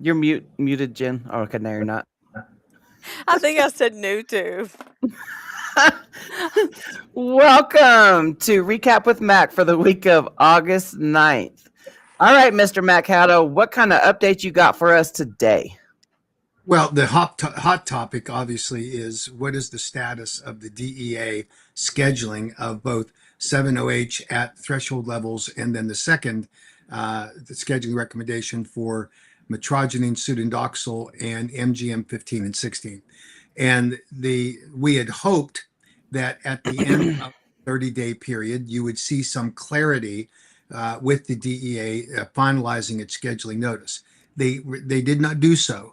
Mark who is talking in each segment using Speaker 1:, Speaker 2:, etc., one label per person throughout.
Speaker 1: You're muted, Jen. Oh, okay, now you're not.
Speaker 2: I think I said YouTube.
Speaker 1: Welcome to Recap with Mac for the week of August 9th. All right, Mr. Mac Haddo, what kind of update you got for us today?
Speaker 3: Well, the hot topic obviously is what is the status of the DEA scheduling of both 7OH at threshold levels, and then the second, the scheduling recommendation for metrogene sudendoxil and MGM 15 and 16. And we had hoped that at the end of the 30-day period, you would see some clarity with the DEA finalizing its scheduling notice. They did not do so.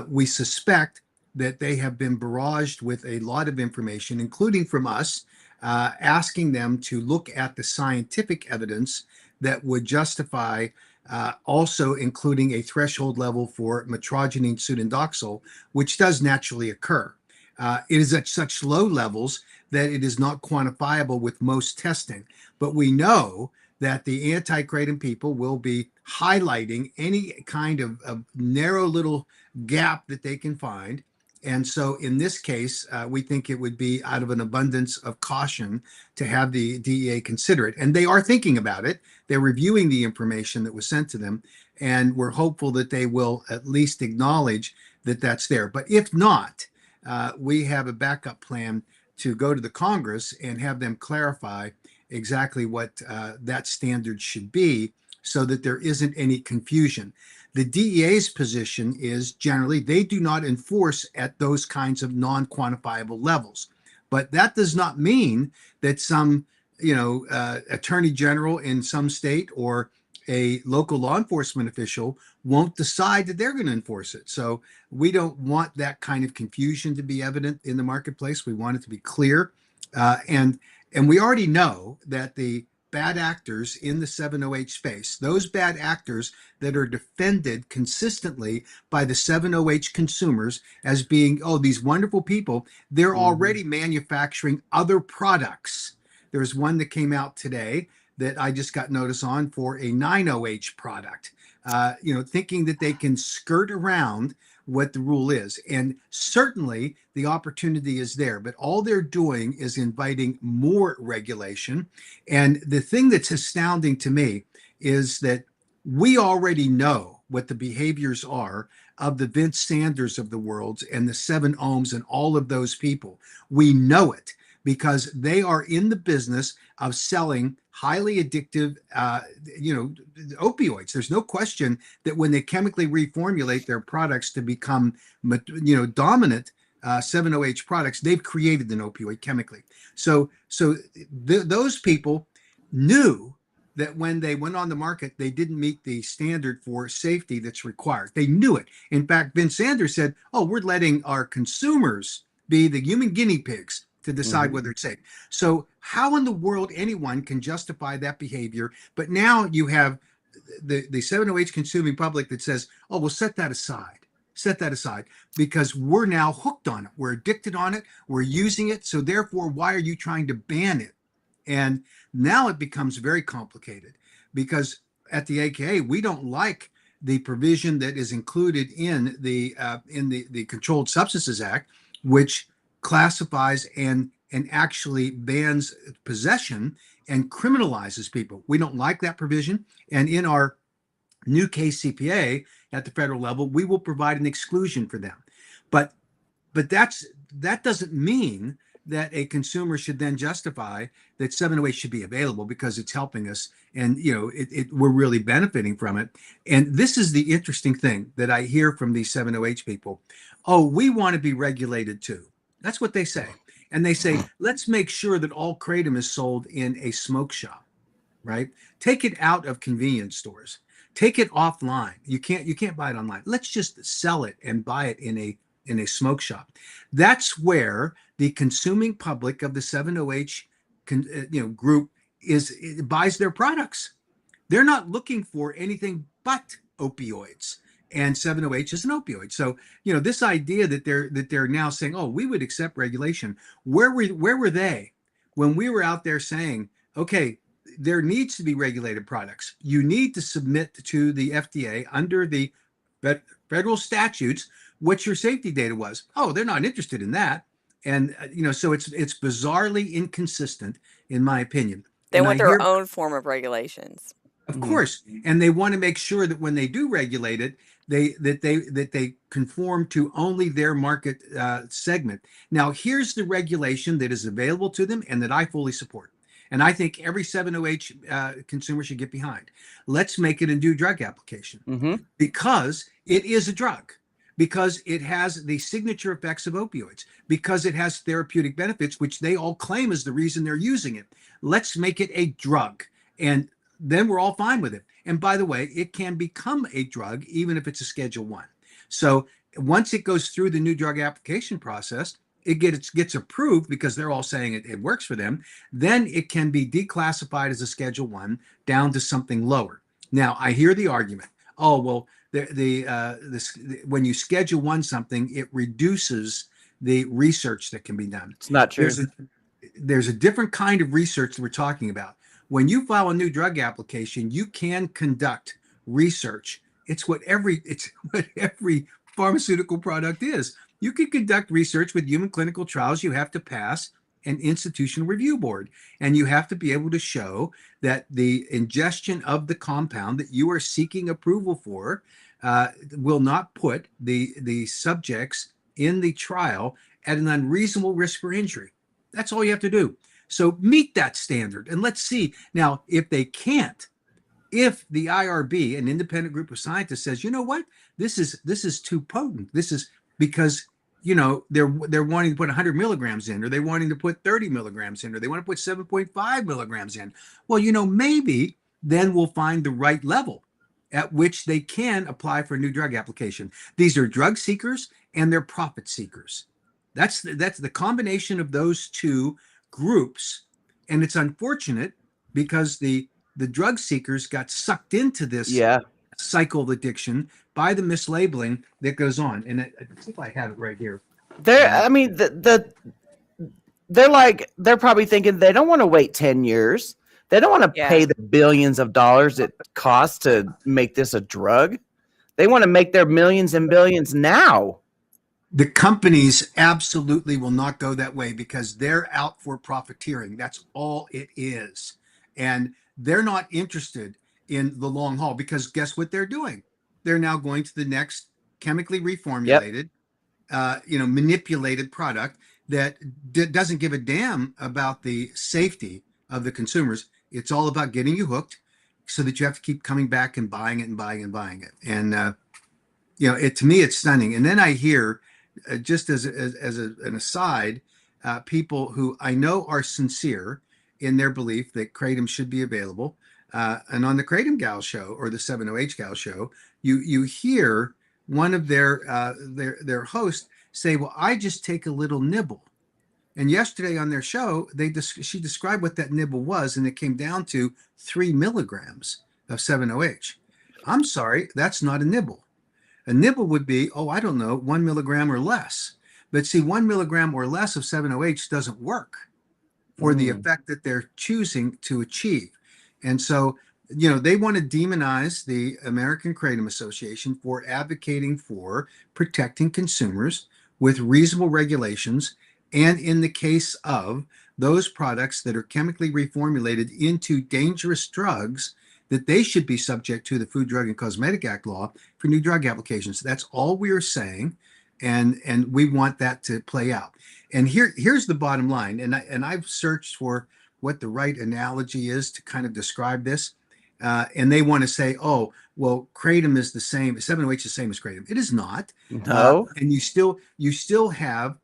Speaker 3: We suspect that they have been barraged with a lot of information, including from us, asking them to look at the scientific evidence that would justify also including a threshold level for metrogene sudendoxil, which does naturally occur. It is at such low levels that it is not quantifiable with most testing, but we know that the anti-kratom people will be highlighting any kind of narrow little gap that they can find. And so in this case, we think it would be out of an abundance of caution to have the DEA consider it. And they are thinking about it. They're reviewing the information that was sent to them. And we're hopeful that they will at least acknowledge that that's there. But if not, we have a backup plan to go to the Congress and have them clarify exactly what that standard should be so that there isn't any confusion. The DEA's position is generally they do not enforce at those kinds of non-quantifiable levels. But that does not mean that some, attorney general in some state or a local law enforcement official won't decide that they're going to enforce it. So we don't want that kind of confusion to be evident in the marketplace. We want it to be clear. And we already know that the bad actors in the 7OH space, those bad actors that are defended consistently by the 7OH consumers as being, oh, these wonderful people, they're already manufacturing other products. There's one that came out today that I just got notice on for a 9OH product, thinking that they can skirt around what the rule is. And certainly the opportunity is there, but all they're doing is inviting more regulation. And the thing that's astounding to me is that we already know what the behaviors are of the Vince Sanders of the world and the 7-Ohms and all of those people. We know it because they are in the business of selling highly addictive, opioids. There's no question that when they chemically reformulate their products to become, dominant 7OH products, they've created an opioid chemically. So those people knew that when they went on the market, they didn't meet the standard for safety that's required. They knew it. In fact, Vince Sanders said, oh, we're letting our consumers be the human guinea pigs to decide whether it's safe. So how in the world anyone can justify that behavior? But now you have the 7OH consuming public that says, oh, we'll set that aside. Set that aside because we're now hooked on it. We're addicted on it. We're using it. So therefore, why are you trying to ban it? And now it becomes very complicated because at the AKA, we don't like the provision that is included in the Controlled Substances Act, which classifies and actually bans possession and criminalizes people. We don't like that provision. And in our new KCPA at the federal level, we will provide an exclusion for them. But that doesn't mean that a consumer should then justify that 7OH should be available because it's helping us and we're really benefiting from it. And this is the interesting thing that I hear from these 7OH people. Oh, we want to be regulated too. That's what they say. And they say, let's make sure that all kratom is sold in a smoke shop, right? Take it out of convenience stores. Take it offline. You can't buy it online. Let's just sell it and buy it in a smoke shop. That's where the consuming public of the 7OH group buys their products. They're not looking for anything but opioids. And 7OH is an opioid. So, this idea that they're now saying, oh, we would accept regulation. Where were they when we were out there saying, okay, there needs to be regulated products. You need to submit to the FDA under the federal statutes what your safety data was. Oh, they're not interested in that. And so it's bizarrely inconsistent, in my opinion.
Speaker 2: They
Speaker 3: And
Speaker 2: want
Speaker 3: I
Speaker 2: their
Speaker 3: hear,
Speaker 2: own form of regulations.
Speaker 3: of
Speaker 1: Mhm.
Speaker 3: course, and they want to make sure that when they do regulate it, they conform to only their market segment. Now, here's the regulation that is available to them and that I fully support. And I think every 708 consumer should get behind. Let's make it a new drug application
Speaker 1: Mhm.
Speaker 3: because it is a drug, because it has the signature effects of opioids, because it has therapeutic benefits, which they all claim is the reason they're using it. Let's make it a drug. And then we're all fine with it. And by the way, it can become a drug even if it's a Schedule 1. So once it goes through the new drug application process, it gets approved because they're all saying it works for them. Then it can be declassified as a Schedule 1 down to something lower. Now, I hear the argument. Oh, well, when you Schedule 1 something, it reduces the research that can be done.
Speaker 1: It's not true.
Speaker 3: There's a different kind of research that we're talking about. When you file a new drug application, you can conduct research. It's what every pharmaceutical product is. You can conduct research with human clinical trials. You have to pass an institutional review board, and you have to be able to show that the ingestion of the compound that you are seeking approval for will not put the subjects in the trial at an unreasonable risk for injury. That's all you have to do. So meet that standard, and let's see. Now, if they can't, if the IRB, an independent group of scientists, says, you know what, this is too potent. This is because they're wanting to put 100 milligrams in, or they're wanting to put 30 milligrams in, or they want to put 7.5 milligrams in. Well, maybe then we'll find the right level at which they can apply for a new drug application. These are drug seekers and they're profit seekers. That's the combination of those two groups, and it's unfortunate because the drug seekers got sucked into this
Speaker 1: Yeah.
Speaker 3: cycle of addiction by the mislabeling that goes on. And I think I have it right here.
Speaker 1: I mean, they're probably thinking they don't want to wait 10 years. They don't want to
Speaker 2: Yeah.
Speaker 1: pay the billions of dollars it costs to make this a drug. They want to make their millions and billions now.
Speaker 3: The companies absolutely will not go that way because they're out for profiteering. That's all it is. And they're not interested in the long haul because guess what they're doing? They're now going to the next chemically reformulated, manipulated product that doesn't give a damn about the safety of the consumers. It's all about getting you hooked so that you have to keep coming back and buying it and buying and buying it. And, to me, it's stunning. And then I hear, just as an aside, people who I know are sincere in their belief that Kratom should be available. And on the Kratom Gal show or the 70H Gal show, you hear one of their hosts say, well, I just take a little nibble. And yesterday on their show, she described what that nibble was, and it came down to 3 milligrams of 7OH. I'm sorry, that's not a nibble. A nibble would be, 1 milligram or less. But see, 1 milligram or less of 7OH doesn't work for the effect that they're choosing to achieve. And so, they want to demonize the American Kratom Association for advocating for protecting consumers with reasonable regulations. And in the case of those products that are chemically reformulated into dangerous drugs, that they should be subject to the Food, Drug, and Cosmetic Act law for new drug applications. That's all we are saying, and we want that to play out. And here's the bottom line, and I've searched for what the right analogy is to kind of describe this, and they want to say, oh, well, Kratom is the same, 7OH is the same as Kratom. It is not.
Speaker 1: No.
Speaker 3: And you still have,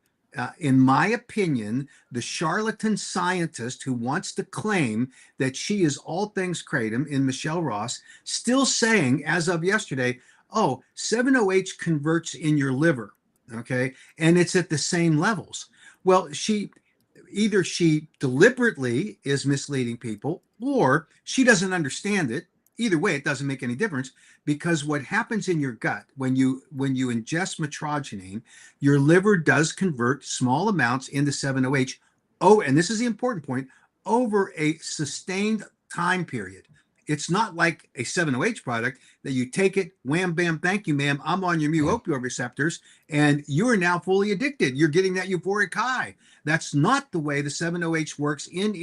Speaker 3: in my opinion, the charlatan scientist who wants to claim that she is all things Kratom in Michelle Ross, still saying, as of yesterday, 7OH converts in your liver, okay? And it's at the same levels. Well, either she deliberately is misleading people or she doesn't understand it. Either way, it doesn't make any difference because what happens in your gut when you ingest metrogenine, your liver does convert small amounts into 7OH. Oh, and this is the important point, over a sustained time period. It's not like a 7-OH product that you take it, wham, bam, thank you, ma'am. I'm on your mu opioid receptors, and you are now fully addicted. You're getting that euphoric high. That's not the way the 7-OH works in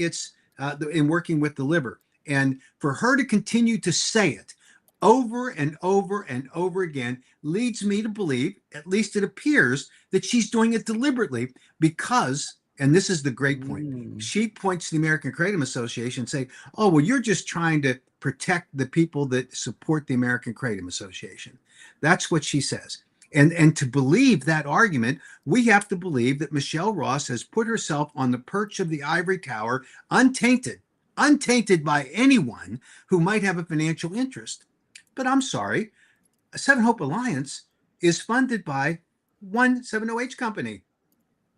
Speaker 3: in working with the liver. And for her to continue to say it over and over and over again leads me to believe, at least it appears, that she's doing it deliberately because, and this is the great point, she points to the American Kratom Association and say, oh, well, you're just trying to protect the people that support the American Kratom Association. That's what she says. And to believe that argument, we have to believe that Michelle Ross has put herself on the perch of the ivory tower, untainted by anyone who might have a financial interest. But I'm sorry, Seven Hope Alliance is funded by one 7-OH company,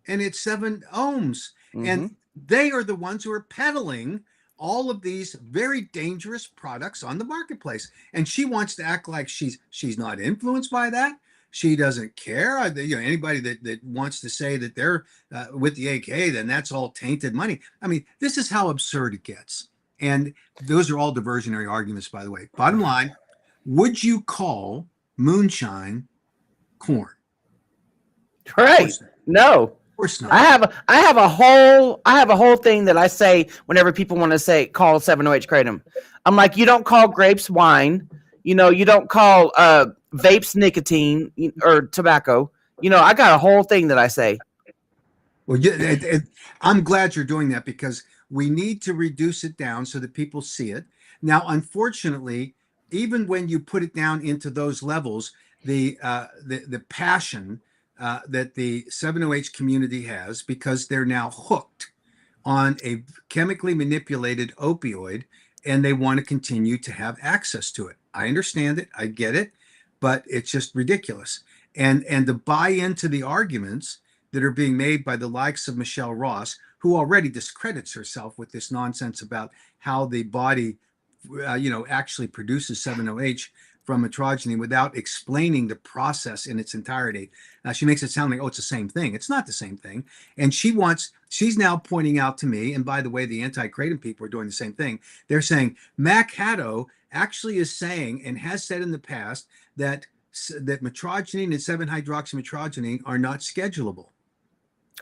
Speaker 3: and it's 7-Ohms. And they are the ones who are peddling all of these very dangerous products on the marketplace. And she wants to act like she's not influenced by that. She doesn't care. Anybody that wants to say that they're with the AK, then that's all tainted money. I mean, this is how absurd it gets. And those are all diversionary arguments, by the way. Bottom line, would you call moonshine corn?
Speaker 1: Right. No.
Speaker 3: Of course not.
Speaker 1: I have a whole thing that I say whenever people want to say call 7-OH kratom. I'm like, you don't call grapes wine. You don't call vapes nicotine or tobacco. I got a whole thing that I say.
Speaker 3: Well, I'm glad you're doing that because we need to reduce it down so that people see it. Now, unfortunately, even when you put it down into those levels, the passion that the 7-OH community has, because they're now hooked on a chemically manipulated opioid and they want to continue to have access to it. I understand it. I get it, but it's just ridiculous. And to buy into the arguments that are being made by the likes of Michelle Ross, who already discredits herself with this nonsense about how the body, actually produces 7-OH from metrogeny without explaining the process in its entirety. She makes it sound like, oh, it's the same thing. It's not the same thing. And she's now pointing out to me, and by the way, the anti-kratom people are doing the same thing. They're saying Mac Haddo actually is saying and has said in the past that metrogeny and 7-hydroxymetrogeny are not schedulable.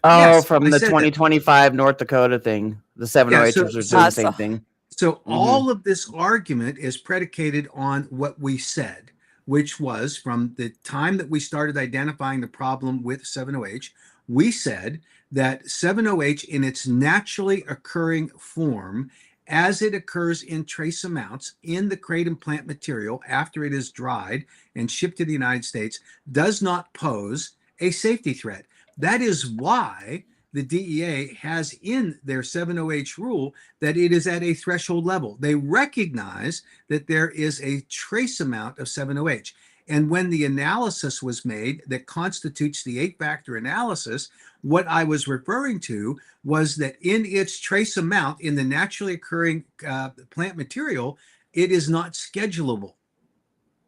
Speaker 1: Oh,
Speaker 3: Yes,
Speaker 1: from
Speaker 3: I
Speaker 1: the
Speaker 3: said that.
Speaker 1: 2025 North Dakota thing. The 7-OHers are doing the same thing.
Speaker 3: So all of this argument is predicated on what we said, which was from the time that we started identifying the problem with 7-OH, we said that 7-OH in its naturally occurring form, as it occurs in trace amounts in the kratom plant material after it is dried and shipped to the United States, does not pose a safety threat. That is why the DEA has in their 7-OH rule that it is at a threshold level. They recognize that there is a trace amount of 7-OH. And when the analysis was made that constitutes the 8-factor analysis, what I was referring to was that in its trace amount in the naturally occurring plant material, it is not schedulable.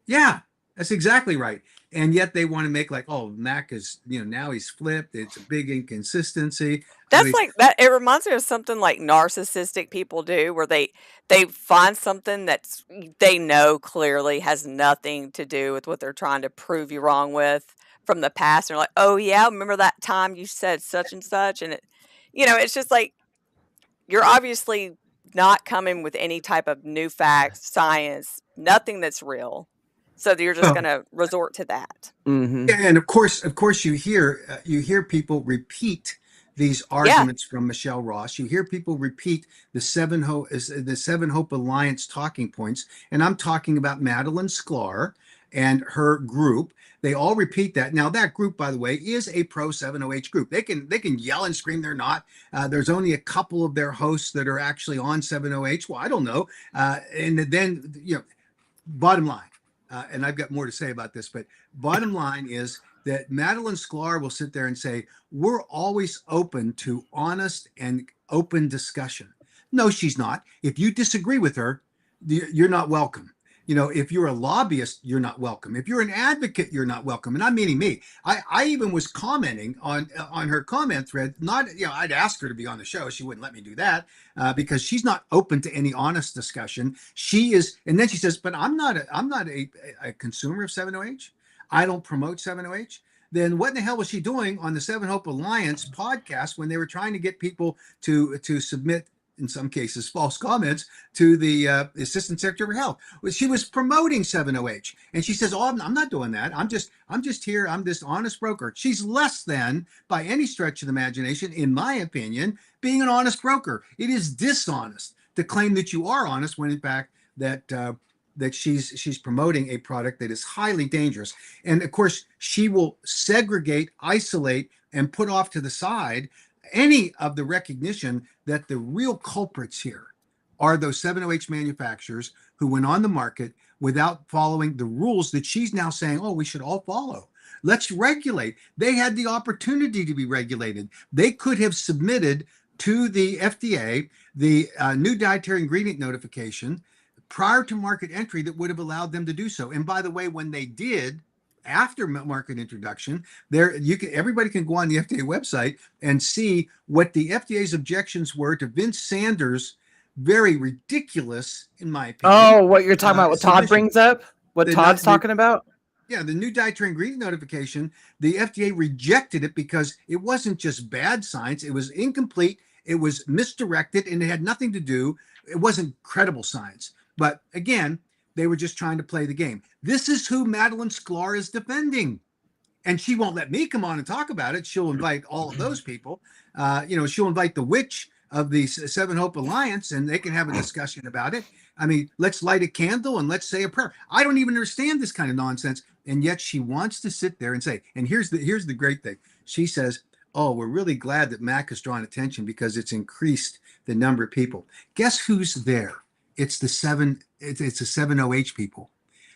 Speaker 3: Yeah, that's exactly right. And yet they want to make like, oh, Mac is, now he's flipped. It's a big inconsistency.
Speaker 2: That's like that. It reminds me of something like narcissistic people do, where they find something that's they know clearly has nothing to do with what they're trying to prove you wrong with from the past. And they're like, oh yeah, remember that time you said such and such, and it's just like you're obviously not coming with any type of new facts, science, nothing that's real. So you're just going to resort to that.
Speaker 3: Yeah, and of course, you hear people repeat these arguments from Michelle Ross. You hear people repeat the Seven Hope Alliance talking points, and I'm talking about Madeline Sklar and her group. They all repeat that. Now, that group, by the way, is a pro 7-OH group. They can yell and scream they're not. There's only a couple of their hosts that are actually on 7-OH. Well, I don't know. And then, bottom line. And I've got more to say about this, but bottom line is that Madeline Sklar will sit there and say, we're always open to honest and open discussion. No, she's not. If you disagree with her, you're not welcome. if you're a lobbyist, you're not welcome. If you're an advocate, you're not welcome. And I'm meaning me. I even was commenting on her comment thread. Not, I'd ask her to be on the show. She wouldn't let me do that because she's not open to any honest discussion. She is, and then she says, "But I'm not a consumer of 7OH. I don't promote 7OH." Then what in the hell was she doing on the Seven Hope Alliance podcast when they were trying to get people to submit, in some cases, false comments to the Assistant Secretary of Health? Well, she was promoting 7OH, and she says, "Oh, I'm not doing that. I'm just here. I'm this honest broker." She's less than, by any stretch of the imagination, in my opinion, being an honest broker. It is dishonest to claim that you are honest when, in fact, that she's promoting a product that is highly dangerous. And of course, she will segregate, isolate, and put off to the side any of the recognition that the real culprits here are those 7OH manufacturers who went on the market without following the rules that she's now saying, "Oh, we should all follow. Let's regulate." They had the opportunity to be regulated. They could have submitted to the FDA the new dietary ingredient notification prior to market entry that would have allowed them to do so. And by the way, when they did, after market introduction, everybody can go on the FDA website and see what the FDA's objections were to Vince Sanders' very ridiculous, in my opinion.
Speaker 1: Oh, what you're talking about? What Todd
Speaker 3: submission.
Speaker 1: brings up? What Todd's talking about?
Speaker 3: Yeah, the new dietary ingredient notification, the FDA rejected it because it wasn't just bad science, it was incomplete, it was misdirected, and it had nothing to do, it wasn't credible science. But again, they were just trying to play the game. This is who Madeline Sklar is defending. And she won't let me come on and talk about it. She'll invite all of those people. She'll invite the witch of the Seven Hope Alliance, and they can have a discussion about it. I mean, let's light a candle and let's say a prayer. I don't even understand this kind of nonsense. And yet she wants to sit there and say, and here's the great thing. She says, "Oh, we're really glad that MAC has drawn attention because it's increased the number of people." Guess who's there? It's the 7OH people,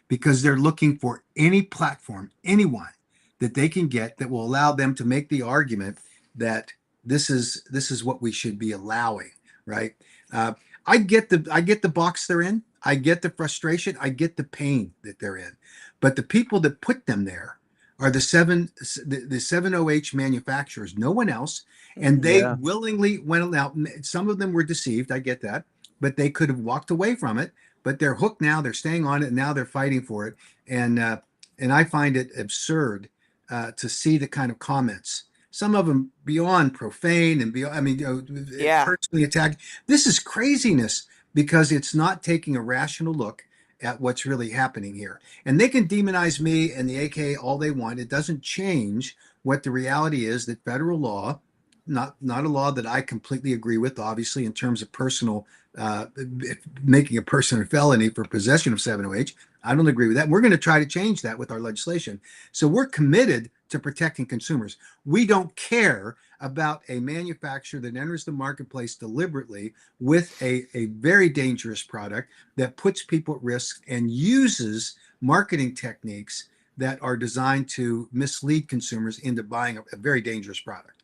Speaker 3: because they're looking for any platform, anyone that they can get that will allow them to make the argument that this is what we should be allowing, right? I get the box they're in. I get the frustration. I get the pain that they're in. But the people that put them there are the 7OH manufacturers, no one else. And they willingly went out. Some of them were deceived. I get that. But they could have walked away from it. But they're hooked now. They're staying on it. And now they're fighting for it. And I find it absurd to see the kind of comments. Some of them beyond profane and beyond, personally attacked. This is craziness because it's not taking a rational look at what's really happening here. And they can demonize me and the AK all they want. It doesn't change what the reality is, that federal law, not a law that I completely agree with, obviously, in terms of personal, making a person a felony for possession of 7OH. I don't agree with that. We're going to try to change that with our legislation. So we're committed to protecting consumers. We don't care about a manufacturer that enters the marketplace deliberately with a very dangerous product that puts people at risk and uses marketing techniques that are designed to mislead consumers into buying a very dangerous product.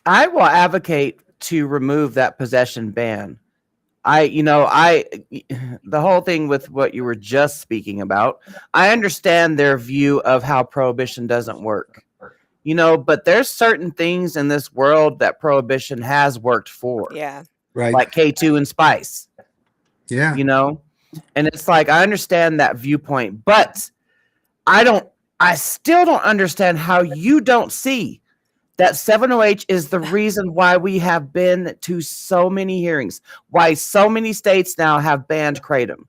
Speaker 1: I will advocate to remove that possession ban. The whole thing with what you were just speaking about, I understand their view of how prohibition doesn't work, but there's certain things in this world that prohibition has worked for.
Speaker 2: Yeah.
Speaker 3: Right.
Speaker 1: Like K2 and Spice.
Speaker 3: Yeah.
Speaker 1: And it's like, I understand that viewpoint, but I still don't understand how you don't see that 7OH is the reason why we have been to so many hearings, why so many states now have banned Kratom.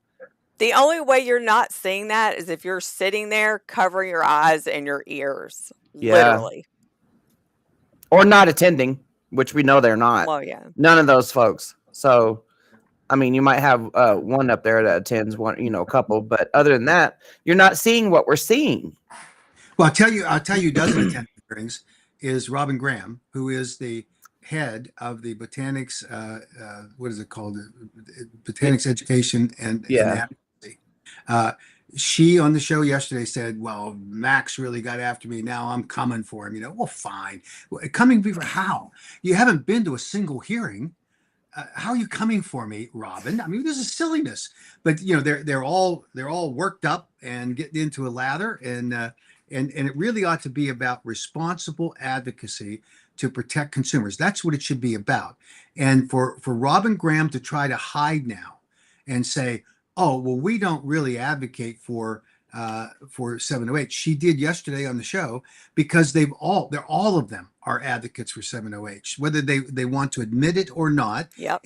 Speaker 2: The only way you're not seeing that is if you're sitting there covering your eyes and your ears, literally.
Speaker 1: Or not attending, which we know they're not.
Speaker 2: Well, yeah.
Speaker 1: None of those folks. So, you might have one up there that attends a couple, but other than that, you're not seeing what we're seeing.
Speaker 3: Well, I'll tell you who doesn't attend hearings is Robin Graham, who is the head of the Botanics, what is it called? Botanics Education and Advocacy. She on the show yesterday said, "Well, Max really got after me. Now I'm coming for him." Well, fine. Coming for how? You haven't been to a single hearing. how are you coming for me, Robin? I mean, this is silliness. But you know, they're all worked up and getting into a lather, and it really ought to be about responsible advocacy to protect consumers. That's what it should be about. And for Robin Graham to try to hide now and say, "Oh, well, we don't really advocate for 708." She did yesterday on the show because they're all of them are advocates for 708, whether they want to admit it or not.
Speaker 2: Yep.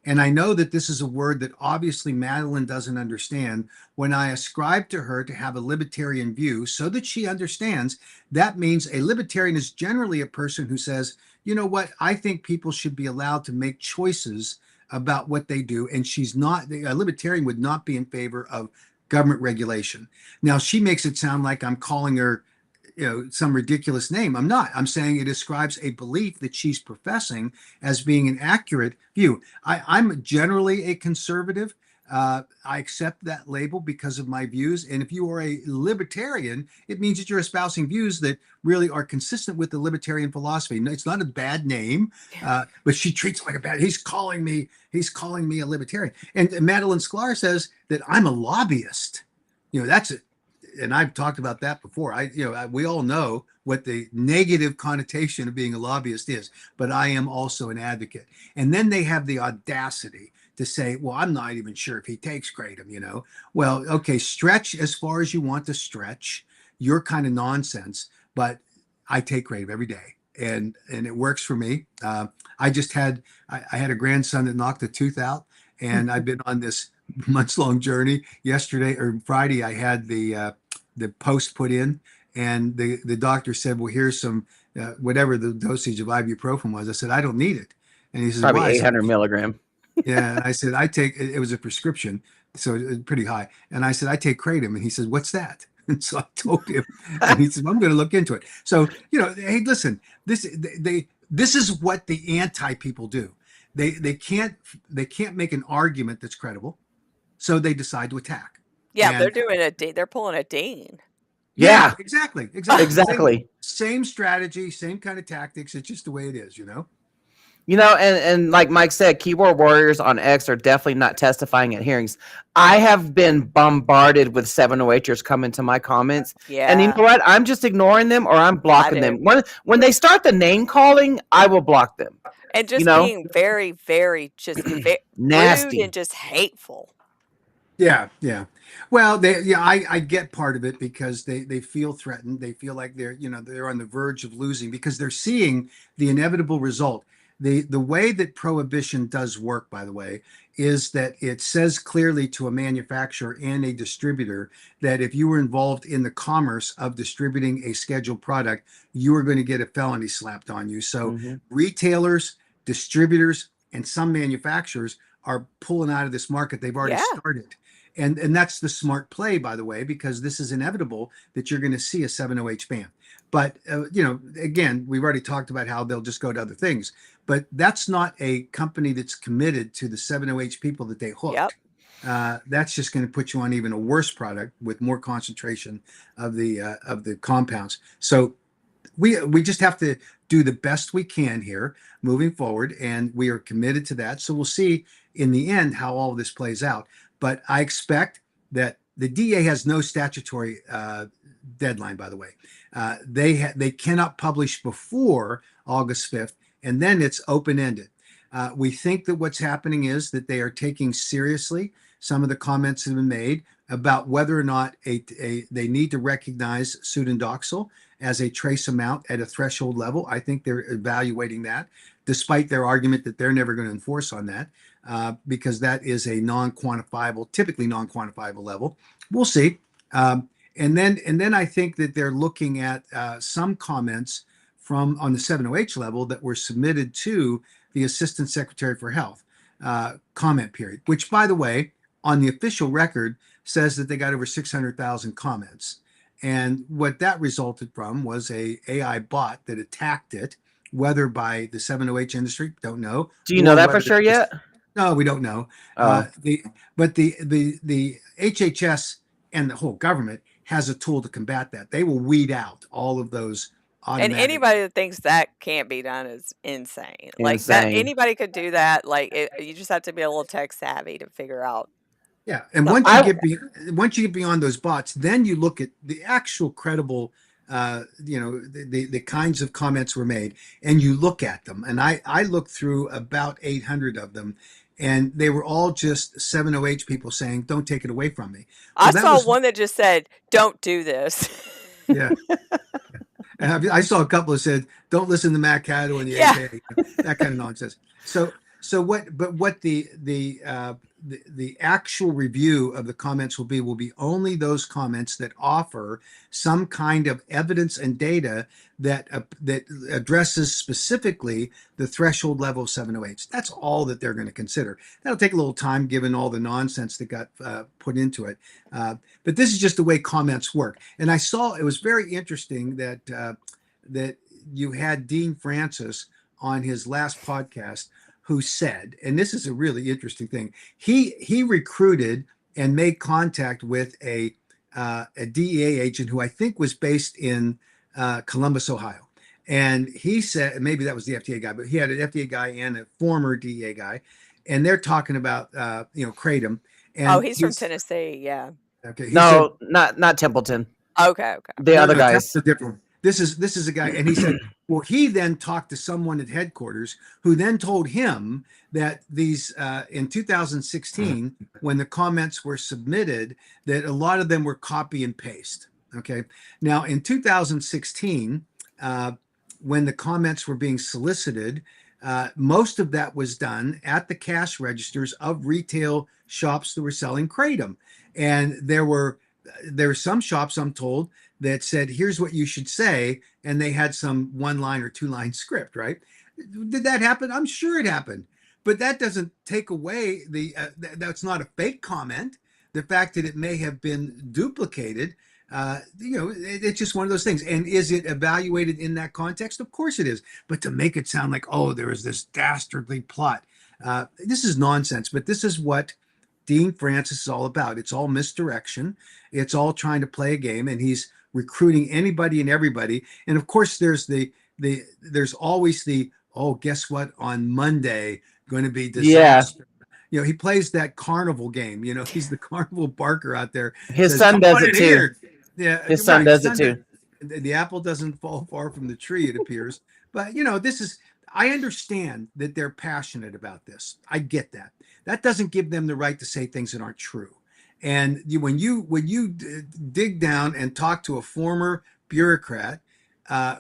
Speaker 3: And I know that this is a word that obviously Madeline doesn't understand. When I ascribe to her to have a libertarian view so that she understands, that means a libertarian is generally a person who says, you know what, I think people should be allowed to make choices about what they do. And she's not, a libertarian would not be in favor of government regulation. Now, she makes it sound like I'm calling her, some ridiculous name. I'm not. I'm saying it describes a belief that she's professing as being an accurate view. I'm generally a conservative. I accept that label because of my views. And if you are a libertarian, it means that you're espousing views that really are consistent with the libertarian philosophy. It's not a bad name, but she treats it like a bad. He's calling me a libertarian. And Madeline Sklar says that I'm a lobbyist. That's it. And I've talked about that before. We all know what the negative connotation of being a lobbyist is, but I am also an advocate. And then they have the audacity to say, well, I'm not even sure if he takes kratom, Well, okay, stretch as far as you want to stretch your kind of nonsense, but I take kratom every day and it works for me. I had a grandson that knocked a tooth out, and I've been on this months-long journey. Yesterday or Friday, I had the post put in, and the doctor said, well, here's some whatever the dosage of ibuprofen was. I said, I don't need it. And he says,
Speaker 1: Probably
Speaker 3: why?
Speaker 1: 800 milligram.
Speaker 3: Yeah. And I said, it was a prescription, so it was pretty high. And I said, I take kratom. And he said, what's that? And so I told him, and he said, I'm going to look into it. So, hey, listen, this is what the anti people do. They can't make an argument that's credible, so they decide to attack.
Speaker 2: Yeah,
Speaker 3: And
Speaker 2: they're pulling a Dean.
Speaker 1: Yeah.
Speaker 3: Exactly.
Speaker 1: Exactly.
Speaker 3: Same strategy, same kind of tactics. It's just the way it is,
Speaker 1: And like Mike said, keyboard warriors on X are definitely not testifying at hearings. I have been bombarded with 708ers coming to my comments.
Speaker 2: Yeah.
Speaker 1: And you know what? I'm just ignoring them, or I'm blocking them. When they start the name calling, I will block them.
Speaker 2: And just being very, very just
Speaker 1: nasty
Speaker 2: rude and just hateful.
Speaker 3: Yeah. Well, I get part of it because they feel threatened. They feel like they're on the verge of losing because they're seeing the inevitable result. The way that prohibition does work, by the way, is that it says clearly to a manufacturer and a distributor that if you were involved in the commerce of distributing a scheduled product, you are going to get a felony slapped on you. So retailers, distributors, and some manufacturers are pulling out of this market. They've already started. And that's the smart play, by the way, because this is inevitable that you're going to see a 708 ban. But, again, we've already talked about how they'll just go to other things. But that's not a company that's committed to the 708 people that they hooked. Yep. That's just going to put you on even a worse product with more concentration of the compounds. So we just have to do the best we can here moving forward, and we are committed to that. So we'll see in the end how all of this plays out. But I expect that the DEA has no statutory deadline, by the way. They cannot publish before August 5th, and then it's open-ended. We think that what's happening is that they are taking seriously some of the comments that have been made about whether or not they need to recognize pseudodoxil as a trace amount at a threshold level. I think they're evaluating that, despite their argument that they're never going to enforce on that. Because that is a typically non-quantifiable level. We'll see. And then I think that they're looking at some comments on the 708 level that were submitted to the Assistant Secretary for Health comment period, which, by the way, on the official record says that they got over 600,000 comments. And what that resulted from was a AI bot that attacked it, whether by the 708 industry, don't know.
Speaker 1: Do you know that for sure yet?
Speaker 3: No, we don't know. But the HHS and the whole government has a tool to combat that. They will weed out all of those
Speaker 2: And
Speaker 3: automatic.
Speaker 2: anybody that thinks that can't be done is insane. Like that,
Speaker 1: Insane.
Speaker 2: anybody could do that. Like you just have to be a little tech savvy to figure out.
Speaker 3: Yeah, and
Speaker 2: Something
Speaker 3: once you
Speaker 2: like
Speaker 3: get once you get beyond those bots, then you look at the actual credible, the kinds of comments were made, and you look at them. And I looked through about 800 of them, and they were all just 7OH people saying, "Don't take it away from me." So
Speaker 2: I
Speaker 3: that
Speaker 2: saw
Speaker 3: was
Speaker 2: one that just said, "Don't do this."
Speaker 3: yeah. And I saw a couple that said, "Don't listen to Matt Caddo and the
Speaker 2: Yeah.
Speaker 3: AK," that kind of nonsense. So what the actual review of the comments will be only those comments that offer some kind of evidence and data that addresses specifically the threshold level of 708. That's all that they're going to consider. That'll take a little time given all the nonsense that got put into it. But this is just the way comments work. And I saw it was very interesting that that you had Dean Francis on his last podcast who said, and this is a really interesting thing, he recruited and made contact with a DEA agent who I think was based in Columbus, Ohio. And he said, maybe that was the FDA guy, but he had an FDA guy and a former DEA guy, and they're talking about Kratom. And
Speaker 2: he's from Tennessee. Yeah.
Speaker 3: Okay.
Speaker 1: No, not Templeton.
Speaker 2: Okay.
Speaker 1: The other guys.
Speaker 3: That's a different one. This is a guy, and he said, well, he then talked to someone at headquarters who then told him that these in 2016, when the comments were submitted, that a lot of them were copy and paste. Okay. Now in 2016, when the comments were being solicited, most of that was done at the cash registers of retail shops that were selling Kratom, and there were some shops, I'm told, that said, "Here's what you should say," and they had some 1-line or 2-line script, right? Did that happen? I'm sure it happened, but that doesn't take away that's not a fake comment. The fact that it may have been duplicated, it's just one of those things. And is it evaluated in that context? Of course it is. But to make it sound like, oh, there is this dastardly plot, this is nonsense. But this is what Dean Francis is all about. It's all misdirection. It's all trying to play a game, and he's recruiting anybody and everybody. And of course, there's always the, oh, guess what? On Monday, going to be disaster. Yeah. He plays that carnival game. He's the carnival barker out there.
Speaker 1: His son does it too.
Speaker 3: Yeah,
Speaker 1: his son does it too.
Speaker 3: The apple doesn't fall far from the tree, it appears. But I understand that they're passionate about this. I get that. That doesn't give them the right to say things that aren't true. And when you dig down and talk to a former bureaucrat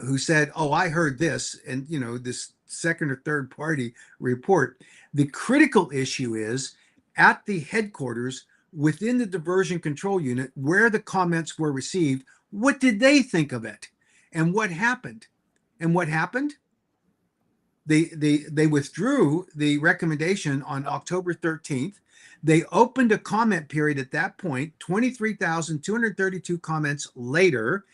Speaker 3: who said, "Oh, I heard this," and this second or third party report, the critical issue is at the headquarters within the diversion control unit where the comments were received. What did they think of it, and what happened? And what happened? They withdrew the recommendation on October 13th. They opened a comment period at that point. 23,232 comments later,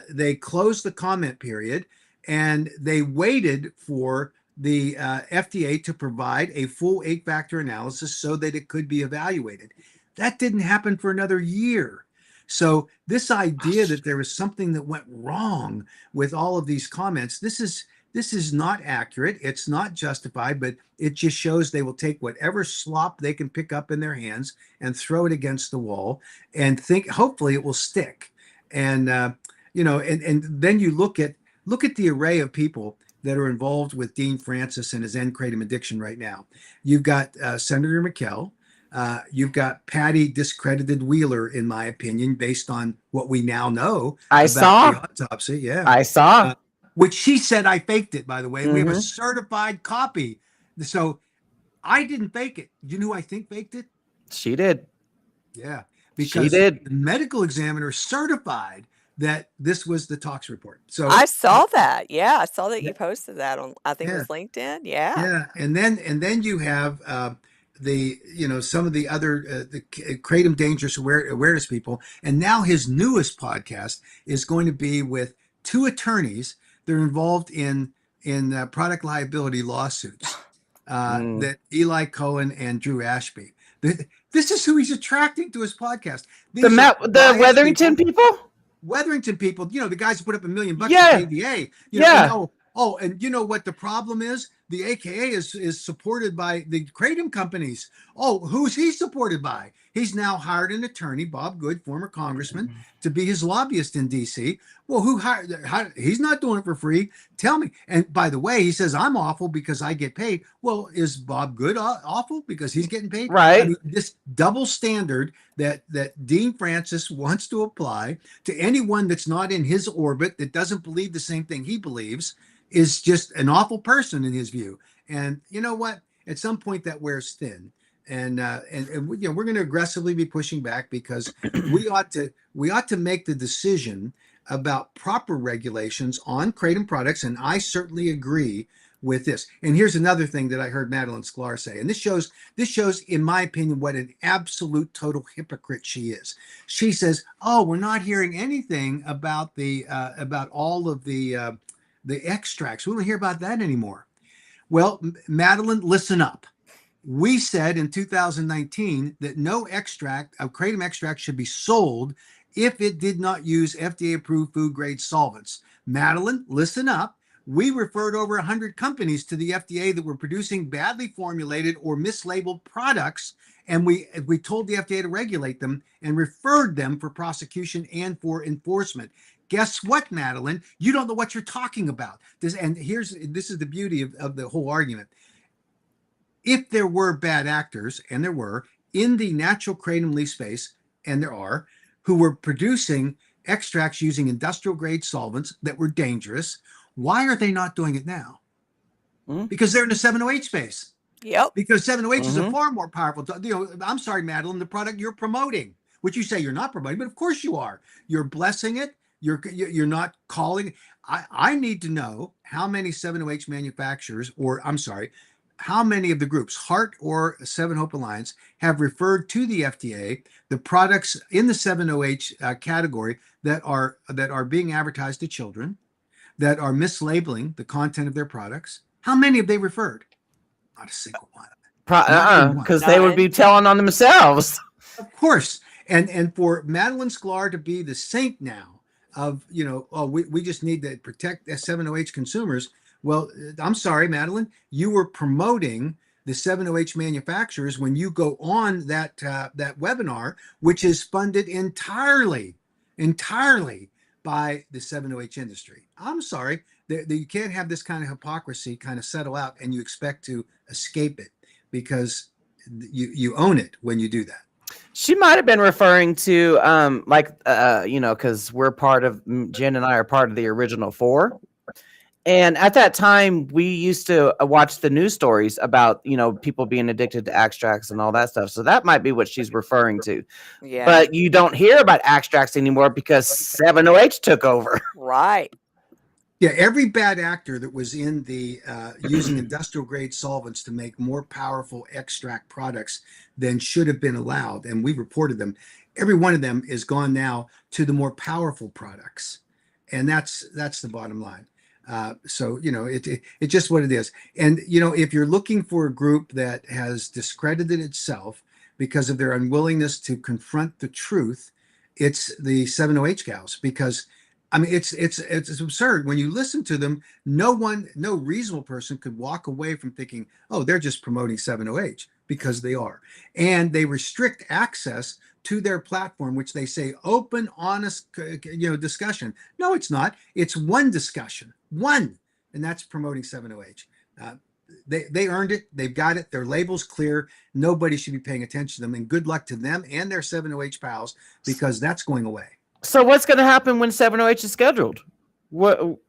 Speaker 3: they closed the comment period, and they waited for the FDA to provide a full 8-factor analysis so that it could be evaluated. That didn't happen for another year. So this idea that there was something that went wrong with all of these comments, this is not accurate. It's not justified, but it just shows they will take whatever slop they can pick up in their hands and throw it against the wall and think hopefully it will stick. And and then you look at the array of people that are involved with Dean Francis and his End Kratom addiction right now. You've got Senator McKell. You've got Patty Discredited Wheeler, in my opinion, based on what we now know about the autopsy. Yeah,
Speaker 1: I saw.
Speaker 3: Which she said I faked it, by the way. Mm-hmm. We have a certified copy. So I didn't fake it. You know who I think faked it?
Speaker 1: She did.
Speaker 3: Yeah. Because
Speaker 1: she did.
Speaker 3: The medical examiner certified that this was the tox report. So
Speaker 2: I saw that. Yeah. I saw that you posted that on, I think it was LinkedIn. Yeah.
Speaker 3: Yeah. And then you have some of the other the Kratom Dangerous Awareness people. And now his newest podcast is going to be with 2 attorneys. They're involved in product liability lawsuits that Eli Cohen and Drew Ashby. This is who he's attracting to his podcast.
Speaker 1: The Weatherington people?
Speaker 3: Weatherington people, the guys who put up $1 million to
Speaker 1: Yeah.
Speaker 3: pay the A,
Speaker 1: Yeah.
Speaker 3: and you know what the problem is? The AKA is supported by the Kratom companies. Oh, who's he supported by? He's now hired an attorney, Bob Good, former congressman, to be his lobbyist in DC. Well, who hired? He's not doing it for free. Tell me. And by the way, he says I'm awful because I get paid. Well, is Bob Good awful because he's getting paid?
Speaker 1: Right.
Speaker 3: I mean, this double standard that Dean Francis wants to apply to anyone that's not in his orbit, that doesn't believe the same thing he believes, is just an awful person in his view. And you know what? At some point that wears thin. And we're going to aggressively be pushing back because we ought to make the decision about proper regulations on kratom products. And I certainly agree with this. And here's another thing that I heard Madeline Sklar say, and this shows, in my opinion, what an absolute total hypocrite she is. She says, "Oh, we're not hearing anything about about all of the extracts. We don't hear about that anymore." Well, Madeline, listen up. We said in 2019 that no extract of kratom extract should be sold if it did not use FDA-approved food-grade solvents. Madeline, listen up. We referred over 100 companies to the FDA that were producing badly formulated or mislabeled products, and we told the FDA to regulate them and referred them for prosecution and for enforcement. Guess what, Madeline? You don't know what you're talking about. This is the beauty of the whole argument. If there were bad actors, and there were, in the natural kratom leaf space, and there are, who were producing extracts using industrial grade solvents that were dangerous, why are they not doing it now? Because they're in the 708 space.
Speaker 2: Yep.
Speaker 3: Because 708 is a far more powerful, I'm sorry, Madeline, the product you're promoting, which you say you're not promoting, but of course you are. You're blessing it. You're not calling. I need to know how many 708 manufacturers, or I'm sorry, how many of the groups, Heart or Seven Hope Alliance, have referred to the FDA the products in the 708 category that are being advertised to children, that are mislabeling the content of their products. How many have they referred? Not a single one.
Speaker 1: Because they would be telling on themselves.
Speaker 3: Of course. And for Madeline Sklar to be the saint now of, we just need to protect S7OH consumers. Well, I'm sorry, Madeline, you were promoting the 7OH manufacturers when you go on that webinar, which is funded entirely by the 7OH industry. I'm sorry that you can't have this kind of hypocrisy kind of settle out and you expect to escape it, because you own it when you do that.
Speaker 1: She might have been referring to because we're part of, Jen and I are part of the original 4. And at that time, we used to watch the news stories about, people being addicted to extracts and all that stuff. So that might be what she's referring to.
Speaker 2: Yeah.
Speaker 1: But you don't hear about extracts anymore because 7OH took over.
Speaker 2: Right.
Speaker 3: Yeah, every bad actor that was in the using industrial grade solvents to make more powerful extract products than should have been allowed, and we reported them, every one of them is gone now to the more powerful products. And that's the bottom line. So, it's just what it is. And, if you're looking for a group that has discredited itself because of their unwillingness to confront the truth, it's the 7OH gals, because I mean, it's absurd. When you listen to them, no reasonable person could walk away from thinking, oh, they're just promoting 7OH, because they are. And they restrict access to their platform, which they say open, honest, discussion. No, it's not. It's one discussion, and that's promoting 7OH. They earned it. They've got it. Their label's clear. Nobody should be paying attention to them. And good luck to them and their 7OH pals, because that's going away.
Speaker 1: So what's going to happen when 7OH is scheduled? What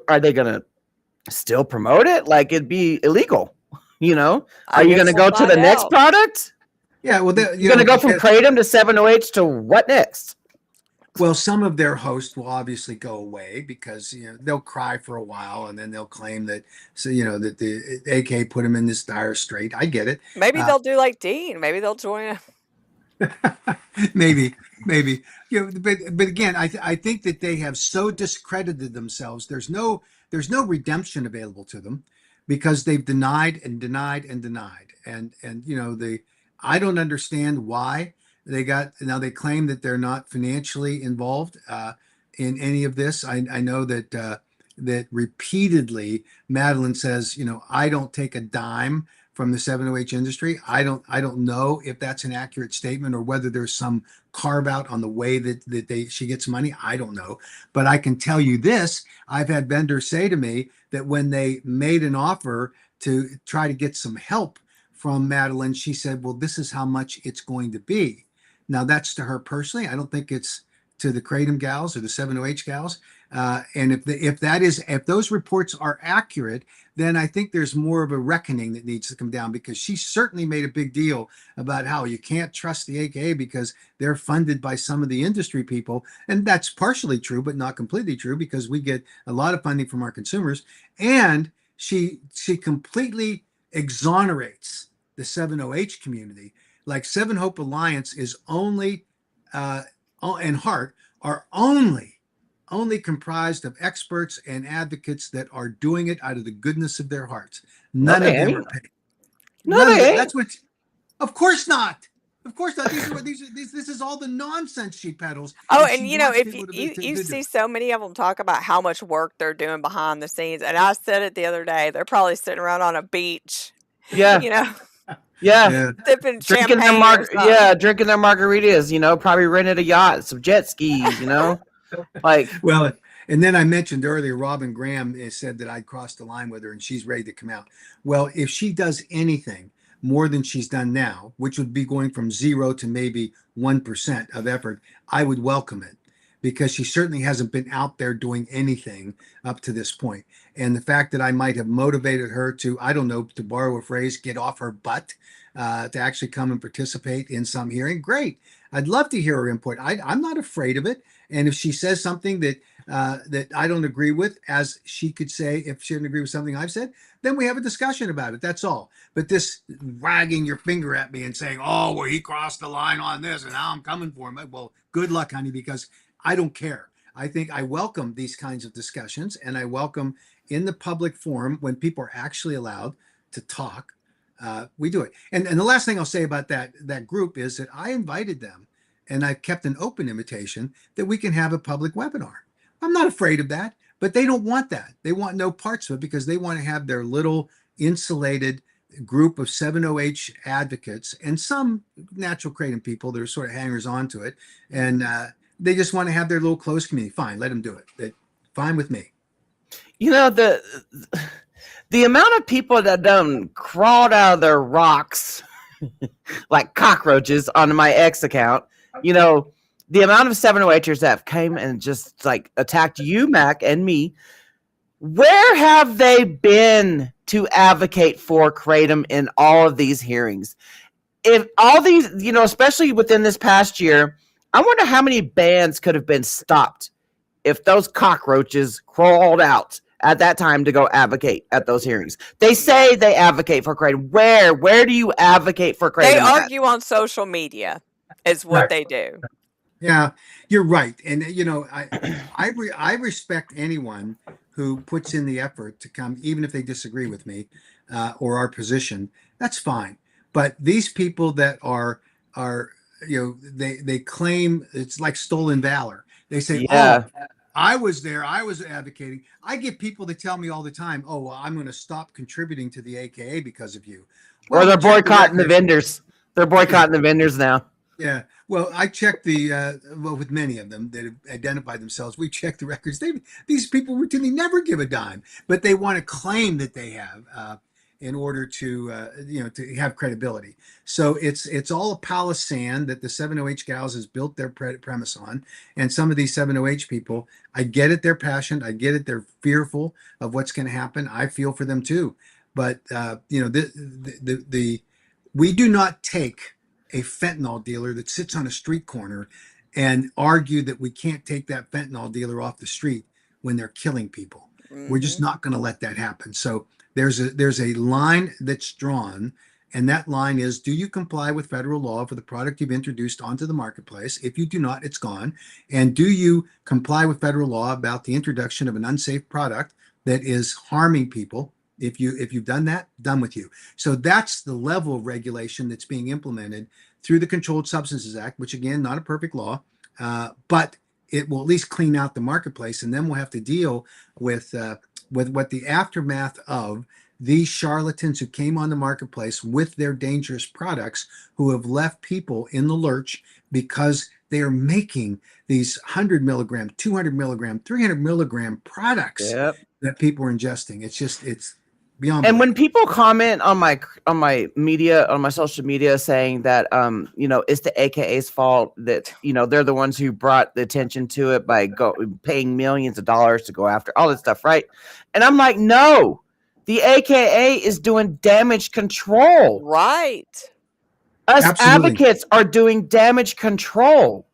Speaker 1: are they going to still promote it? Like, it'd be illegal, Are you going to go to the next product?
Speaker 3: Yeah, well,
Speaker 1: you're going to go from kratom to 7OH to what next?
Speaker 3: Well, some of their hosts will obviously go away because they'll cry for a while and then they'll claim that that the AK put them in this dire strait. I get it.
Speaker 2: Maybe they'll do like Dean. Maybe they'll join.
Speaker 3: maybe, but again, I think that they have so discredited themselves. There's no redemption available to them, because they've denied and denied and denied. And I don't understand why they claim that they're not financially involved. in any of this. I know that that repeatedly Madeline says, I don't take a dime from the 7-OH industry. I don't know if that's an accurate statement or whether there's some carve out on the way that she gets money. I don't know. But I can tell you this, I've had vendors say to me that when they made an offer to try to get some help from Madeline, she said, well, this is how much it's going to be. Now that's to her personally. I don't think it's to the Kratom gals or the 7-OH gals. And if those reports are accurate, then I think there's more of a reckoning that needs to come down, because she certainly made a big deal about how you can't trust the AKA because they're funded by some of the industry people. And that's partially true, but not completely true, because we get a lot of funding from our consumers. And she completely exonerates the 7-OH community. Like Seven Hope Alliance is only and Heart are only comprised of experts and advocates that are doing it out of the goodness of their hearts. None of them are paid.
Speaker 1: No, they ain't.
Speaker 3: That's what. Of course not. Of course not. This is all the nonsense she peddles.
Speaker 2: Oh, and if you see so many of them talk about how much work they're doing behind the scenes, and I said it the other day, they're probably sitting around on a beach.
Speaker 1: Yeah.
Speaker 2: Sipping
Speaker 1: drinking
Speaker 2: champagne.
Speaker 1: Drinking their margaritas, probably rented a yacht, some jet skis, like.
Speaker 3: Well, and then I mentioned earlier, Robin Graham said that I'd crossed the line with her and she's ready to come out. Well, if she does anything more than she's done now, which would be going from 0 to maybe 1% of effort, I would welcome it, because she certainly hasn't been out there doing anything up to this point. And the fact that I might have motivated her to, I don't know, to borrow a phrase, get off her butt, to actually come and participate in some hearing, great. I'd love to hear her input. I'm not afraid of it. And if she says something that I don't agree with, as she could say if she didn't agree with something I've said, then we have a discussion about it. That's all. But this wagging your finger at me and saying, oh, well, he crossed the line on this and now I'm coming for him. Well, good luck, honey, because I don't care. I think I welcome these kinds of discussions, and I welcome in the public forum when people are actually allowed to talk. We do it. And the last thing I'll say about that group is that I invited them, and I've kept an open invitation that we can have a public webinar. I'm not afraid of that, but they don't want that. They want no parts of it, because they want to have their little insulated group of 7-OH advocates and some natural kratom people that are sort of hangers on to it. And they just want to have their little close community. Fine, let them do it. Fine with me.
Speaker 1: The amount of people that done crawled out of their rocks like cockroaches on my X account, the amount of 7-OHers that came and just like attacked you, Mac, and me, where have they been to advocate for kratom in all of these hearings? If all these, especially within this past year, I wonder how many bans could have been stopped if those cockroaches crawled out at that time to go advocate at those hearings. They say they advocate for kratom. Where do you advocate for kratom?
Speaker 2: They argue on social media is what they do.
Speaker 3: Yeah, you're right. And, I respect anyone who puts in the effort to come, even if they disagree with me or our position. That's fine. But these people that are they claim it's like stolen valor. They say, oh, I was there, I was advocating. I get people that tell me all the time, oh, well, I'm going to stop contributing to the AKA because of you.
Speaker 1: Well, or they're boycotting the vendors. They're boycotting the vendors now.
Speaker 3: Yeah. Well, I checked with many of them that have identified themselves, we checked the records. These people routinely never give a dime, but they want to claim that they have in order to have credibility. So it's all a pile of sand that the 7-OH gals has built their premise on. And some of these 7-OH people, I get it, they're passionate. I get it, they're fearful of what's going to happen. I feel for them too. But we do not take a fentanyl dealer that sits on a street corner and argue that we can't take that fentanyl dealer off the street when they're killing people. Mm-hmm. We're just not going to let that happen. So there's a line that's drawn, and that line is, do you comply with federal law for the product you've introduced onto the marketplace? If you do not, it's gone. And do you comply with federal law about the introduction of an unsafe product that is harming people? If you've done that, done with you. So that's the level of regulation that's being implemented through the Controlled Substances Act, which again, not a perfect law, but it will at least clean out the marketplace, and then we'll have to deal with what the aftermath of these charlatans who came on the marketplace with their dangerous products, who have left people in the lurch because they are making these 100 milligram, 200 milligram, 300 milligram products
Speaker 1: Yep.
Speaker 3: that people are ingesting. It's beyond.
Speaker 1: And
Speaker 3: belief.
Speaker 1: when people comment on my media, on my social media, saying that it's the AKA's fault, that they're the ones who brought the attention to it by paying millions of dollars to go after all this stuff, right? And I'm like, no, the AKA is doing damage control.
Speaker 2: Right.
Speaker 1: Us
Speaker 3: Absolutely.
Speaker 1: advocates are doing damage control.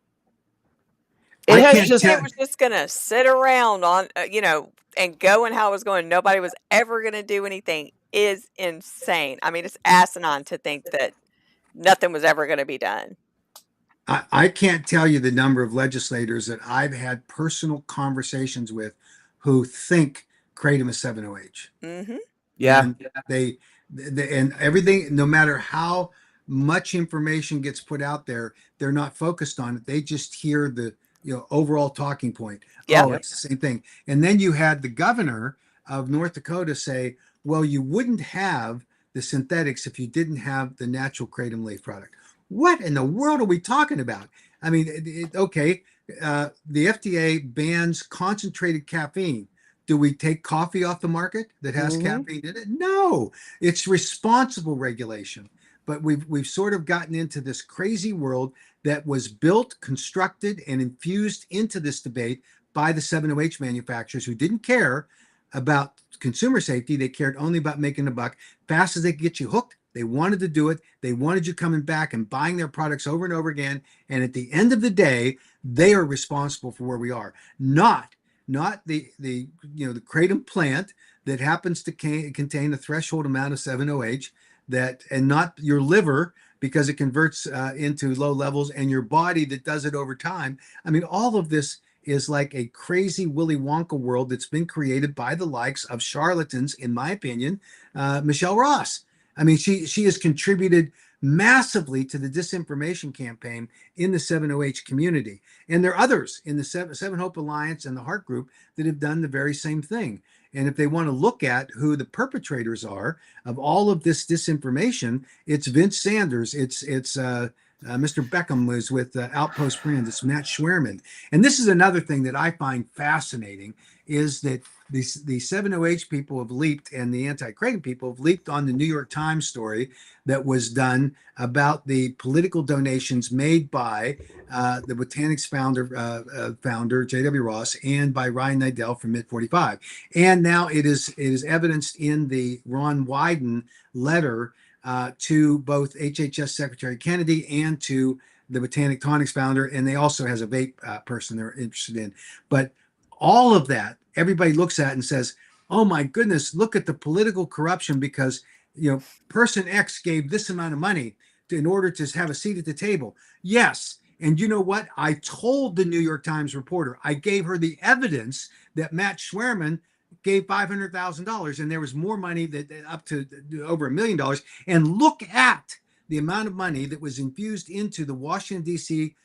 Speaker 1: It
Speaker 3: I
Speaker 1: has
Speaker 3: can't
Speaker 1: just
Speaker 2: They
Speaker 3: tell.
Speaker 2: were just gonna sit around on, and going how it was going. Nobody was ever gonna do anything. Is insane. I mean, it's asinine to think that nothing was ever gonna be done.
Speaker 3: I can't tell you the number of legislators that I've had personal conversations with who think kratom is 7-OH.
Speaker 2: Mm-hmm.
Speaker 1: yeah.
Speaker 3: And they and everything, no matter how much information gets put out there, they're not focused on it. They just hear the overall talking point.
Speaker 2: Yeah.
Speaker 3: Oh, it's the same thing. And then you had the governor of North Dakota say, well, you wouldn't have the synthetics if you didn't have the natural kratom leaf product. What in the world are we talking about? I mean, okay, the FDA bans concentrated caffeine. Do we take coffee off the market that has caffeine in it? No, it's responsible regulation. But we've sort of gotten into this crazy world that was built, constructed, and infused into this debate by the 7-OH manufacturers, who didn't care about consumer safety. They cared only about making a buck. Fast as they could get you hooked, they wanted to do it. They wanted you coming back and buying their products over and over again. And at the end of the day, they are responsible for where we are, not the kratom plant that happens to contain a threshold amount of 7-OH, and not your liver, because it converts into low levels, and your body that does it over time. I mean, all of this is like a crazy Willy Wonka world that's been created by the likes of charlatans, in my opinion. Michelle Ross. I mean, she has contributed massively to the disinformation campaign in the 7-OH community. And there are others in the Seven Hope Alliance and the Heart Group that have done the very same thing. And if they want to look at who the perpetrators are of all of this disinformation, it's Vince Sanders, it's Mr. Beckham was with Outpost Brands, it's Matt Schwerman. And this is another thing that I find fascinating, is that the 7-OH people have leaped, and the anti-kratom people have leaped on the New York Times story that was done about the political donations made by the Botanics founder J.W. Ross, and by Ryan Nidell from Mid45. And now it is evidenced in the Ron Wyden letter to both HHS Secretary Kennedy and to the Botanic Tonics founder, and they also has a vape person they're interested in. But all of that, everybody looks at and says, oh my goodness, look at the political corruption, because person X gave this amount of money in order to have a seat at the table. Yes. And you know what? I told the New York Times reporter, I gave her the evidence that Matt Schwerman gave $500,000, and there was more money, that up to over $1 million. And look at the amount of money that was infused into the Washington, D.C.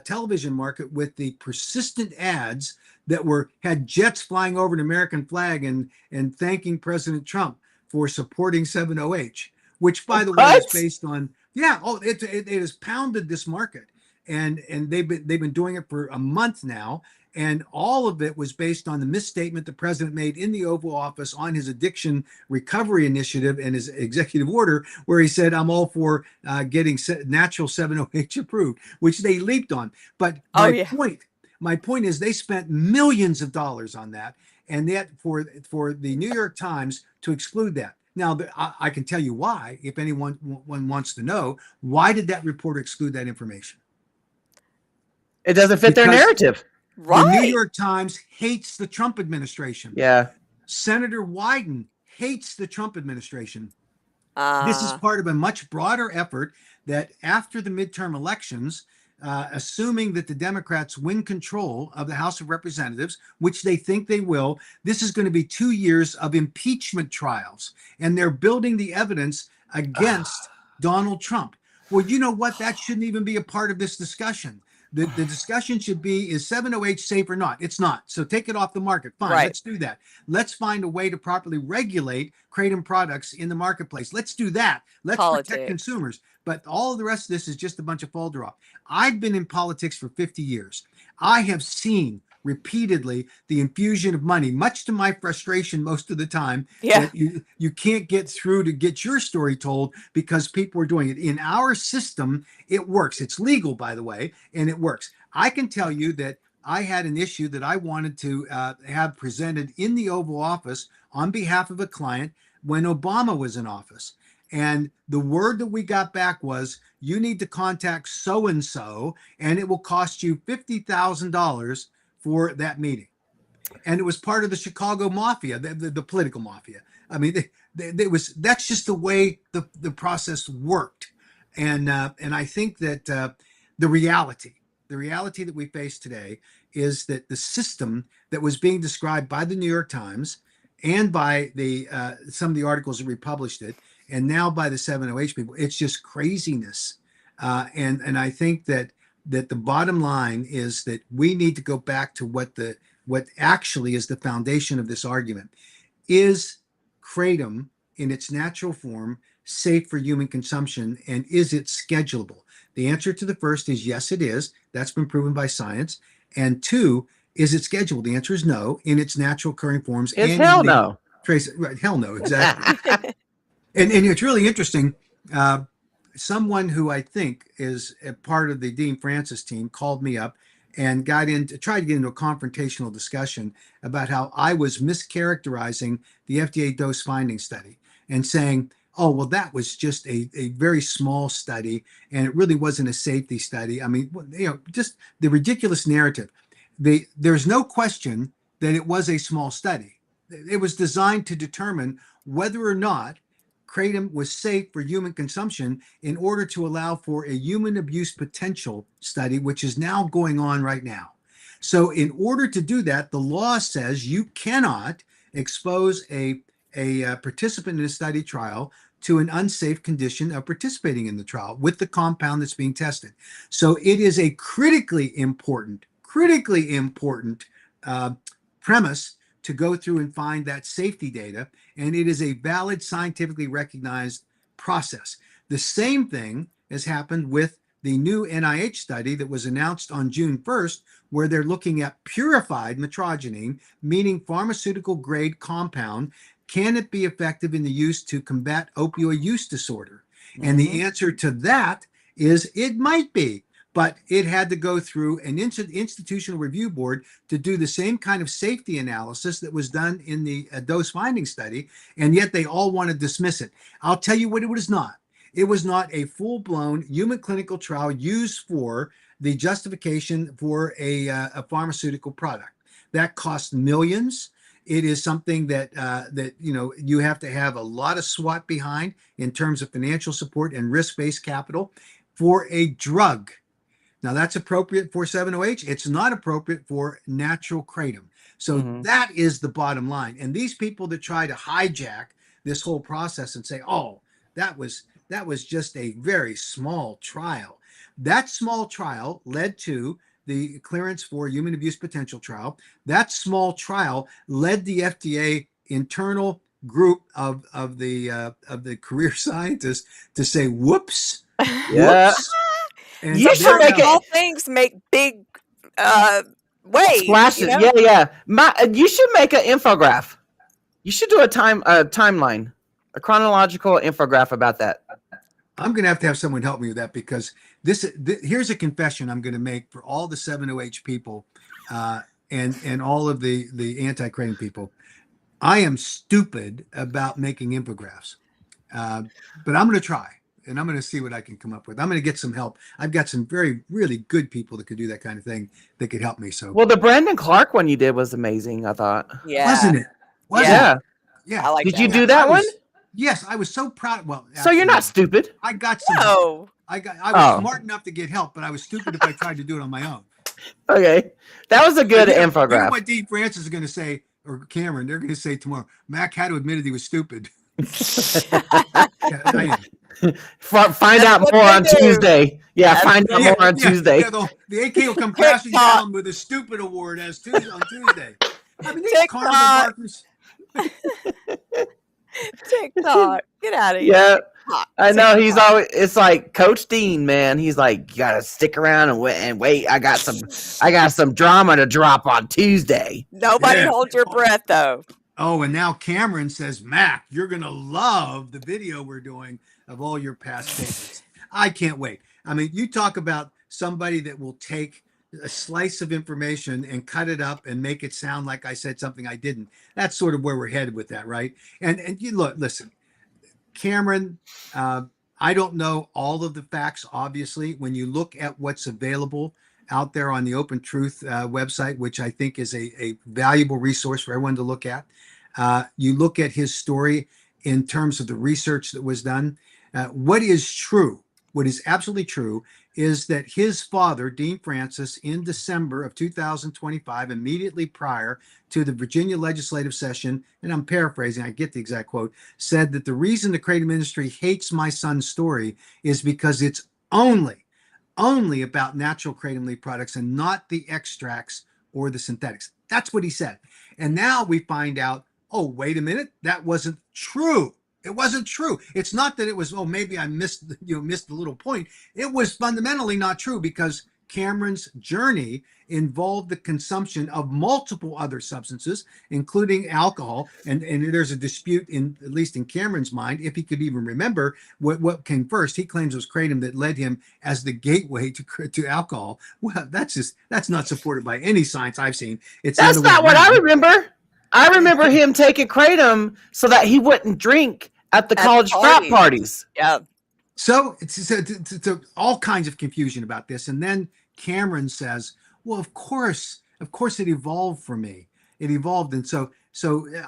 Speaker 3: Television market, with the persistent ads that had jets flying over an American flag and thanking President Trump for supporting 7-OH, which, by the way, is based on it has pounded this market, and they've been doing it for a month now. And all of it was based on the misstatement the president made in the Oval Office on his addiction recovery initiative and his executive order, where he said, I'm all for getting natural 7-OH approved, which they leaped on. But my point is, they spent millions of dollars on that, and yet for the New York Times to exclude that. Now, I can tell you why, if anyone wants to know. Why did that reporter exclude that information?
Speaker 1: It doesn't fit their narrative.
Speaker 2: Right.
Speaker 3: The New York Times hates the Trump administration.
Speaker 1: Yeah.
Speaker 3: Senator Wyden hates the Trump administration. This is part of a much broader effort that, after the midterm elections, assuming that the Democrats win control of the House of Representatives, which they think they will, this is going to be 2 years of impeachment trials. And they're building the evidence against Donald Trump. Well, you know what? That shouldn't even be a part of this discussion. The discussion should be, is 7-OH safe or not? It's not. So take it off the market. Fine,
Speaker 2: Right.
Speaker 3: let's do that. Let's find a way to properly regulate kratom products in the marketplace. Let's do that. Let's protect
Speaker 2: Politics.
Speaker 3: consumers. But all of the rest of this is just a bunch of folder off. I've been in politics for 50 years. I have seen repeatedly the infusion of money, much to my frustration most of the time.
Speaker 2: Yeah.
Speaker 3: That you can't get through to get your story told because people are doing it. In our system, it works. It's legal, by the way, and it works. I can tell you that I had an issue that I wanted to have presented in the Oval Office on behalf of a client when Obama was in office. And the word that we got back was, you need to contact so-and-so, and it will cost you $50,000 for that meeting. And it was part of the Chicago mafia, the political mafia. I mean, that's just the way the process worked. And I think that the reality that we face today is that the system that was being described by the New York Times and by some of the articles that republished it, and now by the 7-OH people, it's just craziness. And I think that the bottom line is that we need to go back to what actually is the foundation of this argument. Is kratom in its natural form safe for human consumption, and is it schedulable? The answer to the first is yes, it is. That's been proven by science. And two, is it schedulable? The answer is no, in its natural occurring forms.
Speaker 1: It's hell no.
Speaker 3: Trace, right, hell no, exactly. and it's really interesting. Someone who I think is a part of the Dean Francis team called me up and tried to get into a confrontational discussion about how I was mischaracterizing the FDA dose finding study and saying, oh, well, that was just a very small study and it really wasn't a safety study. I mean, just the ridiculous narrative. There's no question that it was a small study. It was designed to determine whether or not kratom was safe for human consumption in order to allow for a human abuse potential study, which is now going on right now. So in order to do that, the law says you cannot expose a participant in a study trial to an unsafe condition of participating in the trial with the compound that's being tested. So it is a critically important premise to go through and find that safety data, and it is a valid, scientifically recognized process. The same thing has happened with the new NIH study that was announced on June 1st, where they're looking at purified metrogenine, meaning pharmaceutical grade compound. Can it be effective in the use to combat opioid use disorder? And the answer to that is it might be. But it had to go through an institutional review board to do the same kind of safety analysis that was done in the dose finding study, and yet they all want to dismiss it. I'll tell you what it was not. It was not a full-blown human clinical trial used for the justification for a pharmaceutical product. That cost millions. It is something that you have to have a lot of SWAT behind in terms of financial support and risk-based capital for a drug. Now that's appropriate for 7-OH. It's not appropriate for natural kratom. So that is the bottom line. And these people that try to hijack this whole process and say, oh, that was just a very small trial. That small trial led to the clearance for human abuse potential trial. That small trial led the FDA internal group of the career scientists to say, whoops,
Speaker 1: Yeah.
Speaker 3: whoops. And
Speaker 1: You should make
Speaker 2: Small things make big waves.
Speaker 1: splashes. Yeah. You should make an infograph. You should do a timeline, a chronological infograph about that.
Speaker 3: I'm going to have someone help me with that, because here's a confession I'm going to make for all the 7-OH people and all of the anti-kratom people. I am stupid about making infograpphs, but I'm going to try. And I'm going to see what I can come up with. I'm going to get some help. I've got some really good people that could do that kind of thing that could help me. So,
Speaker 1: Well, the Brandon Clark one you did was amazing, I thought.
Speaker 2: Yeah.
Speaker 3: wasn't it?
Speaker 1: Yeah.
Speaker 3: Yeah.
Speaker 2: I like
Speaker 1: Did
Speaker 2: that.
Speaker 1: you do that one?
Speaker 3: Yes, I was so proud. Well,
Speaker 1: So you're not stupid.
Speaker 3: I got some. Help.
Speaker 2: No.
Speaker 3: I was smart enough to get help, but I was stupid if I tried to do it on my own.
Speaker 1: Okay. That was a good
Speaker 3: You know
Speaker 1: infograph.
Speaker 3: what Dean Francis is going to say, or Cameron, they're going to say tomorrow, Mac had to admit he was stupid. Yeah, I am.
Speaker 1: Find
Speaker 2: That's
Speaker 1: out
Speaker 2: what
Speaker 1: more
Speaker 2: they
Speaker 1: on
Speaker 2: do.
Speaker 1: Tuesday. Yeah,
Speaker 2: That's
Speaker 1: find
Speaker 2: what
Speaker 1: out
Speaker 3: Yeah,
Speaker 1: more on
Speaker 3: yeah,
Speaker 1: Tuesday.
Speaker 3: yeah. The AK will come crashing
Speaker 2: TikTok,
Speaker 3: down with a stupid award as Tuesday on Tuesday. I mean, these carnival
Speaker 2: TikTok,
Speaker 3: barkers.
Speaker 2: TikTok. Get out of here.
Speaker 1: Yeah,
Speaker 2: TikTok,
Speaker 1: I know he's
Speaker 2: TikTok.
Speaker 1: always. It's like Coach Dean, man. He's like, you gotta stick around and wait. I got some drama to drop on Tuesday.
Speaker 2: Nobody
Speaker 3: Yeah.
Speaker 2: hold your breath though.
Speaker 3: Oh, and now Cameron says, Mac, you're going to love the video we're doing of all your past favorites. I can't wait. I mean, you talk about somebody that will take a slice of information and cut it up and make it sound like I said something I didn't. That's sort of where we're headed with that, right? And you look, listen, Cameron, I don't know all of the facts, obviously. When you look at what's available out there on the Open Truth website, which I think is a valuable resource for everyone to look at, you look at his story in terms of the research that was done. What is true, what is absolutely true, is that his father, Dean Francis, in December of 2025, immediately prior to the Virginia legislative session, and I'm paraphrasing, I get the exact quote, said that the reason the Kratom industry hates my son's story is because it's only about natural kratom leaf products and not the extracts or the synthetics. That's what he said. And now we find out, oh, wait a minute, that wasn't true. It wasn't true. It's not that it was, oh, maybe I missed the little point. It was fundamentally not true because Cameron's journey involved the consumption of multiple other substances, including alcohol. And there's a dispute, in at least in Cameron's mind, if he could even remember what came first. He claims it was kratom that led him as the gateway to alcohol. Well, that's not supported by any science I've seen. It's
Speaker 1: That's not what I remember. I remember him taking kratom so that he wouldn't drink at the
Speaker 2: At
Speaker 1: college frat parties.
Speaker 2: Yeah.
Speaker 3: So it's all kinds of confusion about this. And then Cameron says, well, of course it evolved for me. It evolved. And so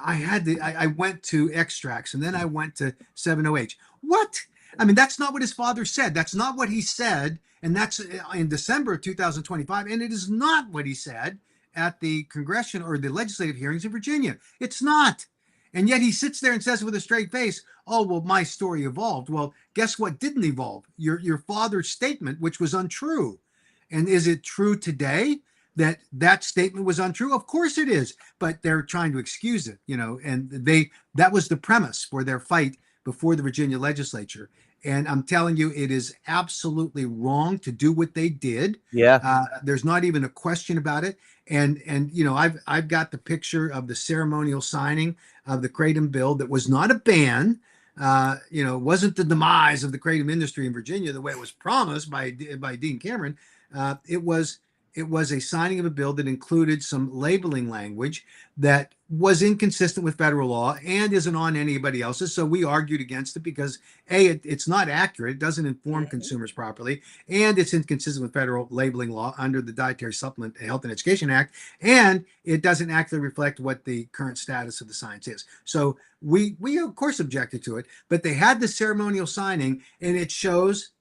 Speaker 3: I went to extracts and then I went to 7-OH. What? I mean, that's not what his father said. That's not what he said. And that's in December of 2025. And it is not what he said at the congressional or the legislative hearings in Virginia. It's not. And yet he sits there and says with a straight face, oh, well, my story evolved. Well, guess what didn't evolve? Your father's statement, which was untrue. And is it true today that statement was untrue? Of course it is, but they're trying to excuse it, and that was the premise for their fight before the Virginia legislature. And I'm telling you, it is absolutely wrong to do what they did.
Speaker 1: Yeah.
Speaker 3: There's not even a question about it. And I've got the picture of the ceremonial signing of the kratom bill that was not a ban. Wasn't the demise of the kratom industry in Virginia the way it was promised by Dean Cameron. It was a signing of a bill that included some labeling language that was inconsistent with federal law and isn't on anybody else's. So we argued against it because it's not accurate. It doesn't inform consumers properly, and it's inconsistent with federal labeling law under the Dietary Supplement Health and Education Act, and it doesn't accurately reflect what the current status of the science is. So we of course objected to it, but they had the ceremonial signing, and it shows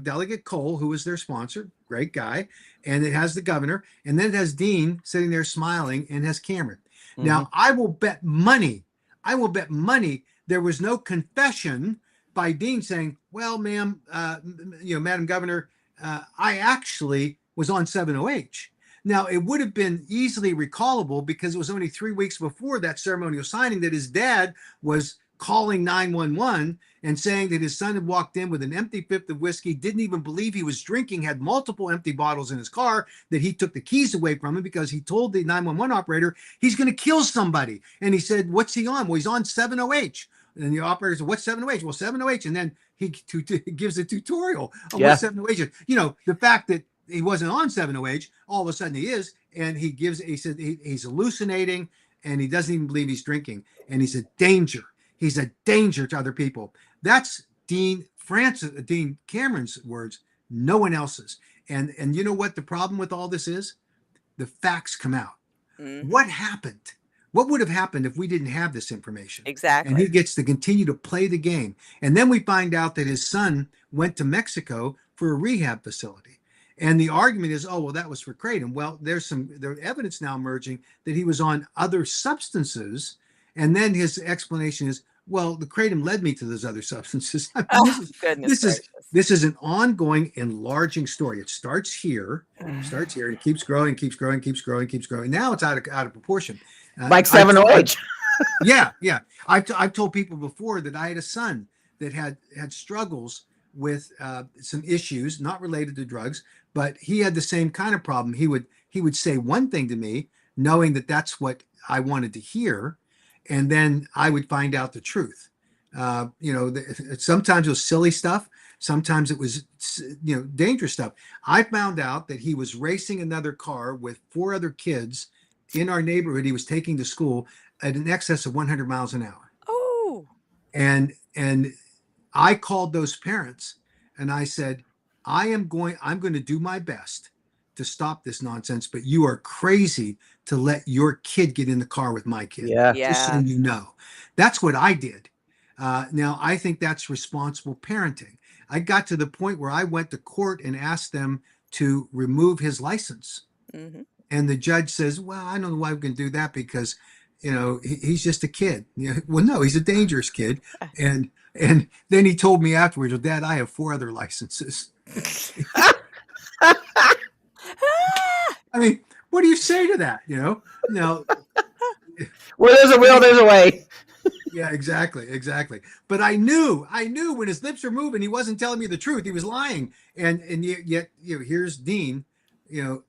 Speaker 3: Delegate Cole, who was their sponsor, great guy, and it has the governor, and then it has Dean sitting there smiling, and has Cameron. Mm-hmm. Now, I will bet money there was no confession by Dean saying, well, ma'am, Madam Governor, I actually was on 7-OH. Now, it would have been easily recallable because it was only 3 weeks before that ceremonial signing that his dad was calling 911 and saying that his son had walked in with an empty fifth of whiskey, didn't even believe he was drinking, had multiple empty bottles in his car, that he took the keys away from him because he told the 911 operator he's going to kill somebody. And he said, what's he on? Well, he's on 7-OH. And the operator said, what's 7-OH? Well, 7-OH. And then he gives a tutorial of what 7-OH is. The fact that he wasn't on 7-OH, all of a sudden he is. And he said he's hallucinating and he doesn't even believe he's drinking. And he's a danger. He's a danger to other people. That's Dean Cameron's words, no one else's. And you know what the problem with all this is? The facts come out. Mm-hmm. What happened? What would have happened if we didn't have this information?
Speaker 2: Exactly.
Speaker 3: And he gets to continue to play the game. And then we find out that his son went to Mexico for a rehab facility. And the argument is, oh, well, that was for kratom. Well, there's evidence now emerging that he was on other substances. And then his explanation is, Well, the kratom led me to those other substances. I mean,
Speaker 2: Oh, goodness
Speaker 3: this is
Speaker 2: gracious.
Speaker 3: this is an ongoing, enlarging story. It starts here, and it keeps growing, keeps growing, keeps growing, keeps growing. Now it's out of proportion.
Speaker 1: Like
Speaker 3: I've told-
Speaker 1: 7OH.
Speaker 3: yeah, yeah. I've told people before that I had a son that had struggles with some issues not related to drugs, but he had the same kind of problem. He would say one thing to me, knowing that that's what I wanted to hear, and then I would find out the truth. Sometimes it was silly stuff. Sometimes it was, dangerous stuff. I found out that he was racing another car with 4 other kids in our neighborhood. He was taking to school at an excess of 100 miles an hour.
Speaker 2: Oh,
Speaker 3: And I called those parents and I said, I'm going to do my best to stop this nonsense, but you are crazy to let your kid get in the car with my kid.
Speaker 1: Yeah.
Speaker 3: Just so
Speaker 2: yeah.
Speaker 3: you know. That's what I did. Now, I think that's responsible parenting. I got to the point where I went to court and asked them to remove his license.
Speaker 2: Hmm.
Speaker 3: And the judge says, well, I don't know why we can do that because, he's just a kid. Well, no, he's a dangerous kid. And then he told me afterwards, well, Dad, I have 4 other licenses. I mean, what do you say to that? No,
Speaker 1: Where there's a will, there's a way.
Speaker 3: yeah, exactly. But I knew when his lips were moving, he wasn't telling me the truth. He was lying. And yet, here's Dean,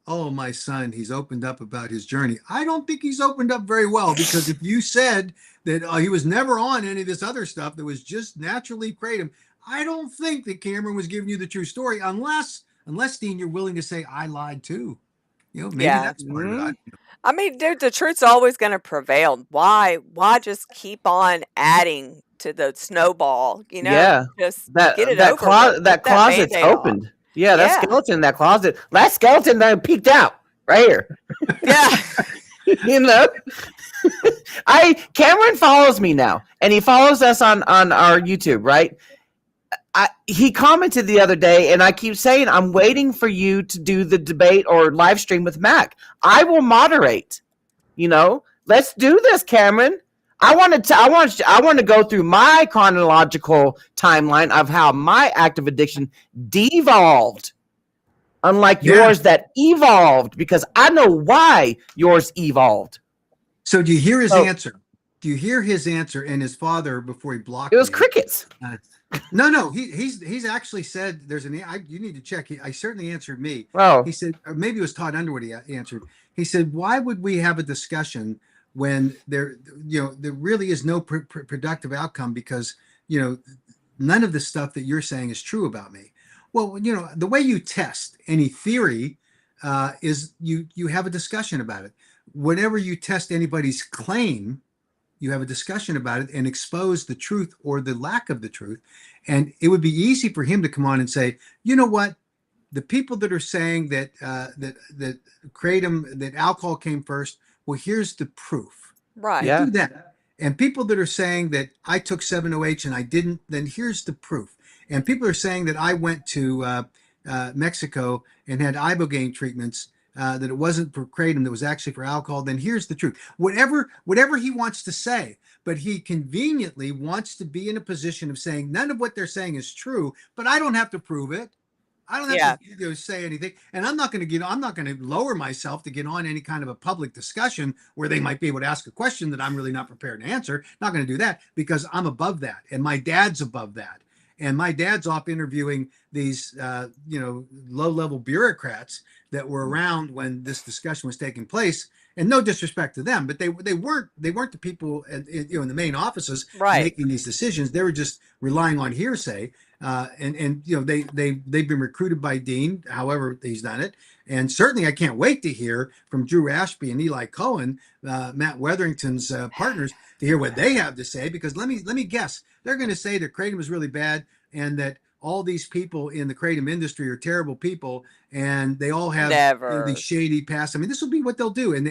Speaker 3: oh, my son, he's opened up about his journey. I don't think he's opened up very well, because if you said that he was never on any of this other stuff that was just naturally kratom, I don't think that Cameron was giving you the true story, unless Dean, you're willing to say I lied too. Maybe
Speaker 2: Yeah.
Speaker 3: that's part of it.
Speaker 2: I mean, dude, the truth's always going to prevail. Why just keep on adding to the snowball?
Speaker 1: Yeah.
Speaker 2: Just
Speaker 1: That
Speaker 2: get it
Speaker 1: that
Speaker 2: over
Speaker 1: closet
Speaker 2: with.
Speaker 1: that
Speaker 2: Put that
Speaker 1: closet's
Speaker 2: Band-Aid on.
Speaker 1: opened. Yeah, that
Speaker 2: Yeah.
Speaker 1: skeleton in that closet. That skeleton that peeked out right here.
Speaker 2: Yeah.
Speaker 1: Cameron follows me now, and he follows us on our YouTube, right? He commented the other day, and I keep saying, I'm waiting for you to do the debate or live stream with Mac. I will moderate. Let's do this, Cameron. I want to go through my chronological timeline of how my active addiction devolved, unlike yours that evolved, because I know why yours evolved.
Speaker 3: So do you hear his answer? Do you hear his answer? And his father, before he blocked
Speaker 1: It was
Speaker 3: me,
Speaker 1: crickets.
Speaker 3: No. He's actually said there's you need to check. I certainly answered me.
Speaker 1: Oh,
Speaker 3: He said, or maybe it was Todd Underwood. He answered. He said, "Why would we have a discussion when there really is no productive outcome? Because none of the stuff that you're saying is true about me." Well, the way you test any theory is you have a discussion about it. Whenever you test anybody's claim, you have a discussion about it and expose the truth or the lack of the truth. And it would be easy for him to come on and say, you know what? The people that are saying that that kratom, that alcohol came first, well, here's the proof.
Speaker 2: Right.
Speaker 1: Yeah.
Speaker 3: Do that. And people that are saying that I took 7OH and I didn't, then here's the proof. And people are saying that I went to Mexico and had ibogaine treatments, that it wasn't for kratom, that was actually for alcohol, then here's the truth. Whatever he wants to say, but he conveniently wants to be in a position of saying none of what they're saying is true, but I don't have to prove it. I don't have to say anything. And I'm not going to lower myself to get on any kind of a public discussion where they might be able to ask a question that I'm really not prepared to answer. Not going to do that, because I'm above that. And my dad's above that. And my dad's off interviewing these, low-level bureaucrats that were around when this discussion was taking place. And no disrespect to them, but they weren't the people in the main offices making these decisions. They were just relying on hearsay. They've been recruited by Dean, however he's done it. And certainly I can't wait to hear from Drew Ashby and Eli Cohen, Matt Wetherington's partners, to hear what they have to say. Because let me guess, they're going to say that kratom is really bad and that all these people in the kratom industry are terrible people and they all have these shady past. I mean, this will be what they'll do. And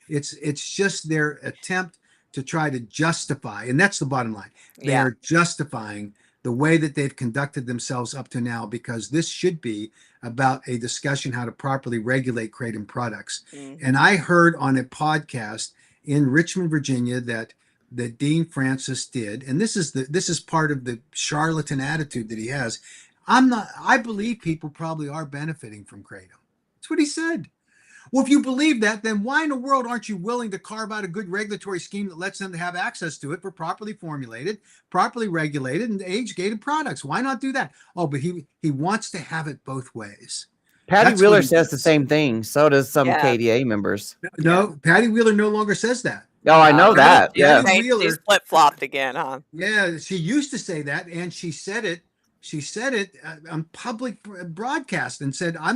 Speaker 3: it's just their attempt to try to justify. And that's the bottom line. They are justifying the way that they've conducted themselves up to now, because this should be about a discussion how to properly regulate kratom products. Mm-hmm. And I heard on a podcast in Richmond, Virginia, that that Dean Francis did, and this is part of the charlatan attitude that he has. I believe people probably are benefiting from Kratom. That's what he said. Well, if you believe that, then why in the world aren't you willing to carve out a good regulatory scheme that lets them have access to it for properly formulated, properly regulated, and age-gated products? Why not do that? Oh, but he wants to have it both ways.
Speaker 1: Patty
Speaker 3: That's
Speaker 1: Wheeler
Speaker 3: what he
Speaker 1: says the
Speaker 3: does.
Speaker 1: same thing. So does some
Speaker 2: Yeah.
Speaker 1: KDA members.
Speaker 3: No, Patty Wheeler no longer says that.
Speaker 1: Oh, I know that.
Speaker 3: Yeah.
Speaker 1: Yeah.
Speaker 3: Wheeler-
Speaker 2: She's flip-flopped again, huh?
Speaker 3: Yeah, she used to say that, and she said it. She said it on public broadcast and said, I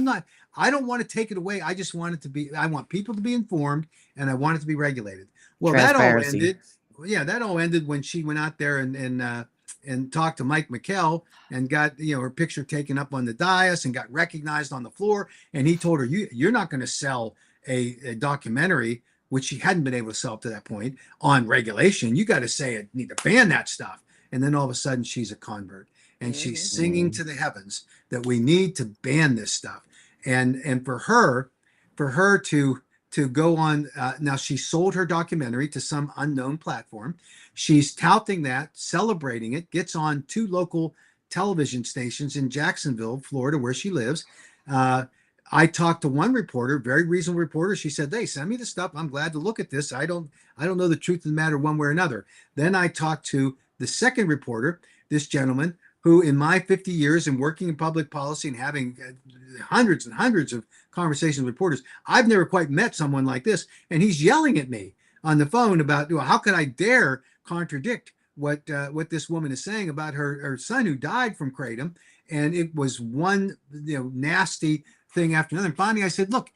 Speaker 3: don't want to take it away. I just want it to be, I want people to be informed and I want it to be regulated. Well, that all
Speaker 1: Transparency.
Speaker 3: ended. Yeah, that all ended when she went out there and talked to Mike McKell and got, her picture taken up on the dais and got recognized on the floor. And he told her, you're not going to sell a documentary, which she hadn't been able to sell up to that point, on regulation. You got to say it, need to ban that stuff. And then all of a sudden she's a convert. And she's singing to the heavens that we need to ban this stuff. And for her to go on, now she sold her documentary to some unknown platform. She's touting that, celebrating it, gets on 2 local television stations in Jacksonville, Florida, where she lives. I talked to one reporter, very reasonable reporter. She said, "Hey, send me the stuff. I'm glad to look at this. I don't know the truth of the matter one way or another." Then I talked to the second reporter, this gentleman, who in my 50 years in working in public policy and having hundreds and hundreds of conversations with reporters, I've never quite met someone like this. And he's yelling at me on the phone about, how could I dare contradict what this woman is saying about her son who died from Kratom? And it was one nasty thing after another. And finally I said, look,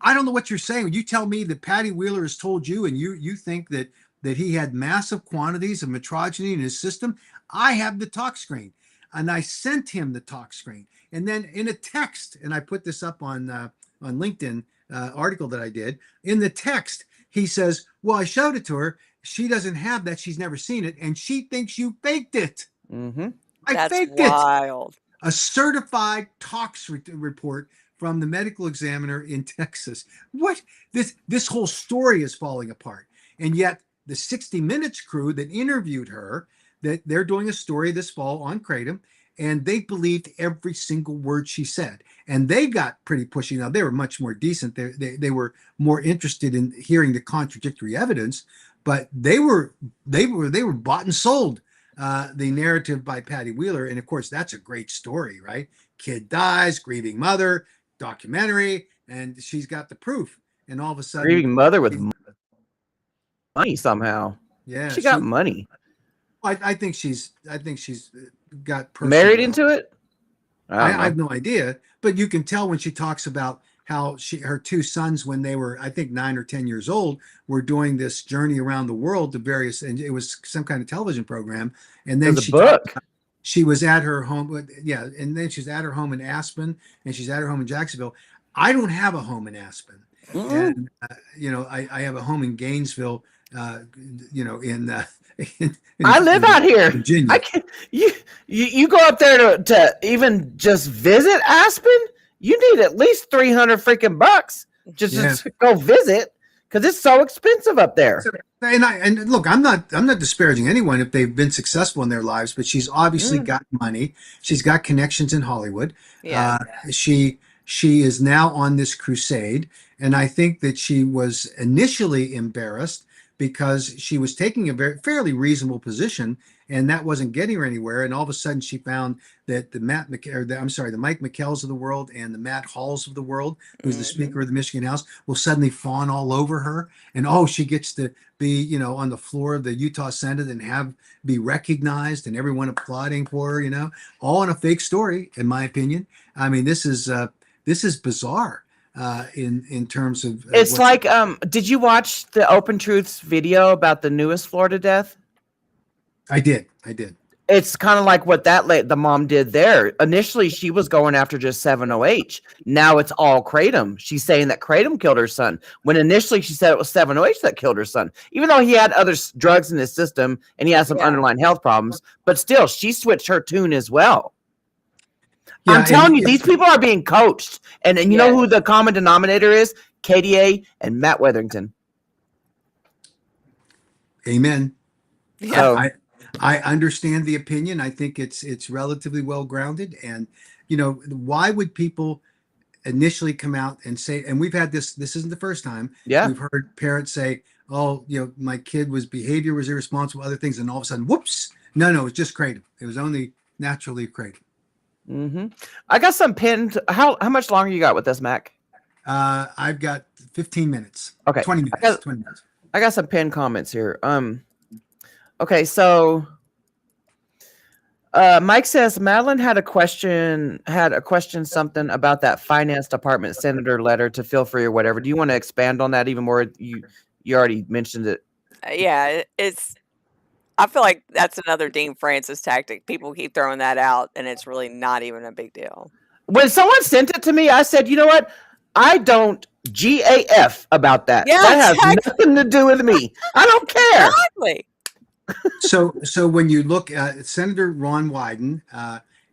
Speaker 3: I don't know what you're saying. You tell me that Patty Wheeler has told you, and you think that he had massive quantities of metrogeny in his system. I have the talk screen. And I sent him the talk screen. And then in a text, and I put this up on LinkedIn article that I did, in the text, he says, well, I showed it to her. She doesn't have that. She's never seen it. And she thinks you faked it.
Speaker 1: Mm-hmm.
Speaker 3: I faked
Speaker 2: wild.
Speaker 3: it. A certified tox report from the medical examiner in Texas. What? This whole story is falling apart. And yet the 60 Minutes crew that interviewed her, that they're doing a story this fall on Kratom, and they believed every single word she said. And they got pretty pushy. Now, they were much more decent. They were more interested in hearing the contradictory evidence, but they were bought and sold the narrative by Patty Wheeler. And of course, that's a great story, right? Kid dies, grieving mother, documentary, and she's got the proof. And all of a sudden,
Speaker 1: Grieving mother with money somehow.
Speaker 3: yeah,
Speaker 1: She got money.
Speaker 3: I think she's got personal
Speaker 1: Married
Speaker 3: wealth.
Speaker 1: into it?
Speaker 3: I have no idea, but you can tell when she talks about how her 2 sons, when they were, I think, 9 or 10 years old, were doing this journey around the world to various, and it was some kind of television program. And then she was at her home. Yeah. And then she's at her home in Aspen, and she's at her home in Jacksonville. I don't have a home in Aspen. And, I have a home in Gainesville,
Speaker 1: I live out here.
Speaker 3: Virginia.
Speaker 1: I can't, you go up there to even just visit Aspen. You need at least $300 just to go visit, because it's so expensive up there.
Speaker 3: And look, I'm not disparaging anyone if they've been successful in their lives, but she's obviously got money. She's got connections in Hollywood.
Speaker 2: Yeah.
Speaker 3: She is now on this crusade, and I think that she was initially embarrassed because she was taking a fairly reasonable position, and that wasn't getting her anywhere. And all of a sudden, she found that the Mike McKells of the world and the Matt Halls of the world, who's the Speaker of the Michigan House, will suddenly fawn all over her. And she gets to be, on the floor of the Utah Senate and be recognized, and everyone applauding for her. All in a fake story, in my opinion. I mean, this is bizarre. In terms of
Speaker 1: it's like did you watch the Open Truths video about the newest Florida death?
Speaker 3: I did.
Speaker 1: It's kind of like what the mom did there. Initially, she was going after just 7-OH. Now it's all Kratom. She's saying that Kratom killed her son, when initially she said it was 7-OH that killed her son, even though he had other drugs in his system and he has some underlying health problems. But still, she switched her tune as well. Yeah, I'm telling you, these people are being coached. And you know who the common denominator is? KDA and Matt Weatherington.
Speaker 3: Amen.
Speaker 2: Yeah.
Speaker 1: So
Speaker 3: I understand the opinion. I think it's relatively well grounded. And why would people initially come out and say, and we've had this isn't the first time
Speaker 1: yeah.
Speaker 3: we've heard parents say, oh, my kid behavior was irresponsible, other things, and all of a sudden, whoops, no, it's just kratom. It was only naturally kratom.
Speaker 1: Mm-hmm. I got some pinned. How much longer you got with this, Mac?
Speaker 3: I've got 15 minutes.
Speaker 1: Okay.
Speaker 3: 20 minutes. 20 minutes.
Speaker 1: I got some pinned comments here. Okay, so Mike says Madeline had a question something about that finance department senator letter to feel free or whatever. Do you want to expand on that even more? You already mentioned it.
Speaker 2: Yeah, I feel like that's another Dean Francis tactic. People keep throwing that out, and it's really not even a big deal.
Speaker 1: When someone sent it to me, I said, you know what? I don't GAF about that.
Speaker 2: Yeah,
Speaker 1: that has
Speaker 2: exactly.
Speaker 1: nothing to do with me. I don't care.
Speaker 2: Exactly.
Speaker 3: So when you look at Senator Ron Wyden,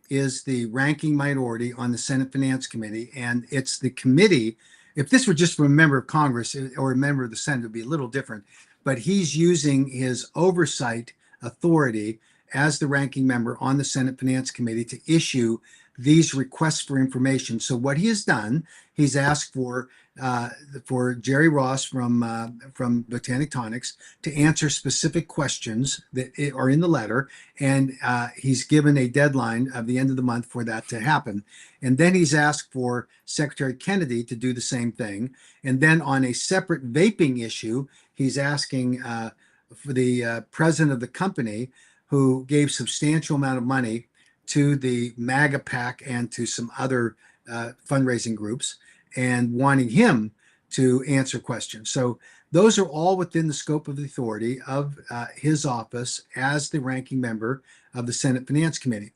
Speaker 3: is the ranking minority on the Senate Finance Committee, and it's the committee. If this were just from a member of Congress or a member of the Senate, it would be a little different. But he's using his oversight authority as the ranking member on the Senate Finance Committee to issue these requests for information. So what he has done, he's asked for Jerry Ross from Botanic Tonics to answer specific questions that are in the letter, and he's given a deadline of the end of the month for that to happen. And then he's asked for Secretary Kennedy to do the same thing. And then on a separate vaping issue, he's asking for the president of the company, who gave substantial amount of money to the MAGA PAC and to some other fundraising groups, and wanting him to answer questions. So those are all within the scope of the authority of his office as the ranking member of the Senate Finance Committee.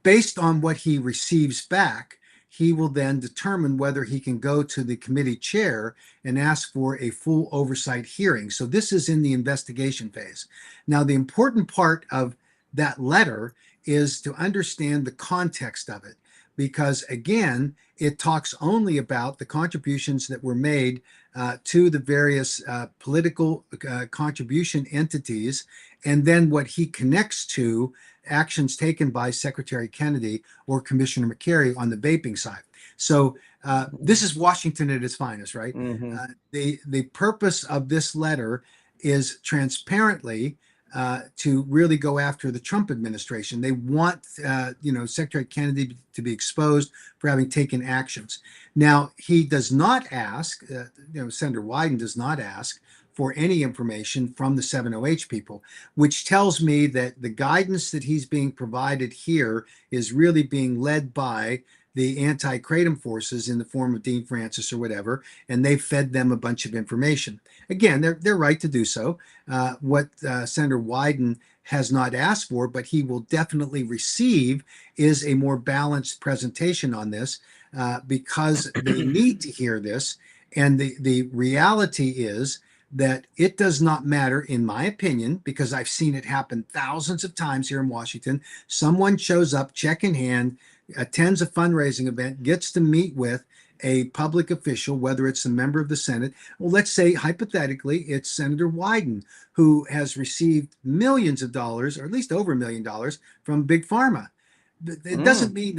Speaker 3: Based on what he receives back, he will then determine whether he can go to the committee chair and ask for a full oversight hearing. So this is in the investigation phase. Now, the important part of that letter is to understand the context of it, because again, it talks only about the contributions that were made to the various political contribution entities, and then what he connects to actions taken by Secretary Kennedy or Commissioner McCary on the vaping side. So this is Washington at its finest, right?
Speaker 1: Mm-hmm.
Speaker 3: The purpose of this letter is transparently to really go after the Trump administration. They want, Secretary Kennedy to be exposed for having taken actions. Now, he does not ask, Senator Wyden does not ask for any information from the 7OH people, which tells me that the guidance that he's being provided here is really being led by the anti-kratom forces in the form of Dean Francis or whatever, and they've fed them a bunch of information. Again, they're right to do so. What Senator Wyden has not asked for, but he will definitely receive, is a more balanced presentation on this, because they need to hear this. And the reality is that it does not matter, in my opinion, because I've seen it happen thousands of times here in Washington. Someone shows up, check in hand, attends a fundraising event, gets to meet with a public official, whether it's a member of the Senate. Well, let's say hypothetically it's Senator Wyden, who has received millions of dollars, or at least over $1 million, from Big Pharma. It doesn't mean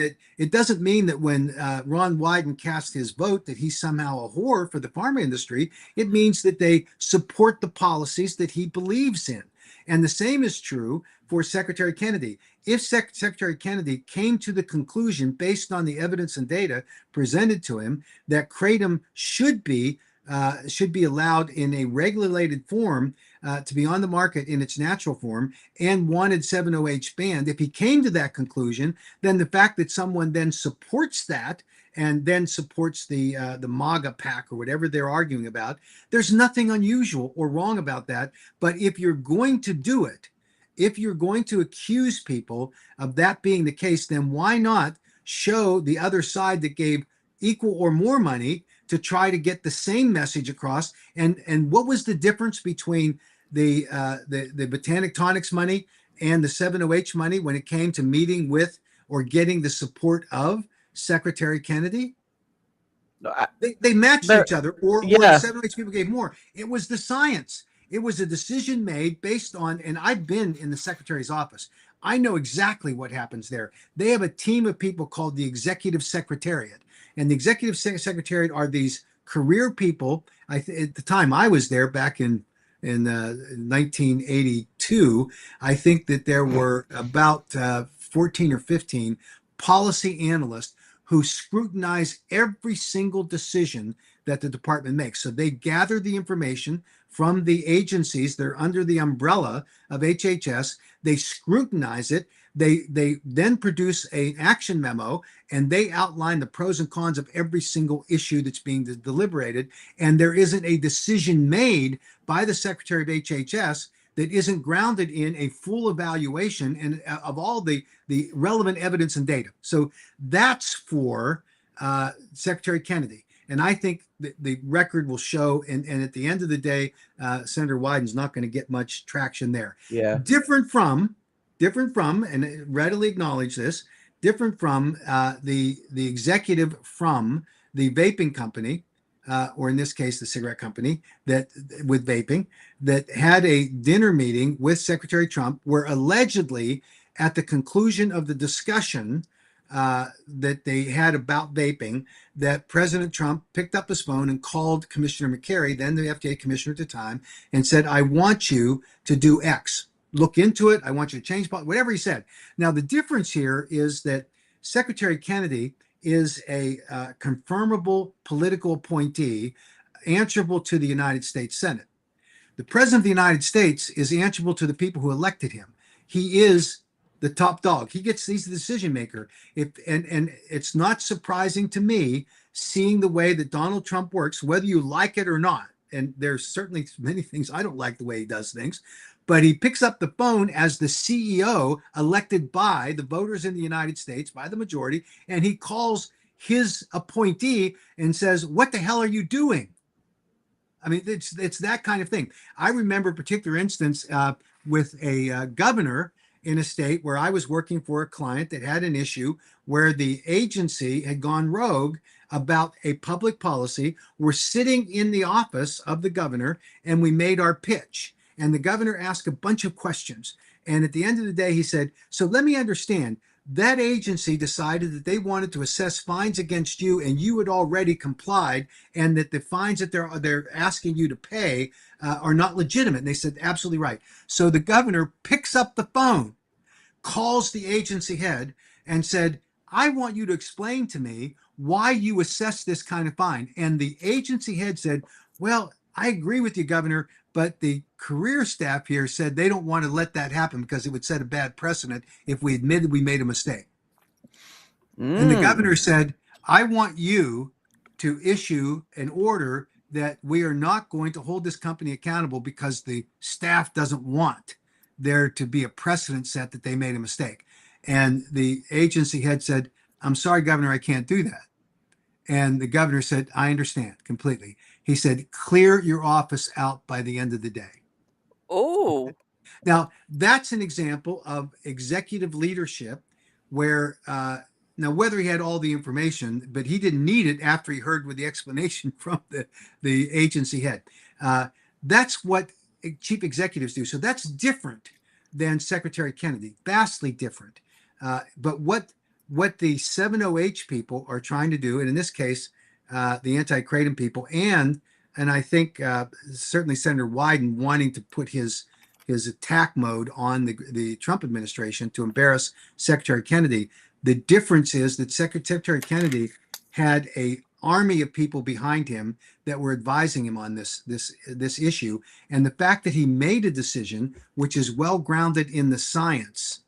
Speaker 3: that when Ron Wyden cast his vote that he's somehow a whore for the pharma industry. It means that they support the policies that he believes in. And the same is true for Secretary Kennedy. If Secretary Kennedy came to the conclusion, based on the evidence and data presented to him, that kratom should be allowed in a regulated form to be on the market in its natural form, and wanted 7OH banned, if he came to that conclusion, then the fact that someone then supports that and then supports the MAGA PAC or whatever they're arguing about, there's nothing unusual or wrong about that. But if you're going to do it, if you're going to accuse people of that being the case, then why not show the other side that gave equal or more money to try to get the same message across? And what was the difference between the Botanic Tonics money and the 7OH money when it came to meeting with or getting the support of Secretary Kennedy? They matched each other, or the 7OH people gave more. It was the science. It was a decision made based on, and I've been in the secretary's office. I know exactly what happens there. They have a team of people called the executive secretariat. And the executive secretariat are these career people. At the time I was there back in 1982, I think that there were about 14 or 15 policy analysts who scrutinize every single decision that the department makes. So they gather the information from the agencies that are under the umbrella of HHS. They scrutinize it. They then produce an action memo, and they outline the pros and cons of every single issue that's being deliberated. And there isn't a decision made by the Secretary of HHS that isn't grounded in a full evaluation and of all the relevant evidence and data. So that's for Secretary Kennedy. And I think the record will show, and at the end of the day, Senator Wyden's not going to get much traction there.
Speaker 1: Yeah.
Speaker 3: Different from, and readily acknowledge this, different from the executive from the vaping company, or in this case, the cigarette company that with vaping, that had a dinner meeting with Secretary Trump, where allegedly at the conclusion of the discussion that they had about vaping, that President Trump picked up his phone and called Commissioner McCary, then the FDA commissioner at the time, and said, I want you to do X. Look into it. I want you to change, whatever he said. Now, the difference here is that Secretary Kennedy is a confirmable political appointee answerable to the United States Senate. The President of the United States is answerable to the people who elected him. He is the top dog. He's the decision maker. And it's not surprising to me, seeing the way that Donald Trump works, whether you like it or not. And there's certainly many things I don't like the way he does things, but he picks up the phone as the CEO elected by the voters in the United States, by the majority, and he calls his appointee and says, what the hell are you doing? I mean, it's that kind of thing. I remember a particular instance with a governor in a state where I was working for a client that had an issue where the agency had gone rogue about a public policy. We're sitting in the office of the governor and we made our pitch. And the governor asked a bunch of questions. And at the end of the day, he said, so let me understand, that agency decided that they wanted to assess fines against you and you had already complied, and that the fines that they're asking you to pay are not legitimate. And they said, absolutely right. So the governor picks up the phone, calls the agency head and said, I want you to explain to me why you assess this kind of fine. And the agency head said, well, I agree with you, Governor, but the career staff here said they don't want to let that happen because it would set a bad precedent if we admitted we made a mistake. And the governor said, I want you to issue an order that we are not going to hold this company accountable because the staff doesn't want there to be a precedent set that they made a mistake. And the agency head said, I'm sorry, Governor, I can't do that. And the governor said, I understand completely. He said, clear your office out by the end of the day.
Speaker 2: Oh,
Speaker 3: Now, that's an example of executive leadership where, now, whether he had all the information, but he didn't need it after he heard with the explanation from the agency head. That's what chief executives do. So that's different than Secretary Kennedy, vastly different. But what the 7OH people are trying to do, and in this case, the anti-kratom people, and I think certainly Senator Wyden wanting to put his attack mode on the Trump administration to embarrass Secretary Kennedy. The difference is that Secretary Kennedy had a army of people behind him that were advising him on this issue, and the fact that he made a decision which is well grounded in the science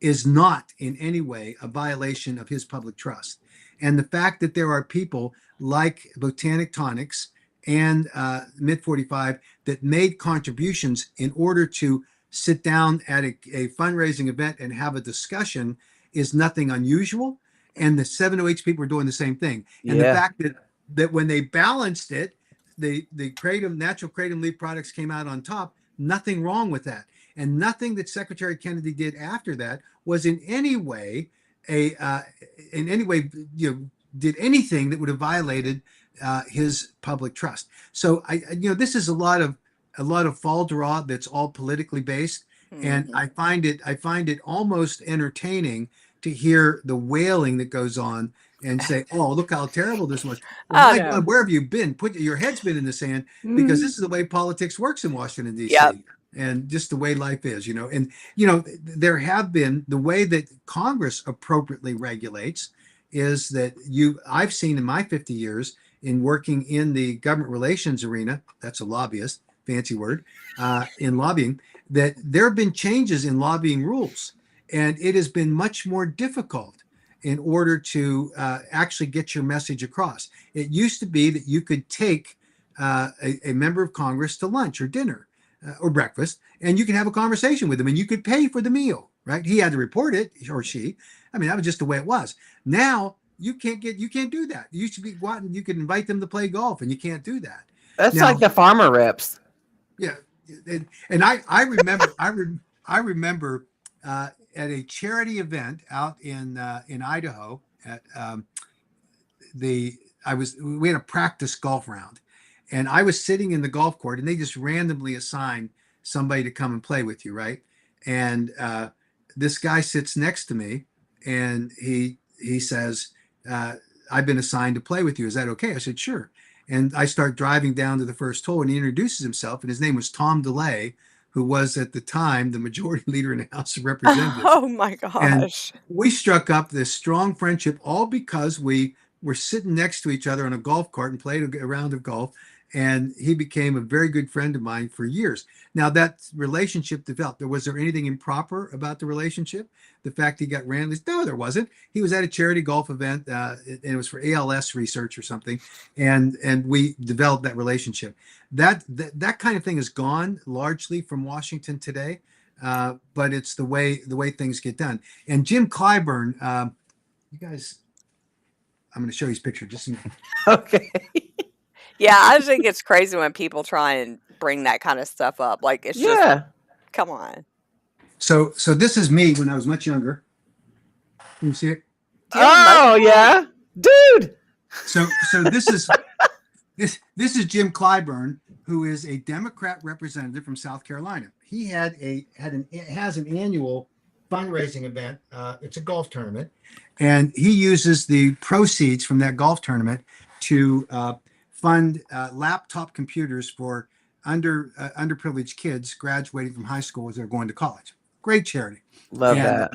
Speaker 3: is not in any way a violation of his public trust. And the fact that there are people like Botanic Tonics and Mid45 that made contributions in order to sit down at a fundraising event and have a discussion is nothing unusual. And the 7OH people are doing the same thing. And the fact that when they balanced it, the kratom, natural kratom leaf products came out on top, nothing wrong with that. And nothing that Secretary Kennedy did after that was in any way did anything that would have violated his public trust. So this is a lot of a lot of falderah that's all politically based. And
Speaker 2: Mhm.
Speaker 3: I find it almost entertaining to hear the wailing that goes on and say, "Oh, look how terrible this was." Well,
Speaker 2: I
Speaker 3: my
Speaker 2: know.
Speaker 3: God, where have you been? Put your head's been in the sand, because
Speaker 1: Mhm.
Speaker 3: this is the way politics works in Washington
Speaker 2: Yep.
Speaker 3: D.C. and just the way life is, you know. And there have been the way that Congress appropriately regulates is that I've seen in my 50 years in working in the government relations arena. That's a lobbyist, fancy word, in lobbying, that there have been changes in lobbying rules, and it has been much more difficult in order to actually get your message across. It used to be that you could take a member of Congress to lunch or dinner or breakfast, and you could have a conversation with him, and you could pay for the meal, right? He had to report it, or she. I mean, that was just the way it was. Now you can't do that. You used to be go out and you could invite them to play golf, and you can't do that
Speaker 1: That's like
Speaker 3: now.
Speaker 1: the farmer reps.
Speaker 3: Yeah, and I remember at a charity event out in Idaho at we had a practice golf round, and I was sitting in the golf court, and they just randomly assign somebody to come and play with you, right? And this guy sits next to me, and he says, "I've been assigned to play with you. Is that okay?" I said, "Sure." And I start driving down to the first hole, and he introduces himself, and his name was Tom DeLay, who was at the time the majority leader in the House of Representatives.
Speaker 2: Oh my
Speaker 3: And
Speaker 2: gosh.
Speaker 3: we struck up this strong friendship, all because we were sitting next to each other on a golf cart and played a round of golf. And he became a very good friend of mine for years. Now that relationship developed. Was there anything improper about the relationship? The fact he got randomly? No, there wasn't. He was at a charity golf event, and it was for ALS research or something, and we developed that relationship. That kind of thing is gone largely from Washington today. But it's the way things get done. And Jim Clyburn, you guys, I'm going to show you his picture just a minute.
Speaker 1: Okay.
Speaker 2: Yeah, I just think it's crazy when people try and bring that kind of stuff up. Like, it's just,
Speaker 1: Yeah.
Speaker 2: come on.
Speaker 3: So this is me when I was much younger. Can you see it?
Speaker 2: Do you have a
Speaker 1: Oh
Speaker 2: mug?
Speaker 1: yeah, dude.
Speaker 3: So this is Jim Clyburn, who is a Democrat representative from South Carolina. He has an annual fundraising event. It's a golf tournament, and he uses the proceeds from that golf tournament to fund laptop computers for underprivileged kids graduating from high school as they're going to college. Great charity.
Speaker 1: Love
Speaker 3: And
Speaker 1: that.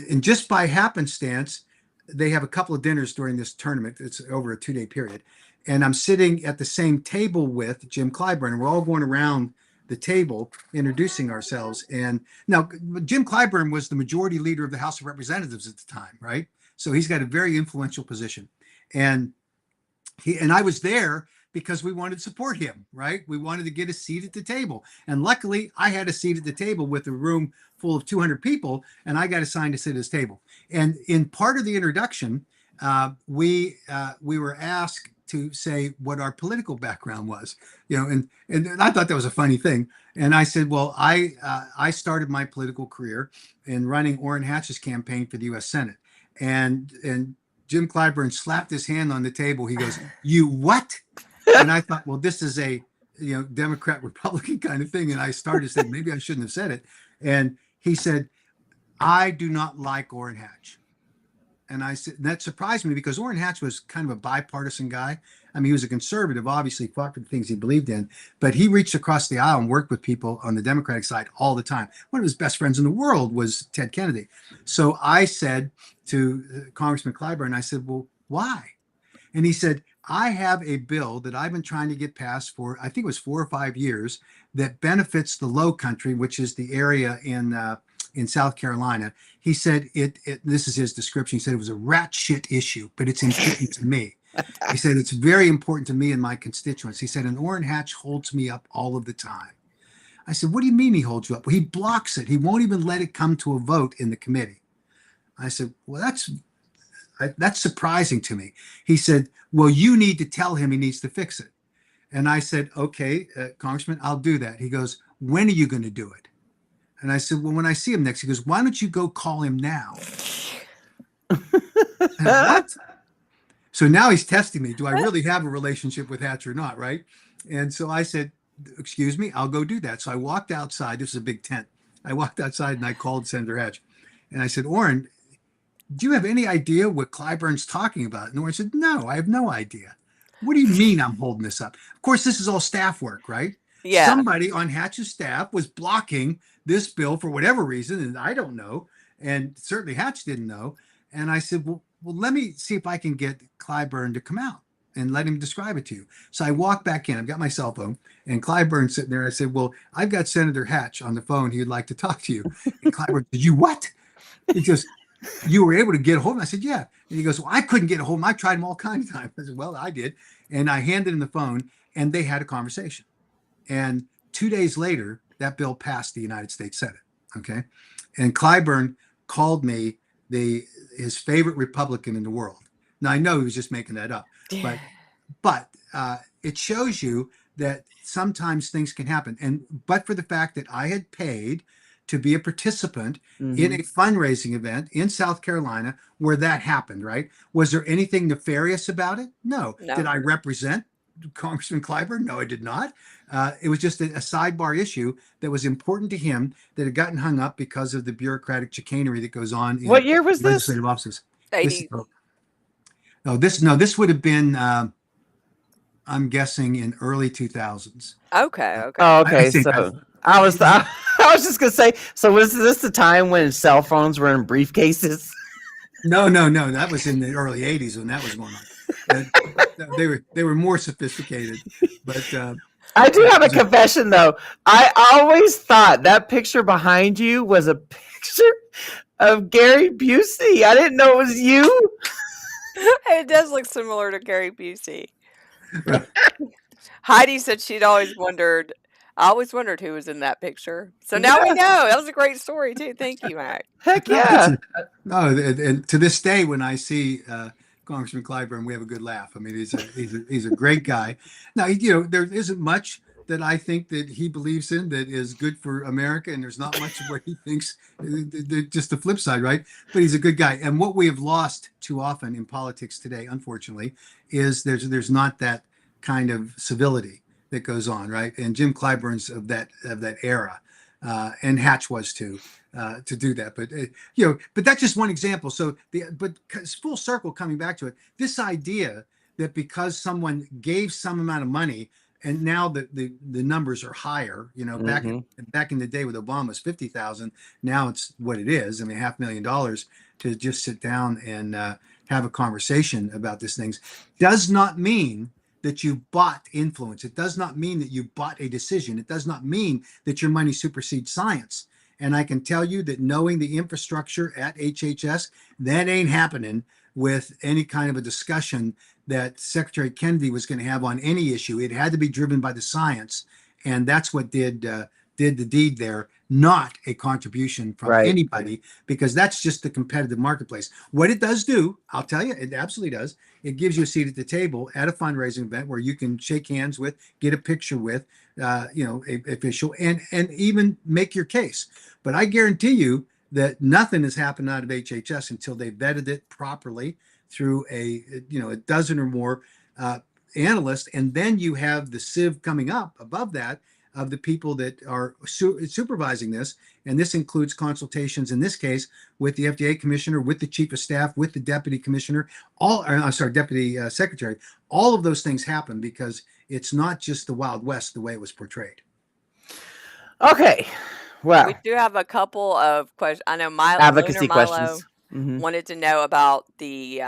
Speaker 3: and just by happenstance, they have a couple of dinners during this tournament. It's over a 2-day period. And I'm sitting at the same table with Jim Clyburn, and we're all going around the table introducing ourselves. And now Jim Clyburn was the majority leader of the House of Representatives at the time, right? So he's got a very influential position. And I was there because we wanted to support him, right? We wanted to get a seat at the table. And luckily, I had a seat at the table with a room full of 200 people, and I got assigned to sit at his table. And in part of the introduction, we were asked to say what our political background was, and I thought that was a funny thing. And I said, well, I started my political career in running Orrin Hatch's campaign for the U.S. Senate. And Jim Clyburn slapped his hand on the table. He goes, "You what?" And I thought, well, this is a Democrat Republican kind of thing. And I started to say, maybe I shouldn't have said it. And he said, "I do not like Orrin Hatch." And I said, that surprised me because Orrin Hatch was kind of a bipartisan guy. I mean, he was a conservative, obviously fought for the things he believed in, but he reached across the aisle and worked with people on the Democratic side all the time. One of his best friends in the world was Ted Kennedy. So I said to Congressman Clyburn, I said, well, why? And he said, I have a bill that I've been trying to get passed for, I think it was 4 or 5 years, that benefits the Low Country, which is the area in South Carolina. He said this is his description. He said it was a rat shit issue, but it's important to me. He said it's very important to me and my constituents. He said, and Orrin Hatch holds me up all of the time. I said, what do you mean he holds you up? Well, he blocks it. He won't even let it come to a vote in the committee. I said, well, that's surprising to me. He said, well, you need to tell him he needs to fix it. And I said, okay, Congressman, I'll do that. He goes, when are you going to do it? And I said, well, when I see him next. He goes, why don't you go call him now? What? So now he's testing me. Do I really have a relationship with Hatch or not, right? And so I said, excuse me, I'll go do that. So I walked outside. This is a big tent. I walked outside and I called Senator Hatch and I said, Orrin, do you have any idea what Clyburn's talking about? And Orrin said, no, I have no idea. What do you mean I'm holding this up? Of course, this is all staff work, right?
Speaker 2: Yeah.
Speaker 3: Somebody on Hatch's staff was blocking this bill for whatever reason, and I don't know. And certainly Hatch didn't know. And I said, well, let me see if I can get Clyburn to come out and let him describe it to you. So I walked back in. I've got my cell phone, and Clyburn's sitting there. I said, well, I've got Senator Hatch on the phone. He'd like to talk to you. And Clyburn said, you what? He goes, you were able to get a hold of him? I said, yeah. And he goes, well, I couldn't get a hold of him. I tried him all kinds of times. I said, well, I did. And I handed him the phone, and they had a conversation. And 2 days later, that bill passed the United States Senate. Okay. And Clyburn called me his favorite Republican in the world. Now, I know he was just making that up, but it shows you that sometimes things can happen. But for the fact that I had paid to be a participant in a fundraising event in South Carolina where that happened, right? Was there anything nefarious about it? No. Did I represent Congressman Clyburn? No, I did not. It was just a sidebar issue that was important to him that had gotten hung up because of the bureaucratic chicanery that goes on.
Speaker 1: What year was this?
Speaker 3: Legislative offices.
Speaker 2: 80.
Speaker 3: This would have been, I'm guessing, in early 2000s.
Speaker 2: Okay.
Speaker 1: Oh, okay.
Speaker 3: I think
Speaker 1: So I was just gonna say. So was this the time when cell phones were in briefcases?
Speaker 3: No. That was in the early 80s when that was going on. They were more sophisticated, but
Speaker 1: I do have a confession though. I always thought that picture behind you was a picture of Gary Busey. I didn't know it was you.
Speaker 2: It does look similar to Gary Busey. Heidi said she'd always wondered. I always wondered who was in that picture. So now we know. That was a great story too. Thank you, Mac.
Speaker 1: Heck yeah.
Speaker 3: No, and to this day, when I see Congressman Clyburn, we have a good laugh. I mean, he's a great guy. Now, there isn't much that I think that he believes in that is good for America, and there's not much of what he thinks, just the flip side, right? But he's a good guy. And what we have lost too often in politics today, unfortunately, is there's not that kind of civility that goes on, right? And Jim Clyburn's of that era, and Hatch was too. To do that, but that's just one example. So but full circle, coming back to it, this idea that because someone gave some amount of money and now the numbers are higher, back in the day with Obama was 50,000, now it's what it is. I mean, $500,000 to just sit down and have a conversation about these things does not mean that you bought influence. It does not mean that you bought a decision. It does not mean that your money supersedes science. And I can tell you that knowing the infrastructure at HHS, that ain't happening with any kind of a discussion that Secretary Kennedy was going to have on any issue. It had to be driven by the science. And that's what did the deed there, not a contribution from anybody, because that's just the competitive marketplace. What it does do, I'll tell you, it absolutely does. It gives you a seat at the table at a fundraising event where you can shake hands with, get a picture with, a official, and even make your case. But I guarantee you that nothing has happened out of HHS until they vetted it properly through a dozen or more analysts, and then you have the sieve coming up above that of the people that are supervising this, and this includes consultations in this case with the FDA commissioner, with the chief of staff, with the deputy commissioner, deputy secretary. All of those things happen because it's not just the Wild West the way it was portrayed.
Speaker 1: Okay, well,
Speaker 2: we do have a couple of questions. I know
Speaker 1: advocacy
Speaker 2: Milo
Speaker 1: questions.
Speaker 2: wanted to know about the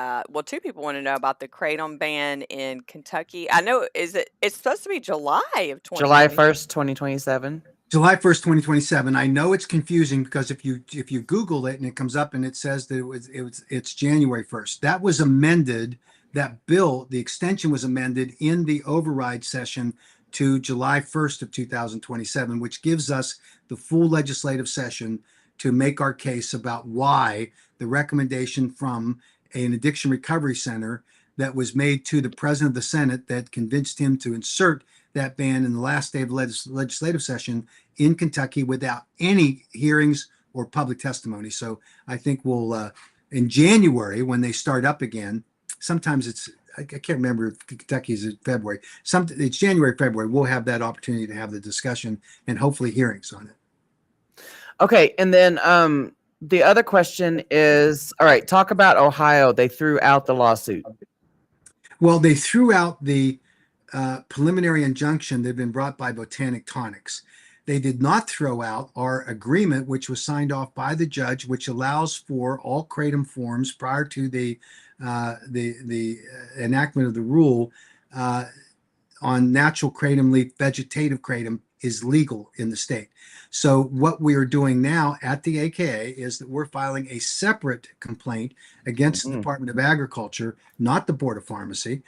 Speaker 2: two people want to know about the kratom ban in Kentucky. I know it's supposed to be July of 2020.
Speaker 1: July 1st, 2027.
Speaker 3: July 1st, 2027. I know it's confusing because if you Google it and it comes up and it says that it's January 1st. That was amended. That bill, the extension was amended in the override session to July 1st of 2027, which gives us the full legislative session to make our case about why the recommendation from an addiction recovery center that was made to the president of the Senate that convinced him to insert that ban in the last day of the legislative session in Kentucky without any hearings or public testimony. So I think we'll, in January, when they start up again, sometimes it's I can't remember if Kentucky's in February. It's January, February. We'll have that opportunity to have the discussion and hopefully hearings on it.
Speaker 1: Okay, and then the other question is, all right, talk about Ohio. They threw out the lawsuit.
Speaker 3: Well, they threw out the preliminary injunction that had been brought by Botanic Tonics. They did not throw out our agreement, which was signed off by the judge, which allows for all kratom forms prior to the enactment of the rule on natural kratom leaf, vegetative kratom is legal in the state. So what we are doing now at the AKA is that we're filing a separate complaint against the Department of Agriculture, not the Board of Pharmacy,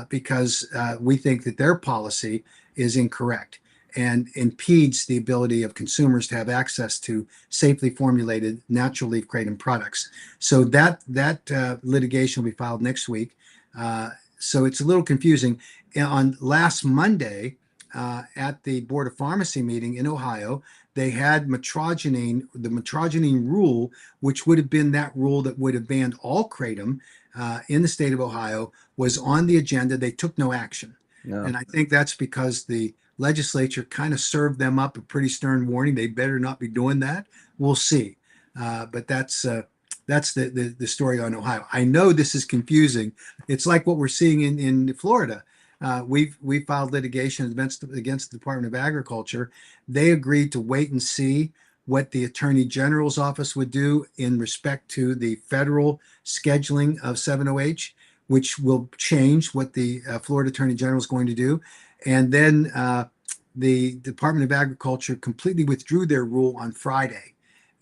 Speaker 3: because we think that their policy is incorrect and impedes the ability of consumers to have access to safely formulated natural leaf kratom products. So that litigation will be filed next week. So it's a little confusing. On last Monday, at the Board of Pharmacy meeting in Ohio, they had metrogenine, the metrogenine rule, which would have been that rule that would have banned all kratom in the state of Ohio, was on the agenda. They took no action. No. And I think that's because the legislature kind of served them up a pretty stern warning. They better not be doing that. We'll see. But that's the story on Ohio. I know this is confusing. It's like what we're seeing in Florida. We filed litigation against the Department of Agriculture. They agreed to wait and see what the Attorney General's office would do in respect to the federal scheduling of 7-OH, which will change what the Florida Attorney General is going to do. And then the Department of Agriculture completely withdrew their rule on Friday.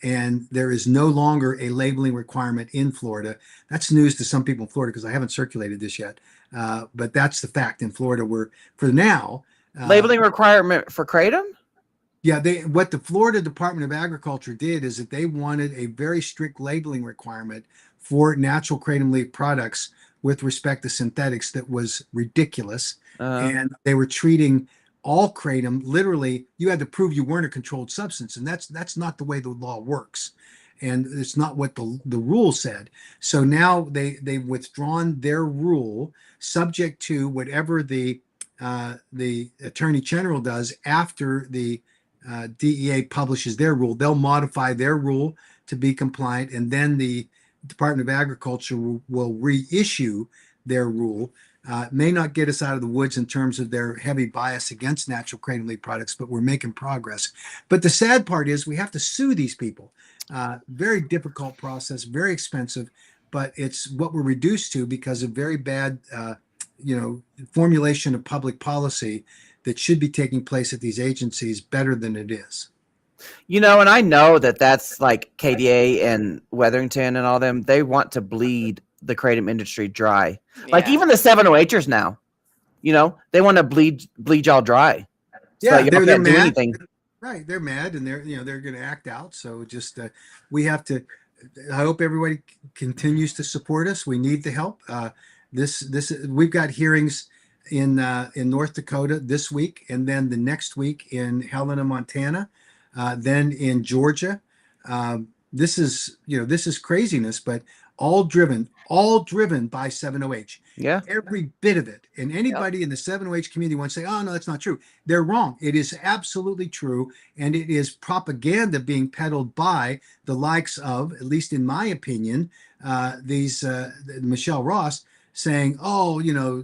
Speaker 3: And there is no longer a labeling requirement in Florida. That's news to some people in Florida because I haven't circulated this yet. But that's the fact in Florida. We're for now
Speaker 1: labeling requirement for kratom.
Speaker 3: Yeah, what the Florida Department of Agriculture did is that they wanted a very strict labeling requirement for natural kratom leaf products with respect to synthetics that was ridiculous, and they were treating all kratom literally. You had to prove you weren't a controlled substance, and that's not the way the law works. And it's not what the rule said. So now they've withdrawn their rule, subject to whatever the Attorney General does after the DEA publishes their rule. They'll modify their rule to be compliant, and then the Department of Agriculture will reissue their rule. May not get us out of the woods in terms of their heavy bias against natural kratom leaf products, but we're making progress. But the sad part is we have to sue these people. Very difficult process, very expensive, but it's what we're reduced to because of very bad, formulation of public policy that should be taking place at these agencies better than it is.
Speaker 1: And I know that's like KDA and Weatherington and all them. They want to bleed the kratom industry dry. Yeah. Like even the 7-OHers now, they want to bleed y'all dry.
Speaker 3: Yeah,
Speaker 1: so
Speaker 3: they're
Speaker 1: can't do
Speaker 3: mad.
Speaker 1: Anything.
Speaker 3: Right, they're mad and they're going to act out. So just we have to. I hope everybody continues to support us. We need the help. We've got hearings in North Dakota this week, and then the next week in Helena, Montana, then in Georgia. This is craziness, but all driven by 7-OH.
Speaker 1: Yeah,
Speaker 3: every bit of it. And anybody in the 7-OH community wants to say, "Oh no, that's not true." They're wrong. It is absolutely true, and it is propaganda being peddled by the likes of, at least in my opinion, these Michelle Ross saying, "Oh,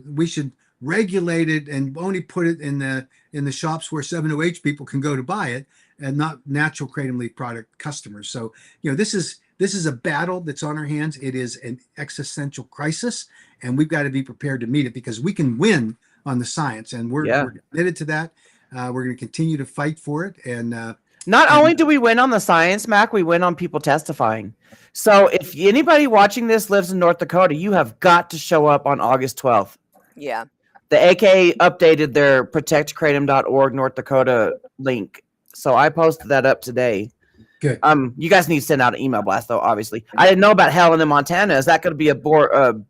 Speaker 3: we should regulate it and only put it in the shops where 7-OH people can go to buy it, and not natural kratom leaf product customers." So this is a battle that's on our hands. It is an existential crisis, and we've got to be prepared to meet it because we can win on the science, and we're committed to that. We're going to continue to fight for it. And
Speaker 1: not only do we win on the science, Mac, we win on people testifying. So if anybody watching this lives in North Dakota, you have got to show up on August 12th.
Speaker 2: Yeah.
Speaker 1: The AK updated their protectkratom.org North Dakota link. So I posted that up today.
Speaker 3: Good.
Speaker 1: You guys need to send out an email blast, though, obviously. I didn't know about Helena, Montana. Is that going to be a board of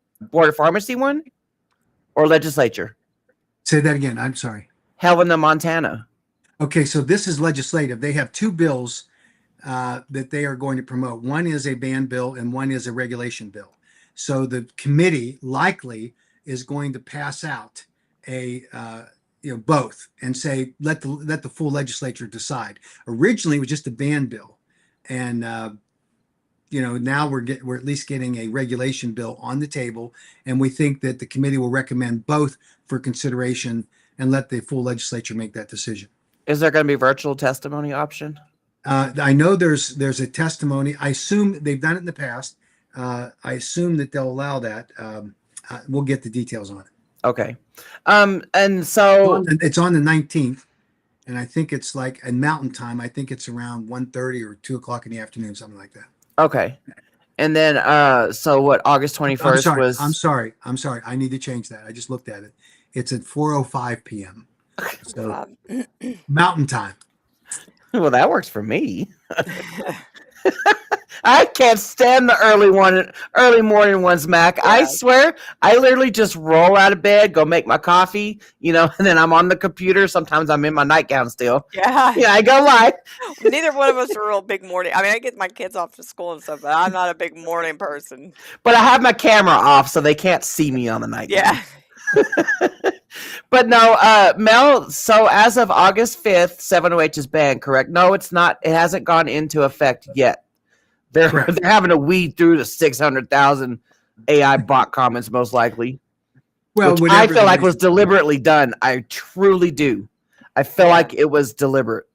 Speaker 1: pharmacy one or legislature?
Speaker 3: Say that again. I'm sorry.
Speaker 1: Helena, Montana.
Speaker 3: Okay, so this is legislative. They have two bills that they are going to promote. One is a ban bill and one is a regulation bill. So the committee likely is going to pass out a both and say let the full legislature decide. Originally, it was just a ban bill, and now we're at least getting a regulation bill on the table, and we think that the committee will recommend both for consideration and let the full legislature make that decision.
Speaker 1: Is there going to be virtual testimony option?
Speaker 3: I know there's a testimony. I assume they've done it in the past. I assume that they'll allow that. We'll get the details on it.
Speaker 1: Okay. And so
Speaker 3: It's on the 19th, and I think it's like in Mountain Time. I think it's around 1:30 or 2 o'clock in the afternoon, something like that.
Speaker 1: okay. And then so what, August 21st was
Speaker 3: I'm sorry. I need to change that. I just looked at it. It's at 4:05 p.m. So Mountain Time.
Speaker 1: well, that works for me. I can't stand the early morning ones, Mac. I swear, I literally just roll out of bed, go make my coffee, and then I'm on the computer. Sometimes I'm in my nightgown still.
Speaker 2: Yeah.
Speaker 1: Yeah, I go live.
Speaker 2: Neither one of us are real big morning. I mean, I get my kids off to school and stuff, but I'm not a big morning person.
Speaker 1: But I have my camera off so they can't see me on the nightgown.
Speaker 2: Yeah.
Speaker 1: But no, Mel, so as of August 5th, 7OH is banned, correct? No, it's not. It hasn't gone into effect yet. They're having to weed through the 600,000 AI bot comments, most likely.
Speaker 3: Well,
Speaker 1: which I feel like was deliberately done. I truly do. I feel like it was deliberate,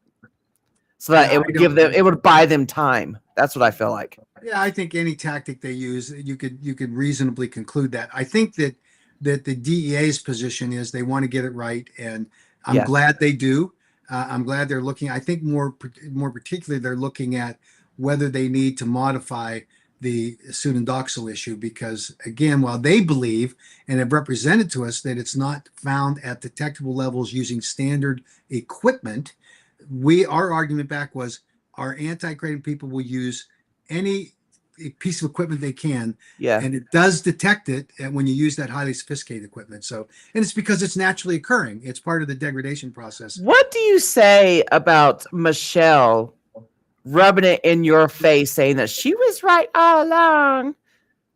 Speaker 1: so that it would buy them time. That's what I feel like.
Speaker 3: Yeah, I think any tactic they use, you could reasonably conclude that. I think that the DEA's position is they want to get it right, and I'm glad they do. I'm glad they're looking. I think more particularly they're looking at whether they need to modify the pseudodoxil issue, because again, while they believe and have represented to us that it's not found at detectable levels using standard equipment, our argument back was our anti-kratom people will use any piece of equipment they can, and it does detect it when you use that highly sophisticated equipment. So, and it's because it's naturally occurring. It's part of the degradation process.
Speaker 1: What do you say about Michelle rubbing it in your face, saying that she was right all along?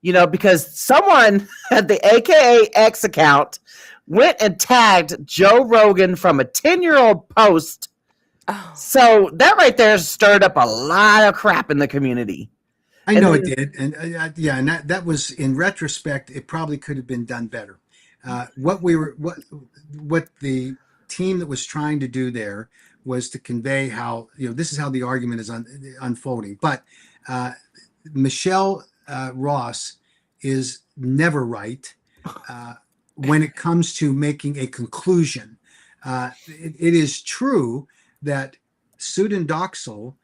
Speaker 1: Because someone at the AKA X account went and tagged Joe Rogan from a 10-year-old post. Oh. So that right there stirred up a lot of crap in the community.
Speaker 3: I know it did, and and that was, in retrospect, it probably could have been done better. What the team that was trying to do there was to convey how this is how the argument is unfolding. But Michelle Ross is never right when it comes to making a conclusion. It is true that pseudodoxil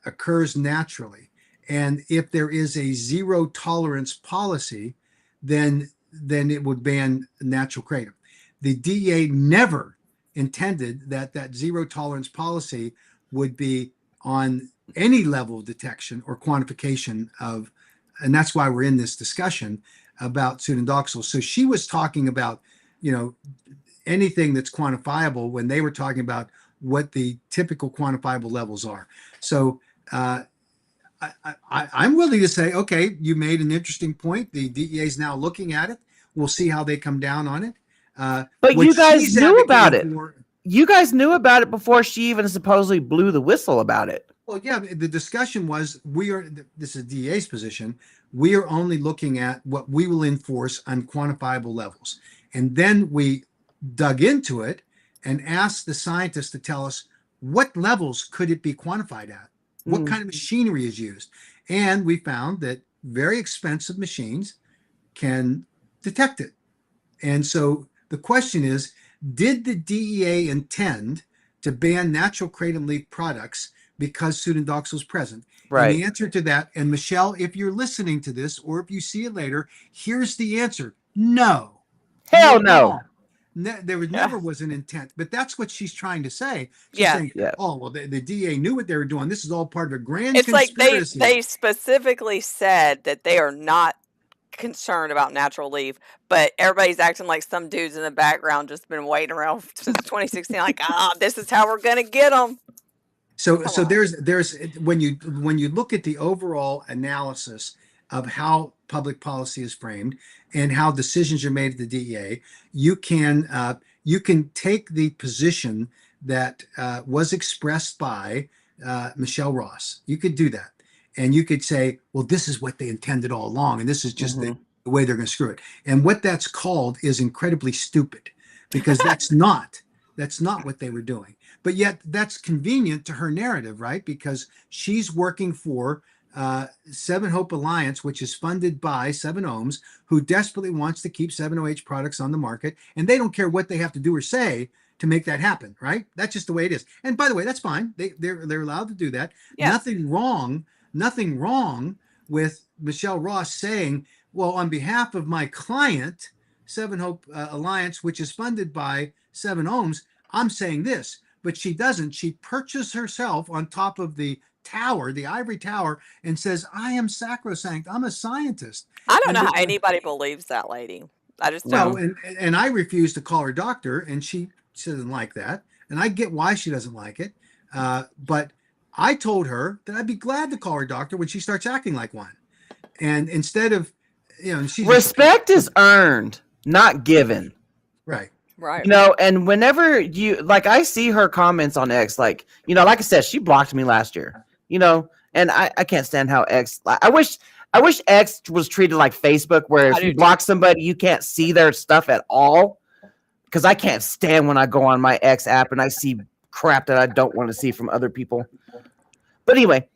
Speaker 3: occurs naturally. And if there is a zero tolerance policy, then it would ban natural kratom. The DEA never intended that zero tolerance policy would be on any level of detection or quantification of, and that's why we're in this discussion about pseudodoxil. So she was talking about, anything that's quantifiable when they were talking about what the typical quantifiable levels are. So, I'm willing to say, okay, you made an interesting point. The DEA is now looking at it. We'll see how they come down on it.
Speaker 1: But you guys knew about it. You guys knew about it before she even supposedly blew the whistle about it.
Speaker 3: Well, yeah, the discussion was this is DEA's position. We are only looking at what we will enforce on quantifiable levels. And then we dug into it and asked the scientists to tell us what levels could it be quantified at? What kind of machinery is used? And we found that very expensive machines can detect it. And so the question is, did the DEA intend to ban natural kratom leaf products because pseudodoxil is present?
Speaker 1: Right.
Speaker 3: And the answer to that, and Michelle, if you're listening to this or if you see it later, here's the answer. No.
Speaker 1: Hell no.
Speaker 3: There never was an intent, but that's what she's trying to say. She's saying, oh, well, the DEA knew what they were doing. This is all part of a grand conspiracy.
Speaker 2: Like they specifically said that they are not concerned about natural leaf, but everybody's acting like some dudes in the background just been waiting around since 2016, like, this is how we're going to get them.
Speaker 3: So there's when you look at the overall analysis of how public policy is framed and how decisions are made at the DEA, you can take the position that was expressed by Michelle Ross. You could do that, and you could say, well, this is what they intended all along, and this is just the way they're going to screw it. And what that's called is incredibly stupid, because that's not what they were doing. But yet that's convenient to her narrative, right? Because she's working for Seven Hope Alliance, which is funded by 7-Ohms, who desperately wants to keep 7-OH products on the market, and they don't care what they have to do or say to make that happen, right? That's just the way it is. And by the way, that's fine. They're allowed to do that.
Speaker 2: Yeah.
Speaker 3: Nothing wrong with Michelle Ross saying, well, on behalf of my client, 7 Hope Alliance, which is funded by 7-Ohms, I'm saying this. But she doesn't. She perches herself on top of the tower, the ivory tower, and says, I am sacrosanct. I'm a scientist.
Speaker 2: I don't know how anybody believes that lady. I just don't.
Speaker 3: Well, and I refuse to call her doctor, and she doesn't like that. And I get why she doesn't like it. But I told her that I'd be glad to call her doctor when she starts acting like one. And instead of,
Speaker 1: respect is earned, not given.
Speaker 3: Right.
Speaker 2: Right.
Speaker 1: And whenever I see her comments on X, like I said, she blocked me last year, and I can't stand how X, I wish X was treated like Facebook, where if you block somebody, you can't see their stuff at all. Because I can't stand when I go on my X app and I see crap that I don't want to see from other people. But anyway,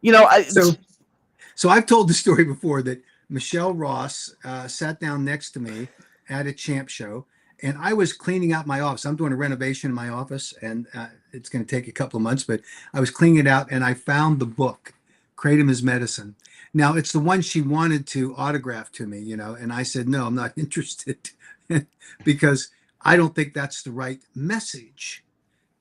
Speaker 3: so I've told the story before that Michelle Ross sat down next to me at a Champ show, and I was cleaning out my office. I'm doing a renovation in my office, and it's going to take a couple of months, but I was cleaning it out, and I found the book, Kratom is Medicine. Now, it's the one she wanted to autograph to me, and I said, no, I'm not interested because I don't think that's the right message,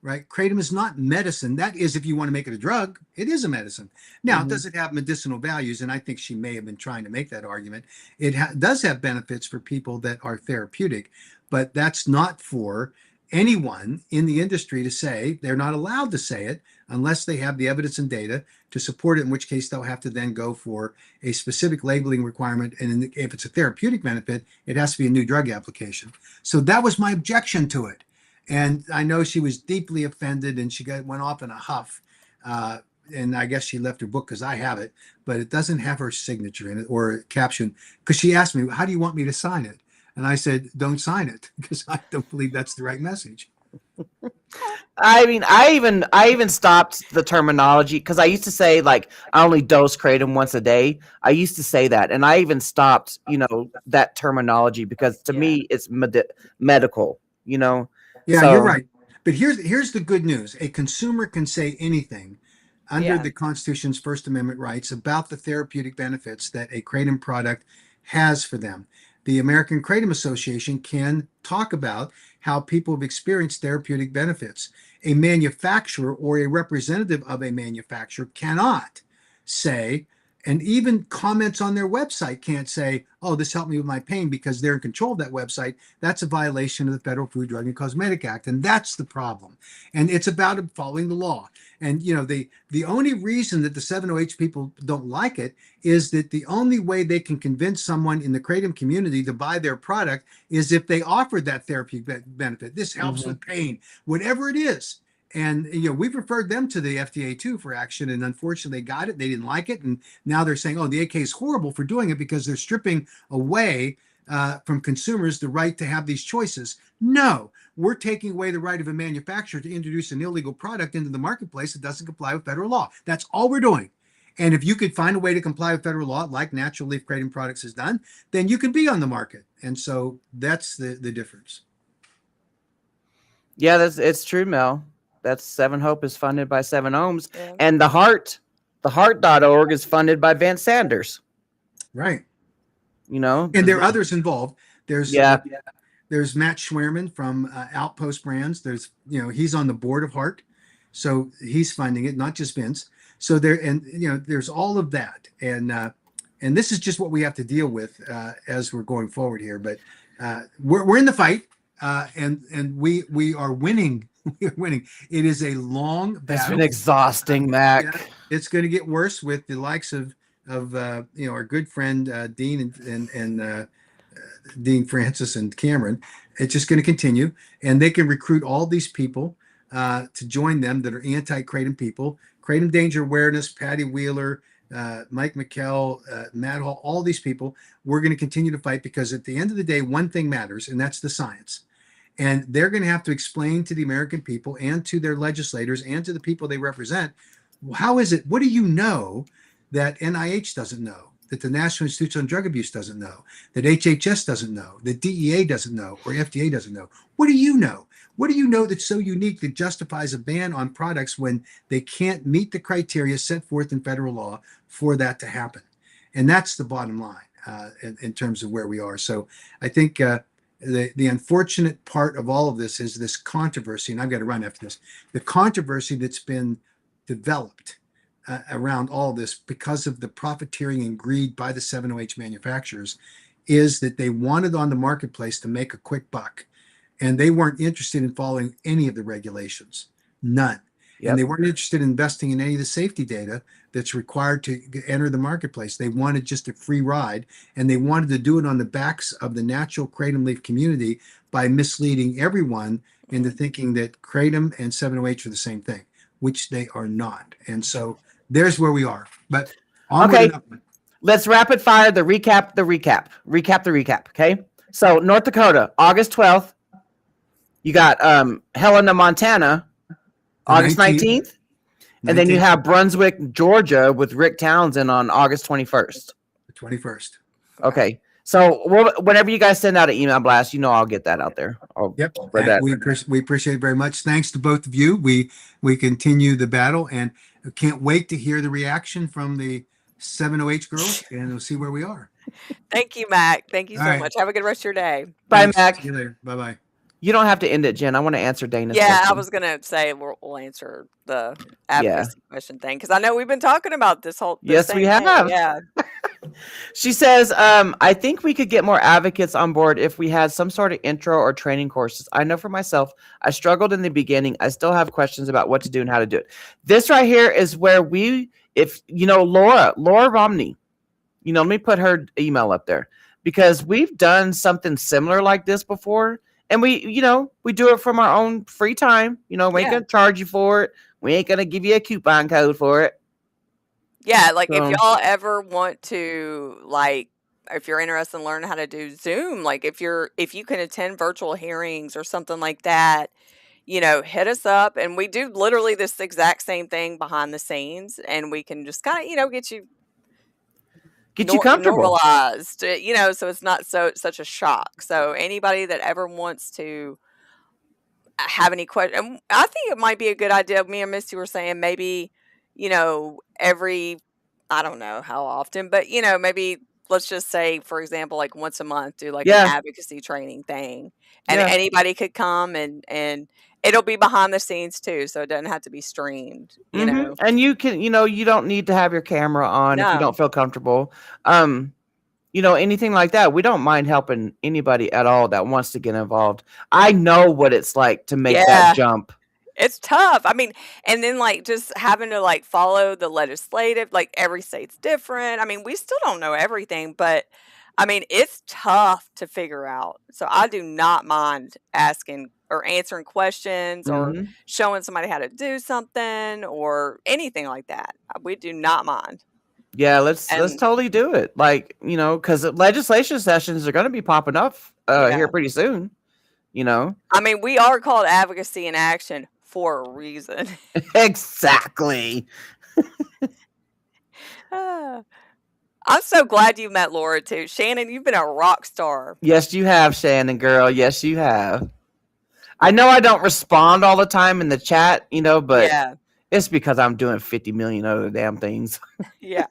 Speaker 3: right? Kratom is not medicine. That is, if you want to make it a drug, it is a medicine. Now, does it have medicinal values? And I think she may have been trying to make that argument. It does have benefits for people that are therapeutic, but that's not for anyone in the industry to say. They're not allowed to say it unless they have the evidence and data to support it, in which case they'll have to then go for a specific labeling requirement. And if it's a therapeutic benefit, it has to be a new drug application. So that was my objection to it. And I know she was deeply offended, and she went off in a huff. And I guess she left her book because I have it, but it doesn't have her signature in it or a caption, because she asked me, how do you want me to sign it? And I said, don't sign it, because I don't believe that's the right message.
Speaker 1: I mean, I even stopped the terminology, because I used to say, like, I only dose Kratom once a day. I used to say that, and I even stopped, that terminology, because to me it's medical. Yeah,
Speaker 3: you're right. But here's the good news: a consumer can say anything under the Constitution's First Amendment rights about the therapeutic benefits that a Kratom product has for them. The American Kratom Association can talk about how people have experienced therapeutic benefits. A manufacturer or a representative of a manufacturer cannot say, and even comments on their website can't say, oh, this helped me with my pain, because they're in control of that website. That's a violation of the Federal Food, Drug, and Cosmetic Act. And that's the problem. And it's about following the law. And, the only reason that the 7-OH people don't like it is that the only way they can convince someone in the Kratom community to buy their product is if they offered that therapeutic benefit. This helps with pain, whatever it is. And, we've referred them to the FDA too for action. And unfortunately, they got it. They didn't like it. And now they're saying, oh, the AK is horrible for doing it because they're stripping away from consumers the right to have these choices. No, we're taking away the right of a manufacturer to introduce an illegal product into the marketplace that doesn't comply with federal law. That's all we're doing. And if you could find a way to comply with federal law, like Natural Leaf Kratom Products has done, then you could be on the market. And so that's the difference.
Speaker 1: Yeah, it's true, Mel. That's 7 Hope is funded by 7-Ohms, and the heart.org is funded by Vance Sanders.
Speaker 3: Right.
Speaker 1: And
Speaker 3: there are others involved. There's Matt Schwerman from Outpost Brands. There's, he's on the board of Heart, so he's funding it, not just Vince. So there's all of that, and this is just what we have to deal with as we're going forward here. But we're in the fight, and we are winning. We're winning. It is a long battle.
Speaker 1: It's been exhausting, Mac.
Speaker 3: It's going to get worse with the likes of of our good friend Dean and Dean Francis and Cameron. It's just going to continue, and they can recruit all these people to join them that are anti-kratom people. Kratom Danger Awareness, Patty Wheeler, Mike McKell, Matt Hall, all these people. We're going to continue to fight because at the end of the day, one thing matters, and that's the science. And they're going to have to explain to the American people and to their legislators and to the people they represent, how is it? What do you know that NIH doesn't know, that the National Institute on Drug Abuse doesn't know, that HHS doesn't know, that DEA doesn't know, or FDA doesn't know? What do you know? What do you know that's so unique that justifies a ban on products when they can't meet the criteria set forth in federal law for that to happen? And that's the bottom line in terms of where we are. So I think the unfortunate part of all of this is this controversy, and I've got to run after this, the controversy that's been developed around all this because of the profiteering and greed by the 7-OH manufacturers is that they wanted on the marketplace to make a quick buck, and they weren't interested in following any of the regulations, none.
Speaker 1: Yep.
Speaker 3: And they weren't interested in investing in any of the safety data that's required to enter the marketplace. They wanted just a free ride, and they wanted to do it on the backs of the natural kratom leaf community by misleading everyone into thinking that kratom and 7-OH are the same thing, which they are not. And so there's where we are. But
Speaker 1: okay, let's rapid fire the recap. Okay, so North Dakota, August 12th. You got Helena, Montana, August 19th. And then you have Brunswick, Georgia with Rick Townsend on August 21st.
Speaker 3: The 21st.
Speaker 1: Okay. So whenever you guys send out an email blast, I'll get that out there.
Speaker 3: Yep. We appreciate it very much. Thanks to both of you. We continue the battle and can't wait to hear the reaction from the 7-OH girls, and we'll see where we are.
Speaker 2: Thank you, Mac. Thank you so much. Have a good rest of your day.
Speaker 1: Bye,
Speaker 3: Thanks.
Speaker 1: Mac.
Speaker 3: See you later. Bye-bye.
Speaker 1: You don't have to end it, Jen. I want to answer Dana's
Speaker 2: question.
Speaker 1: question.
Speaker 2: I was going to say we'll answer the advocacy question thing because I know we've been talking about this whole thing.
Speaker 1: Yes, we have.
Speaker 2: Yeah.
Speaker 1: She says, I think we could get more advocates on board if we had some sort of intro or training courses. I know for myself, I struggled in the beginning. I still have questions about what to do and how to do it. This right here is where Laura Romney, let me put her email up there because we've done something similar like this before. And we do it from our own free time. We ain't going to charge you for it. We ain't going to give you a coupon code for it.
Speaker 2: Yeah, if y'all ever want to, if you're interested in learning how to do Zoom, if you can attend virtual hearings or something like that, hit us up. And we do literally this exact same thing behind the scenes. And we can just kind of, get you
Speaker 1: comfortable,
Speaker 2: normalized, so it's not such a shock. So anybody that ever wants to have any question, I think it might be a good idea. Me and Misty were saying maybe, every, I don't know how often, but maybe let's just say, for example, once a month, do an advocacy training thing, and anybody could come and it'll be behind the scenes too, so it doesn't have to be streamed, you know.
Speaker 1: And you can, you don't need to have your camera on if you don't feel comfortable. Anything like that. We don't mind helping anybody at all that wants to get involved. I know what it's like to make that jump.
Speaker 2: It's tough. I mean, and then just having to follow the legislative, every state's different. I mean, we still don't know everything, but I mean, it's tough to figure out. So I do not mind asking or answering questions or showing somebody how to do something or anything like that. We do not mind.
Speaker 1: Yeah, let's totally do it. Because legislation sessions are going to be popping up here pretty soon.
Speaker 2: I mean, we are called Advocacy in Action for a reason.
Speaker 1: Exactly.
Speaker 2: I'm so glad you met Laura too. Shannon, you've been a rock star.
Speaker 1: Yes, you have, Shannon, girl. Yes, you have. I know I don't respond all the time in the chat, but it's because I'm doing 50 million other damn things.
Speaker 2: Yeah.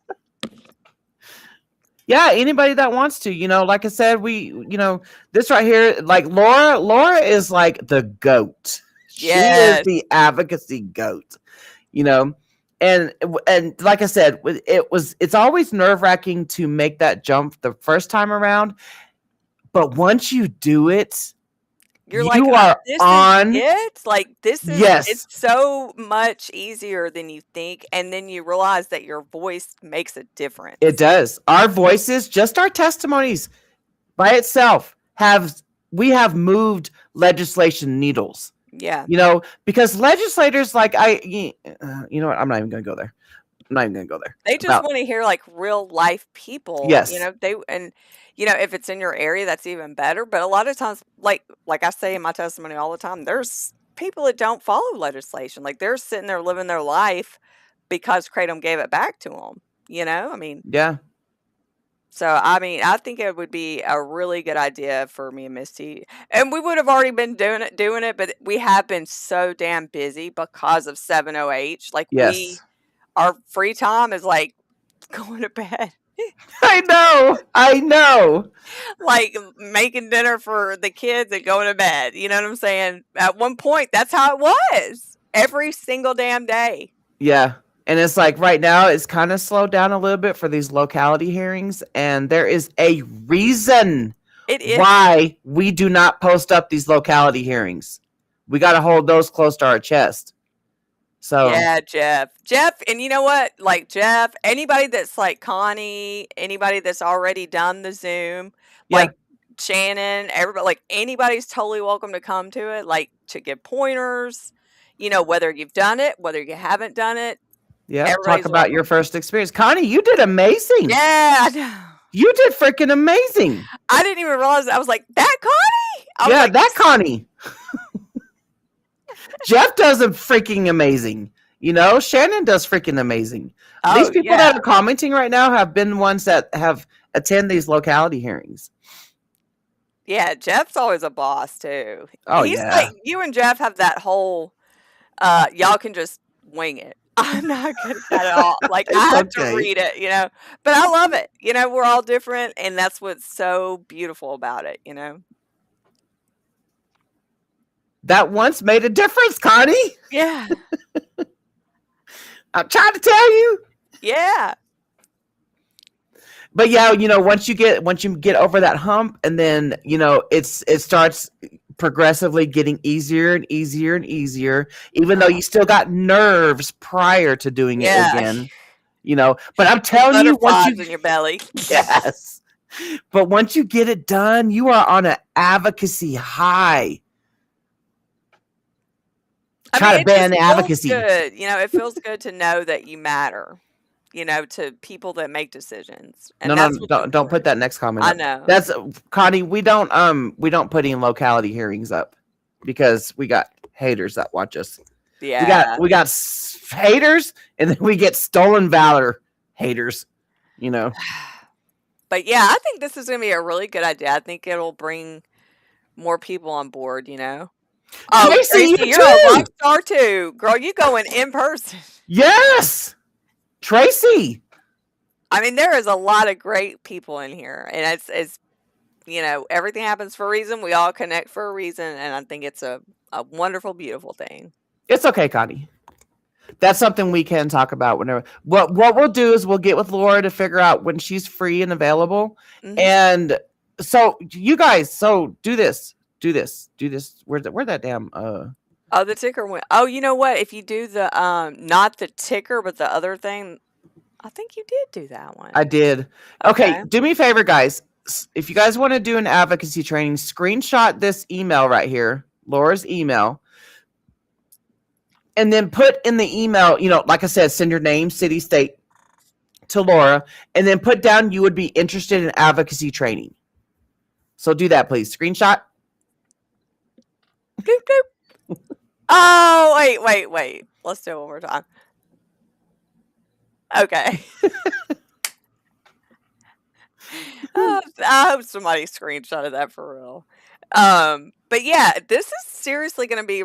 Speaker 1: Yeah, anybody that wants to, like I said, this right here, Laura is the GOAT. She is the advocacy GOAT, and like I said, it's always nerve-wracking to make that jump the first time around, but once you do it,
Speaker 2: You're like,
Speaker 1: You are
Speaker 2: "This is
Speaker 1: on.
Speaker 2: it? Like, it's
Speaker 1: Yes,
Speaker 2: so much easier than you think," and then you realize that your voice makes a
Speaker 1: it
Speaker 2: difference.
Speaker 1: does. Our voices, just our testimonies by itself, we have moved legislation needles.
Speaker 2: Yeah.
Speaker 1: Because legislators like you know what? I'm not even going to go there. I'm not even going to go there.
Speaker 2: They just wanna hear, like, real life people,
Speaker 1: Yes.
Speaker 2: if it's in your area, that's even better, but a lot of times, like I say in my testimony all the time, there's people that don't follow legislation, like, they're sitting there living their life because Kratom gave it back to them. I mean,
Speaker 1: Yeah.
Speaker 2: so, I mean, I think it would be a really good idea for me and Misty, and we would have already been doing it, but we have been so damn busy because of 70H, like,
Speaker 1: Yes.
Speaker 2: our free time is, like, going to bed.
Speaker 1: I know. I know.
Speaker 2: Like, making dinner for the kids and going to bed, you know what I'm saying? At one point, that's how it was, every single damn day.
Speaker 1: Yeah. And it's like right now it's kind of slowed down a little bit for these locality hearings, and there is a reason
Speaker 2: It is.
Speaker 1: why we do not post up these locality hearings. We got to hold those close to our chest. So
Speaker 2: Yeah, Jeff, and you know what? Like, Jeff, anybody that's like Connie, anybody that's already done the Zoom,
Speaker 1: yeah,
Speaker 2: like Shannon, everybody, like anybody's totally welcome to come to it, like to give pointers, whether you've done it, whether you haven't done it,
Speaker 1: yeah. Talk
Speaker 2: everybody's
Speaker 1: about your
Speaker 2: welcome.
Speaker 1: first experience, Connie. You did amazing.
Speaker 2: Yeah, I know.
Speaker 1: You did freaking amazing.
Speaker 2: I didn't even realize that. I was like, that Connie? I was
Speaker 1: Yeah,
Speaker 2: like,
Speaker 1: that Connie. Jeff does a freaking amazing. Shannon does freaking amazing. These
Speaker 2: oh
Speaker 1: people
Speaker 2: yeah,
Speaker 1: that are commenting right now have been ones that have attend these locality hearings.
Speaker 2: yeah. Jeff's always a boss too.
Speaker 1: Oh
Speaker 2: He's
Speaker 1: yeah.
Speaker 2: like, you and Jeff have that whole, y'all can just wing it. I'm not good at that at all. Like, I
Speaker 1: It's
Speaker 2: have to
Speaker 1: okay.
Speaker 2: read it, but I love it. We're all different, and that's what's so beautiful about it.
Speaker 1: That once made a difference, Connie.
Speaker 2: Yeah,
Speaker 1: I'm trying to tell you.
Speaker 2: yeah,
Speaker 1: But yeah, once you get over that hump, and then it starts progressively getting easier and easier and easier, even though you still got nerves prior to doing it
Speaker 2: yeah.
Speaker 1: again. But I'm telling you,
Speaker 2: Butterflies in your belly.
Speaker 1: yes. But once you get it done, you are on an advocacy high. Try to ban the advocacy.
Speaker 2: Good. It feels good to know that you matter. To people that make decisions. And
Speaker 1: No,
Speaker 2: that's what's
Speaker 1: don't put
Speaker 2: important.
Speaker 1: that next comment
Speaker 2: I
Speaker 1: up.
Speaker 2: know.
Speaker 1: That's Connie. We don't put any locality hearings up because we got haters that watch us.
Speaker 2: Yeah.
Speaker 1: We got haters, and then we get stolen valor haters.
Speaker 2: But yeah, I think this is going to be a really good idea. I think it'll bring more people on board. Oh,
Speaker 1: Tracy, you
Speaker 2: you're a
Speaker 1: too.
Speaker 2: rock star too, girl. You going in person?
Speaker 1: Yes, Tracy.
Speaker 2: I mean, there is a lot of great people in here, and it's everything happens for a reason. We all connect for a reason, and I think it's a wonderful, beautiful thing.
Speaker 1: It's okay, Connie. That's something we can talk about whenever. What we'll do is we'll get with Laura to figure out when she's free and available.
Speaker 2: Mhm.
Speaker 1: And so you guys, do this. Where'd that damn
Speaker 2: Oh, the ticker went. Oh, you know what? If you do the not the ticker, but the other thing, I think you did do that one.
Speaker 1: I did. Okay, do me a favor, guys. If you guys want to do an advocacy training, screenshot this email right here, Laura's email, and then put in the email, like I said, send your name, city, state to Laura, and then put down you would be interested in advocacy training. So do that, please. Screenshot.
Speaker 2: Doop, doop. Oh, wait. Let's do it one more time. Okay. I hope somebody screenshotted that for real. But yeah, this is seriously going to be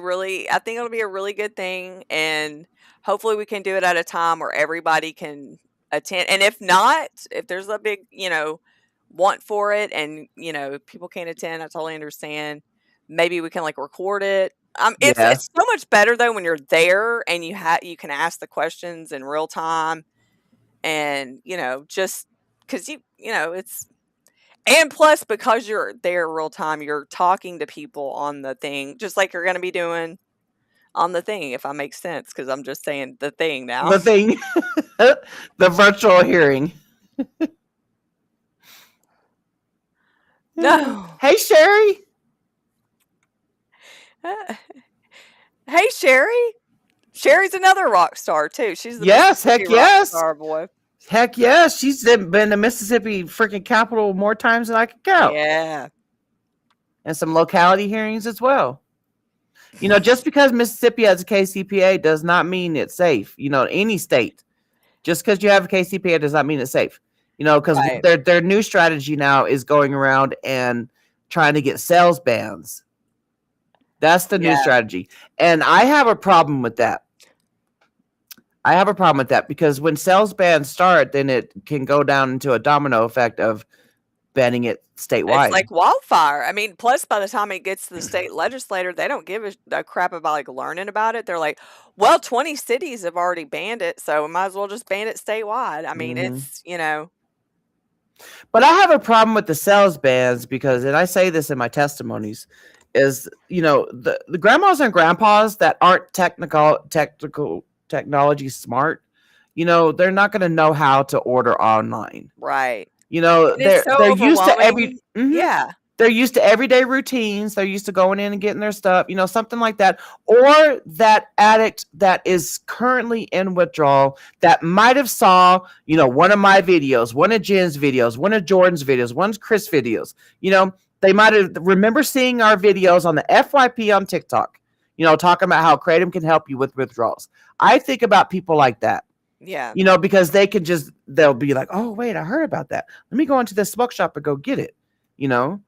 Speaker 2: I think it'll be a really good thing, and hopefully we can do it at a time where everybody can attend. And if not, if there's a big, want for it, and if people can't attend, I totally understand. Maybe we can record it. It's so much better though when you're there and you can ask the questions in real time, and just because it's. And plus, because you're there real time, you're talking to people on the thing, just like you're going to be doing on the thing, if that makes sense, because I'm just saying the thing now.
Speaker 1: The thing, the virtual hearing.
Speaker 2: No.
Speaker 1: Hey, Sherry.
Speaker 2: Hey, Sherry. Sherry's another rock star, too. She's the
Speaker 1: Yes, heck
Speaker 2: Mississippi rock
Speaker 1: yes.
Speaker 2: star, boy.
Speaker 1: Heck yes. She's been to Mississippi freaking capital more times than I can count.
Speaker 2: Yeah.
Speaker 1: And some locality hearings as well. You know, just because Mississippi has a KCPA does not mean it's safe. You know, any state, just because you have a KCPA does not mean it's safe. You know, because
Speaker 2: Right.
Speaker 1: their new strategy now is going around and trying to get sales bans. That's the new
Speaker 2: Yeah.
Speaker 1: strategy. And I have a problem with that. I have a problem with that because when sales bans start, then it can go down into a domino effect of banning it statewide.
Speaker 2: It's like wildfire. I mean, plus by the time it gets to the state legislature, they don't give a crap about like learning about it. They're like, well, 20 cities have already banned it, so we might as well just ban it statewide. I mean,
Speaker 1: Mhm.
Speaker 2: it's, you know,
Speaker 1: But I have a problem with the sales bans because, and I say this in my testimonies, is you know the grandmas and grandpas that aren't technology smart, you know, they're not going to know how to order online.
Speaker 2: right.
Speaker 1: You know,
Speaker 2: And it's so
Speaker 1: they're used to every
Speaker 2: overwhelming. Yeah.
Speaker 1: they're used to everyday routines. They're used to going in and getting their stuff, you know, something like that. Or that addict that is currently in withdrawal that might have saw, you know, one of my videos, one of Jen's videos, one of Jordan's videos, one's Chris videos. You know, they might have remember seeing our videos on the FYP on TikTok, you know, talking about how Kratom can help you with withdrawals. I think about people like that.
Speaker 2: Yeah.
Speaker 1: You know, because they'll be like, oh, wait, I heard about that. Let me go into the smoke shop and go get it. You know,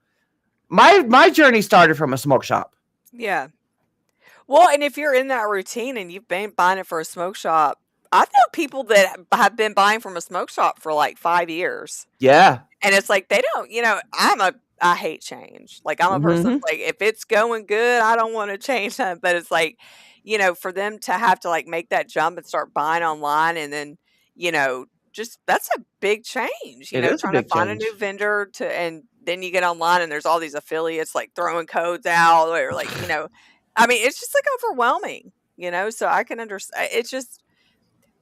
Speaker 1: my journey started from a smoke shop.
Speaker 2: Yeah. Well, and if you're in that routine and you've been buying it for a smoke shop, I know people that have been buying from a smoke shop for like 5 years.
Speaker 1: Yeah.
Speaker 2: And it's like they don't, you know, I hate change. Like I'm a person
Speaker 1: Mhm.
Speaker 2: like if it's going good, I don't want to change that. But it's like, you know, for them to have to like make that jump and start buying online and then, you know, just that's a big change, you
Speaker 1: It
Speaker 2: know,
Speaker 1: is a
Speaker 2: trying to
Speaker 1: big
Speaker 2: find a
Speaker 1: change.
Speaker 2: new vendor and then you get online and there's all these affiliates like throwing codes out or like, you know, I mean, it's just like overwhelming, you know, so I can understand. It's just,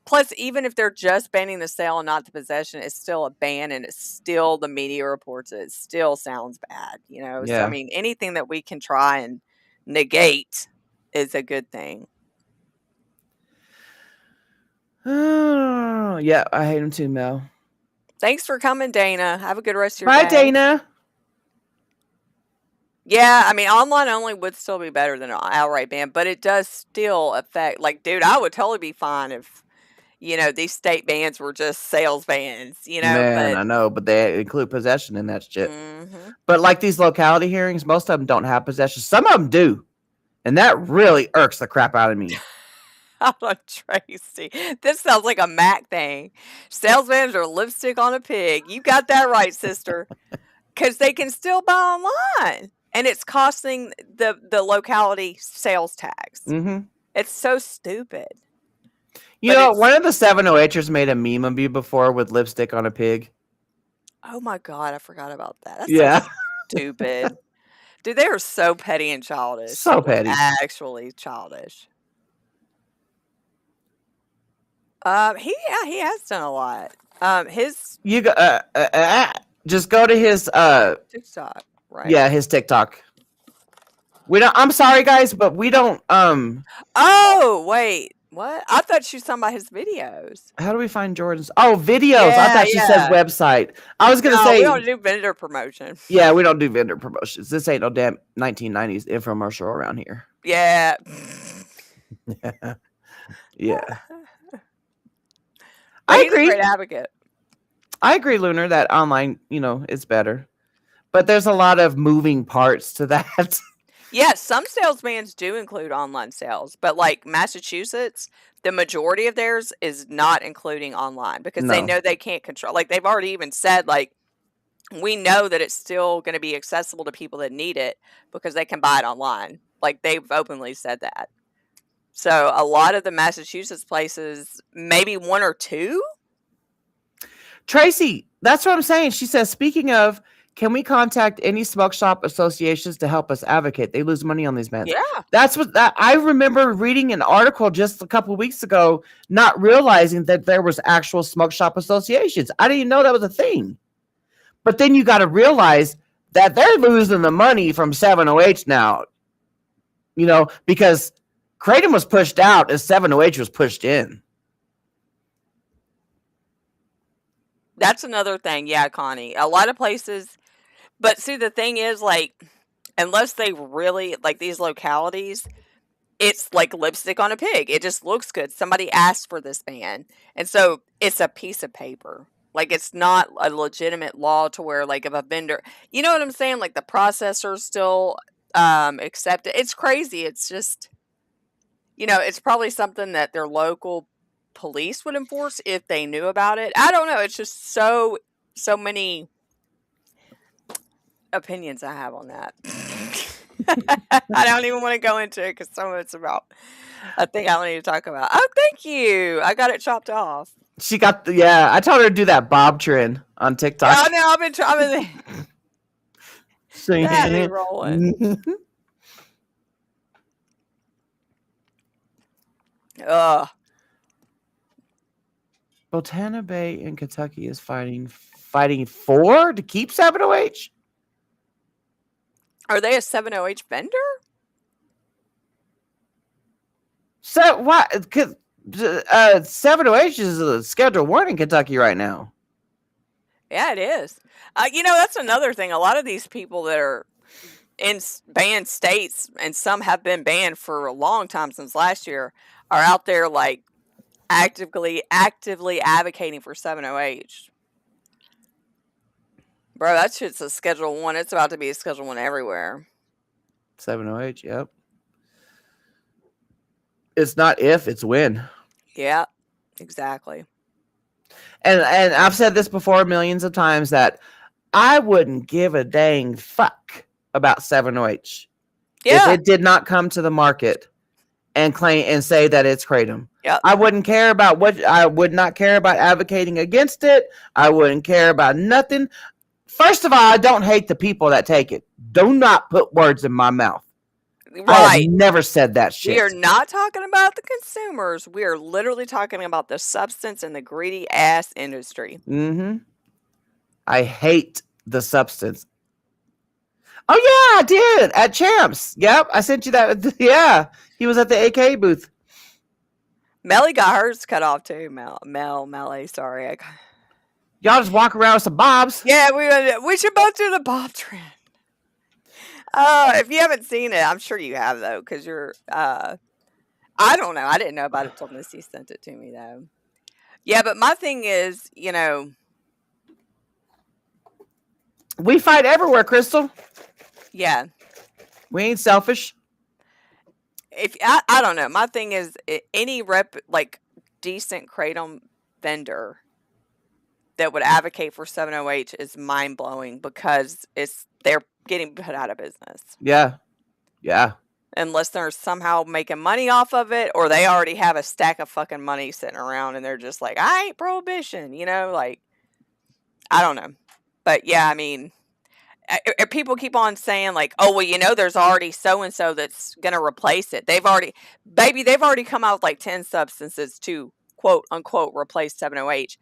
Speaker 2: plus, even if they're just banning the sale and not the possession, it's still a ban and it's still the media reports it. It still sounds bad, you know? So, I
Speaker 1: Yeah.
Speaker 2: mean, anything that we can try and negate is a good thing.
Speaker 1: Oh, yeah, I hate him too, Mel.
Speaker 2: Thanks for coming, Dana. Have a good rest of your
Speaker 1: Bye,
Speaker 2: day.
Speaker 1: Dana.
Speaker 2: Yeah, I mean, online only would still be better than an outright ban, but it does still affect, like, dude, I would totally be fine if, you know, these state bans were just sales bans, you know,
Speaker 1: Man,
Speaker 2: but
Speaker 1: I know, but they include possession in that shit.
Speaker 2: mhm.
Speaker 1: But like these locality hearings, most of them don't have possession. Some of them do. And that really irks the crap out of me.
Speaker 2: Hold on, Tracy. This sounds like a Mac thing. Sales manager lipstick on a pig. You got that right, sister. Because they can still buy online. And it's costing the locality sales tax.
Speaker 1: hmm
Speaker 2: It's so stupid.
Speaker 1: You
Speaker 2: But
Speaker 1: know,
Speaker 2: it's,
Speaker 1: one of the 708ers made a meme of you before with lipstick on a pig.
Speaker 2: oh my God, I forgot about that. That's
Speaker 1: Yeah.
Speaker 2: so stupid. Dude, they are so petty and childish.
Speaker 1: So petty.
Speaker 2: Actually childish. He has done a lot. His
Speaker 1: You go, just go to his
Speaker 2: TikTok, right?
Speaker 1: yeah, his TikTok. We don't. I'm sorry, guys, but we don't.
Speaker 2: Oh, wait. What? I thought she was talking about his videos.
Speaker 1: How do we find Jordan's? Oh, videos. I
Speaker 2: Yeah,
Speaker 1: thought she said
Speaker 2: yeah.
Speaker 1: website. I was gonna
Speaker 2: No, we
Speaker 1: say.
Speaker 2: don't do vendor promotion.
Speaker 1: Yeah, we don't do vendor promotions. This ain't no damn 1990s infomercial around here.
Speaker 2: Yeah.
Speaker 1: Yeah.
Speaker 2: But
Speaker 1: I
Speaker 2: he's a
Speaker 1: agree.
Speaker 2: great advocate.
Speaker 1: I agree, Lunar, that online, you know, is better. But there's a lot of moving parts to that.
Speaker 2: Yes, some salesmans do include online sales, but like Massachusetts, the majority of theirs is not including online because they
Speaker 1: No.
Speaker 2: know they can't control. Like they've already even said, like, we know that it's still going to be accessible to people that need it because they can buy it online. Like they've openly said that. So a lot of the Massachusetts places, maybe one or two.
Speaker 1: Tracy, that's what I'm saying. She says, speaking of, Can we contact any smoke shop associations to help us advocate? They lose money on these bans.
Speaker 2: Yeah.
Speaker 1: That's what I remember reading an article just a couple weeks ago, not realizing that there was actual smoke shop associations. I didn't even know that was a thing. But then you got to realize that they're losing the money from 7OH now, because Kratom was pushed out and 7OH was pushed in.
Speaker 2: That's another thing. Yeah, Connie. A lot of places, but see, the thing is, like, unless they really, like, these localities, it's like lipstick on a pig. It just looks good. Somebody asked for this ban. And so it's a piece of paper. Like, it's not a legitimate law to where, like, if a vendor, you know what I'm saying? Like, the processors still accept it. It's crazy. It's just, it's probably something that their local police would enforce if they knew about it. I don't know. It's just so many opinions I have on that. I don't even want to go into it because some of it's about a thing I don't need to talk about. Oh, thank you. I got it chopped off.
Speaker 1: She got I told her to do that Bob trend on TikTok.
Speaker 2: Oh no, I've been that be rolling. Ugh.
Speaker 1: Botana Bay in Kentucky is fighting for to keep 7OH.
Speaker 2: Are they a 7OH vendor?
Speaker 1: So what? 7OH is a Schedule 1 in Kentucky right now.
Speaker 2: Yeah, it is. That's another thing. A lot of these people that are in banned states, and some have been banned for a long time since last year, are out there like actively advocating for 7OH. Bro, that shit's a Schedule 1. It's about to be a Schedule 1 everywhere.
Speaker 1: 7OH, yep. It's not if, it's when.
Speaker 2: Yeah, exactly.
Speaker 1: And I've said this before millions of times that I wouldn't give a dang fuck about 7OH if it did not come to the market and claim and say that it's Kratom.
Speaker 2: Yep.
Speaker 1: I wouldn't care about I would not care about advocating against it. I wouldn't care about nothing. First of all, I don't hate the people that take it. Do not put words in my mouth.
Speaker 2: Right.
Speaker 1: I have never said that shit.
Speaker 2: We are not talking about the consumers. We are literally talking about the substance and the greedy ass industry.
Speaker 1: Mm-hmm. I hate the substance. Oh yeah, I did at Champs. Yep, I sent you that. Yeah, he was at the AK booth.
Speaker 2: Melly got hers cut off too. Melly, sorry.
Speaker 1: Y'all just walk around with some bobs.
Speaker 2: Yeah, we should both do the bob trend. If you haven't seen it, I'm sure you have though, because you're. I don't know. I didn't know about it until Missy sent it to me though. Yeah, but my thing is,
Speaker 1: we fight everywhere, Crystal.
Speaker 2: Yeah,
Speaker 1: we ain't selfish.
Speaker 2: If I don't know, my thing is any decent Kratom vendor that would advocate for 7OH is mind blowing because they're getting put out of business.
Speaker 1: Yeah.
Speaker 2: Unless they're somehow making money off of it, or they already have a stack of fucking money sitting around and they're just like, I ain't prohibition, I don't know. But yeah, I mean, people keep on saying like, oh, well, there's already so-and-so that's going to replace it. They've already come out with like 10 substances to quote unquote replace 7OH.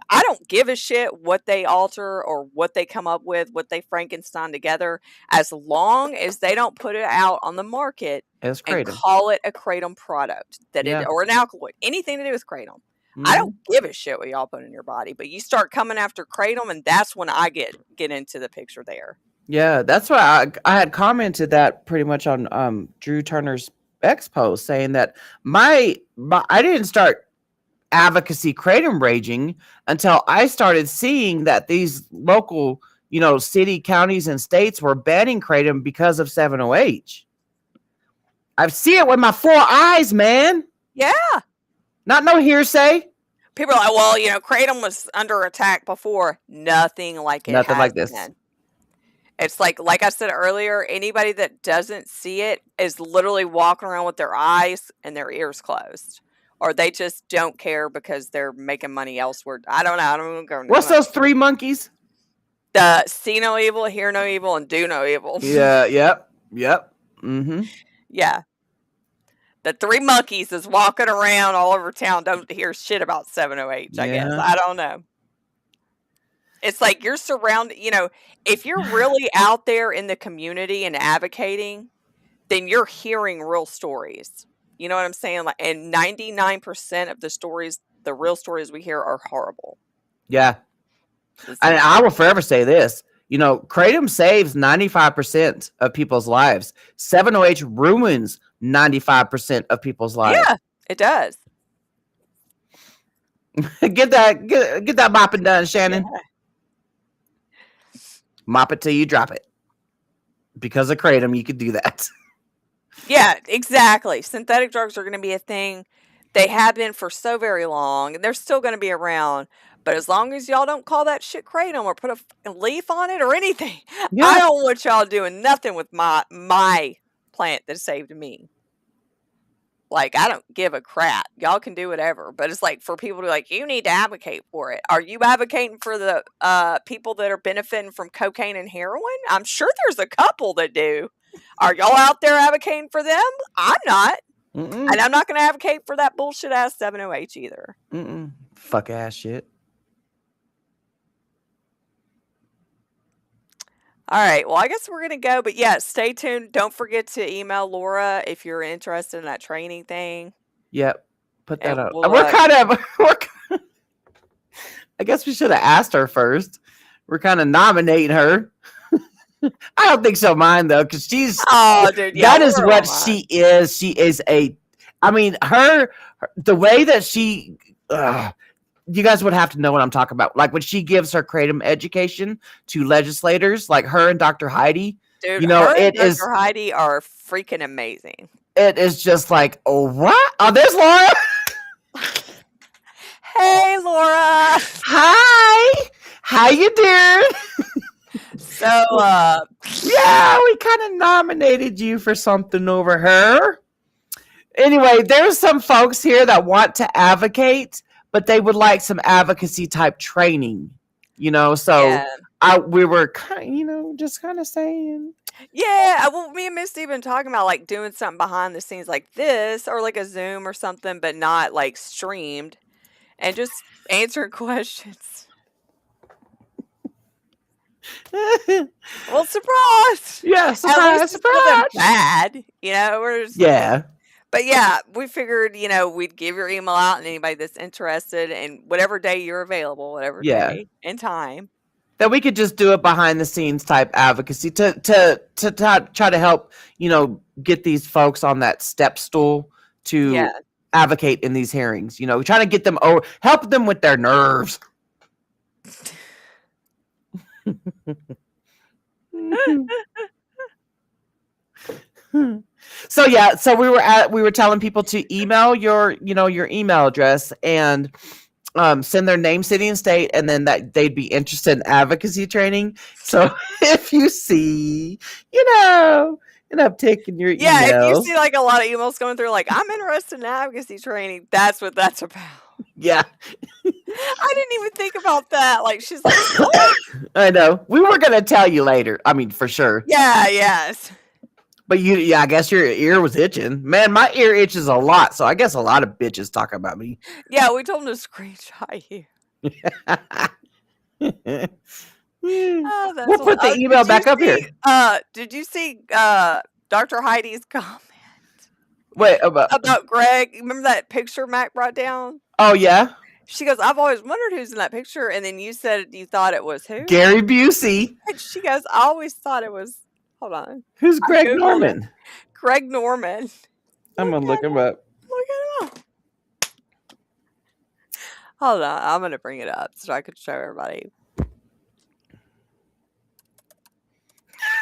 Speaker 2: I don't give a shit what they alter or what they come up with, what they Frankenstein together, as long as they don't put it out on the market and call it a Kratom product or an alkaloid, anything to do with Kratom. Mm-hmm. I don't give a shit what y'all put in your body, but you start coming after Kratom, and that's when I get into the picture there.
Speaker 1: Yeah, that's why I had commented that pretty much on Drew Turner's X post, saying that I didn't start advocacy Kratom raging until I started seeing that these local, city, counties, and states were banning Kratom because of 7OH. I see it with my 4 eyes, man.
Speaker 2: Yeah.
Speaker 1: Not no hearsay.
Speaker 2: People are like, well, Kratom was under attack before. Nothing like it.
Speaker 1: Nothing like this.
Speaker 2: Been. It's like I said earlier, anybody that doesn't see it is literally walking around with their eyes and their ears closed. Or they just don't care because they're making money elsewhere. I don't know.
Speaker 1: What's those 3 monkeys?
Speaker 2: The see no evil, hear no evil, and do no evil.
Speaker 1: Yeah. Yep. Mm-hmm.
Speaker 2: Yeah. The 3 monkeys is walking around all over town. Don't hear shit about 70H, I guess.
Speaker 1: Yeah.
Speaker 2: I don't know. It's like you're surrounded, if you're really out there in the community and advocating, then you're hearing real stories. You know what I'm saying? Like, and 99% of the real stories we hear are horrible.
Speaker 1: Yeah. And I will forever say this. Kratom saves 95% of people's lives. 7OH ruins 95% of people's lives.
Speaker 2: Yeah, it does.
Speaker 1: get that mopping done, Shannon.
Speaker 2: Yeah.
Speaker 1: Mop it till you drop it. Because of Kratom, you could do that.
Speaker 2: Yeah, exactly. Synthetic drugs are going to be a thing. They have been for so very long, and they're still going to be around. But as long as y'all don't call that shit Kratom or put a leaf on it or anything,
Speaker 1: Yeah.
Speaker 2: I don't want y'all doing nothing with my plant that saved me. Like, I don't give a crap. Y'all can do whatever. But it's like for people to be like, you need to advocate for it. Are you advocating for the people that are benefiting from cocaine and heroin? I'm sure there's a couple that do. Are y'all out there advocating for them? I'm not.
Speaker 1: Mm-mm.
Speaker 2: And I'm not going to advocate for that bullshit ass 7OH either.
Speaker 1: Mm-mm. Fuck ass shit.
Speaker 2: All right. Well, I guess we're going to go. But yeah, stay tuned. Don't forget to email Laura if you're interested in that training thing.
Speaker 1: Yep. Put that
Speaker 2: And
Speaker 1: up.
Speaker 2: we'll,
Speaker 1: We're I guess we should have asked her first. We're kind of nominating her. I don't think she'll mind though, because she's
Speaker 2: dude, yeah,
Speaker 1: that is what she is. She is the way that she you guys would have to know what I'm talking about. Like when she gives her Kratom education to legislators, like her and Dr. Heidi.
Speaker 2: Dude, her and Dr. Heidi are freaking amazing.
Speaker 1: It is just like, oh, what? Oh, there's Laura.
Speaker 2: Hey, Laura.
Speaker 1: Hi. How you doing?
Speaker 2: So,
Speaker 1: yeah, we kind of nominated you for something over her. Anyway, there's some folks here that want to advocate, but they would like some advocacy type training, so
Speaker 2: yeah.
Speaker 1: we were kind of, just kind of saying.
Speaker 2: Yeah, well, me and Misty been talking about like doing something behind the scenes like this or like a Zoom or something, but not like streamed and just answering questions. Well, surprise!
Speaker 1: Yeah, surprise!
Speaker 2: Bad, we're just,
Speaker 1: yeah.
Speaker 2: But yeah, we figured, we'd give your email out and anybody that's interested and whatever day you're available, whatever day and time.
Speaker 1: That we could just do it behind the scenes type advocacy to try to help, get these folks on that step stool to advocate in these hearings. Trying to get them help them with their nerves. So we were telling people to email your email address and send their name, city, and state, and then that they'd be interested in advocacy training. So if you see, an uptick in your email.
Speaker 2: Yeah, if you see like a lot of emails going through like, I'm interested in advocacy training, that's what that's about.
Speaker 1: Yeah.
Speaker 2: I didn't even think about that. Like, she's like, what?
Speaker 1: I know. We were going to tell you later. I mean, for sure.
Speaker 2: Yeah, yes.
Speaker 1: But I guess your ear was itching. Man, my ear itches a lot, so I guess a lot of bitches talk about me.
Speaker 2: Yeah, we told them to screenshot you.
Speaker 1: We'll put the email back up here.
Speaker 2: Did you see Dr. Heidi's comment?
Speaker 1: Wait,
Speaker 2: about Greg? Remember that picture Mac brought down?
Speaker 1: Oh, yeah?
Speaker 2: She goes, I've always wondered who's in that picture. And then you said you thought it was who?
Speaker 1: Gary Busey.
Speaker 2: And she goes, I always thought it was, hold on.
Speaker 1: Who's Greg Norman?
Speaker 2: Greg Norman.
Speaker 1: I'm going to look him up.
Speaker 2: Look him up. Hold on. I'm going to bring it up so I could show everybody.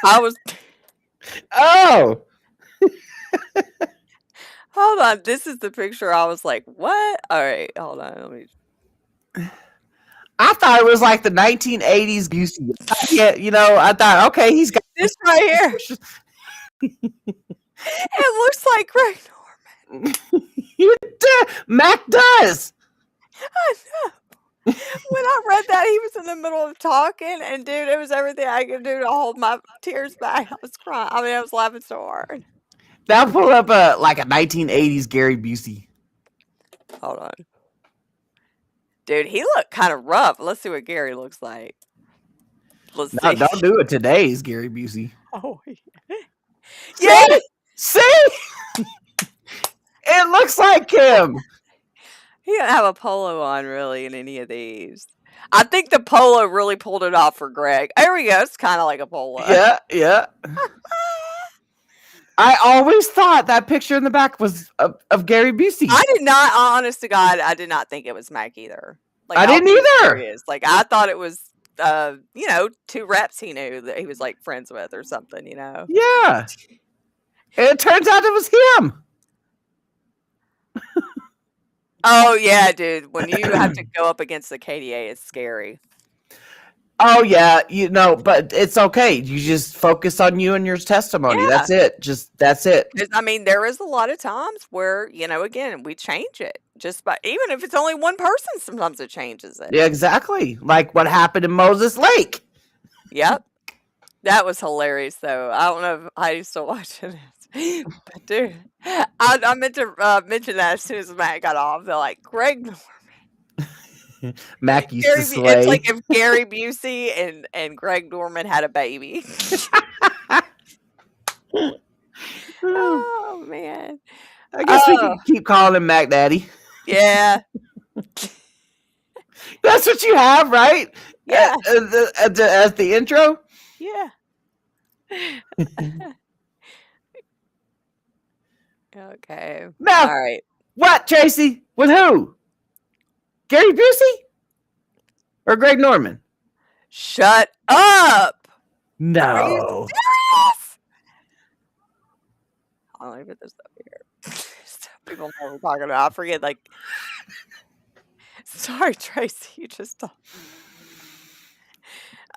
Speaker 1: Oh!
Speaker 2: Hold on. This is the picture. I was like, what? All right. Hold on. Let me.
Speaker 1: I thought it was like the 1980s Busey. I thought, okay, he's got
Speaker 2: this right here. It looks like Greg Norman.
Speaker 1: Mac does.
Speaker 2: I know. When I read that, he was in the middle of talking, and dude, it was everything I could do to hold my tears back. I was crying. I mean, I was laughing so hard.
Speaker 1: Now pull up a 1980s Gary Busey.
Speaker 2: Hold on. Dude, he looked kind of rough. Let's see what Gary looks like. Let's
Speaker 1: No,
Speaker 2: see.
Speaker 1: don't do it today's Gary Busey.
Speaker 2: Oh,
Speaker 1: See?
Speaker 2: yeah.
Speaker 1: See? It looks like him.
Speaker 2: He didn't have a polo on really in any of these. I think the polo really pulled it off for Greg. There we go. It's kind of like a polo.
Speaker 1: Yeah, yeah. I always thought that picture in the back was of Gary Busey.
Speaker 2: I did not, honest to God, I did not think it was Mac either. Like,
Speaker 1: I didn't
Speaker 2: I'll be
Speaker 1: either.
Speaker 2: serious. Like, I thought it was, two reps he knew that he was like friends with or something, you know?
Speaker 1: Yeah. And it turns out it was him.
Speaker 2: Oh, yeah, dude. When you have to go up against the KDA, it's scary.
Speaker 1: Oh yeah, but it's okay. You just focus on you and your testimony.
Speaker 2: Yeah.
Speaker 1: That's it. That's it.
Speaker 2: 'Cause, I mean, there is a lot of times where, again, we change it just by, even if it's only one person, sometimes it changes it.
Speaker 1: Yeah, exactly. Like what happened in Moses Lake.
Speaker 2: Yep. That was hilarious, though. I don't know if Heidi's still watching it. But, dude, I meant to mention that as soon as Matt got off. They're like, Greg Norman.
Speaker 1: Mac used
Speaker 2: Gary
Speaker 1: to
Speaker 2: Bu-
Speaker 1: slay.
Speaker 2: It's like if Gary Busey and Greg Norman had a baby. Oh, man.
Speaker 1: I guess we can keep calling him Mac Daddy.
Speaker 2: Yeah.
Speaker 1: That's what you have, right?
Speaker 2: Yeah.
Speaker 1: As the intro.
Speaker 2: Yeah. Okay.
Speaker 1: Now,
Speaker 2: All right.
Speaker 1: what, Tracy? With who? Gary Busey or Greg Norman?
Speaker 2: Shut up.
Speaker 1: No.
Speaker 2: Are you serious? I'll leave it this up here. People know what we're talking about. I forget, like. Sorry, Tracy. You just.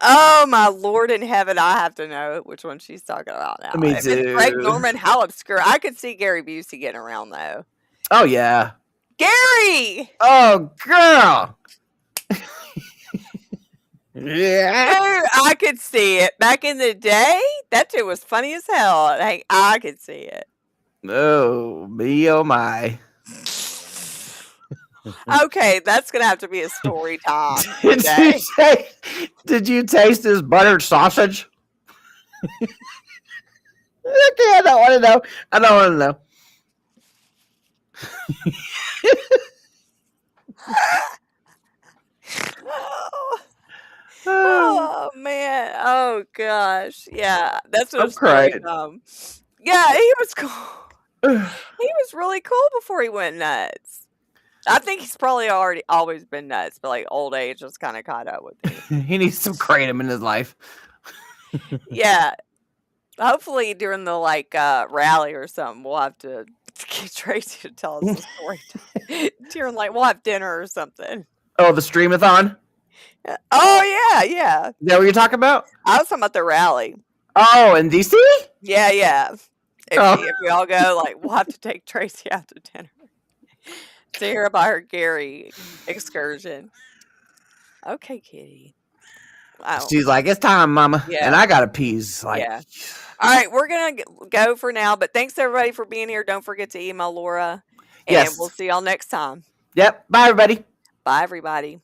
Speaker 2: Oh, my Lord in heaven. I have to know which one she's talking about now.
Speaker 1: Me
Speaker 2: If it's Greg
Speaker 1: too.
Speaker 2: Norman, how obscure. I could see Gary Busey getting around, though.
Speaker 1: Oh yeah.
Speaker 2: Gary!
Speaker 1: Oh girl. Yeah.
Speaker 2: Dude, I could see it. Back in the day, that shit was funny as hell. Like, I could see it.
Speaker 1: Oh me, oh my.
Speaker 2: Okay, that's gonna have to be a story time
Speaker 1: Did
Speaker 2: today.
Speaker 1: you say? Did you taste his buttered sausage? Okay, I don't want to know. I don't want to know.
Speaker 2: Oh man. Oh gosh. Yeah, that's what
Speaker 1: I'm
Speaker 2: a story
Speaker 1: crying.
Speaker 2: time. Yeah, he was cool. He was really cool before he went nuts. I think he's probably always been nuts, but like old age just kind of caught up with him.
Speaker 1: He needs some kratom in his life.
Speaker 2: Yeah. Hopefully during the rally or something, we'll have to get Tracy to tell us the story. During we'll have dinner or something.
Speaker 1: Oh, the streamathon?
Speaker 2: Oh yeah.
Speaker 1: Is that what you're talking about?
Speaker 2: I was talking about the rally.
Speaker 1: Oh, in DC?
Speaker 2: Yeah. If,
Speaker 1: Oh.
Speaker 2: if we all go, we'll have to take Tracy out to dinner to hear about her Gary excursion. Okay, kitty. Wow.
Speaker 1: She's like, it's time, mama.
Speaker 2: Yeah.
Speaker 1: And I got to pee. It's like,
Speaker 2: Yeah. All right, we're going to go for now, but thanks everybody for being here. Don't forget to email Laura, and
Speaker 1: Yes.
Speaker 2: we'll see y'all next time.
Speaker 1: Yep. Bye, everybody.
Speaker 2: Bye, everybody.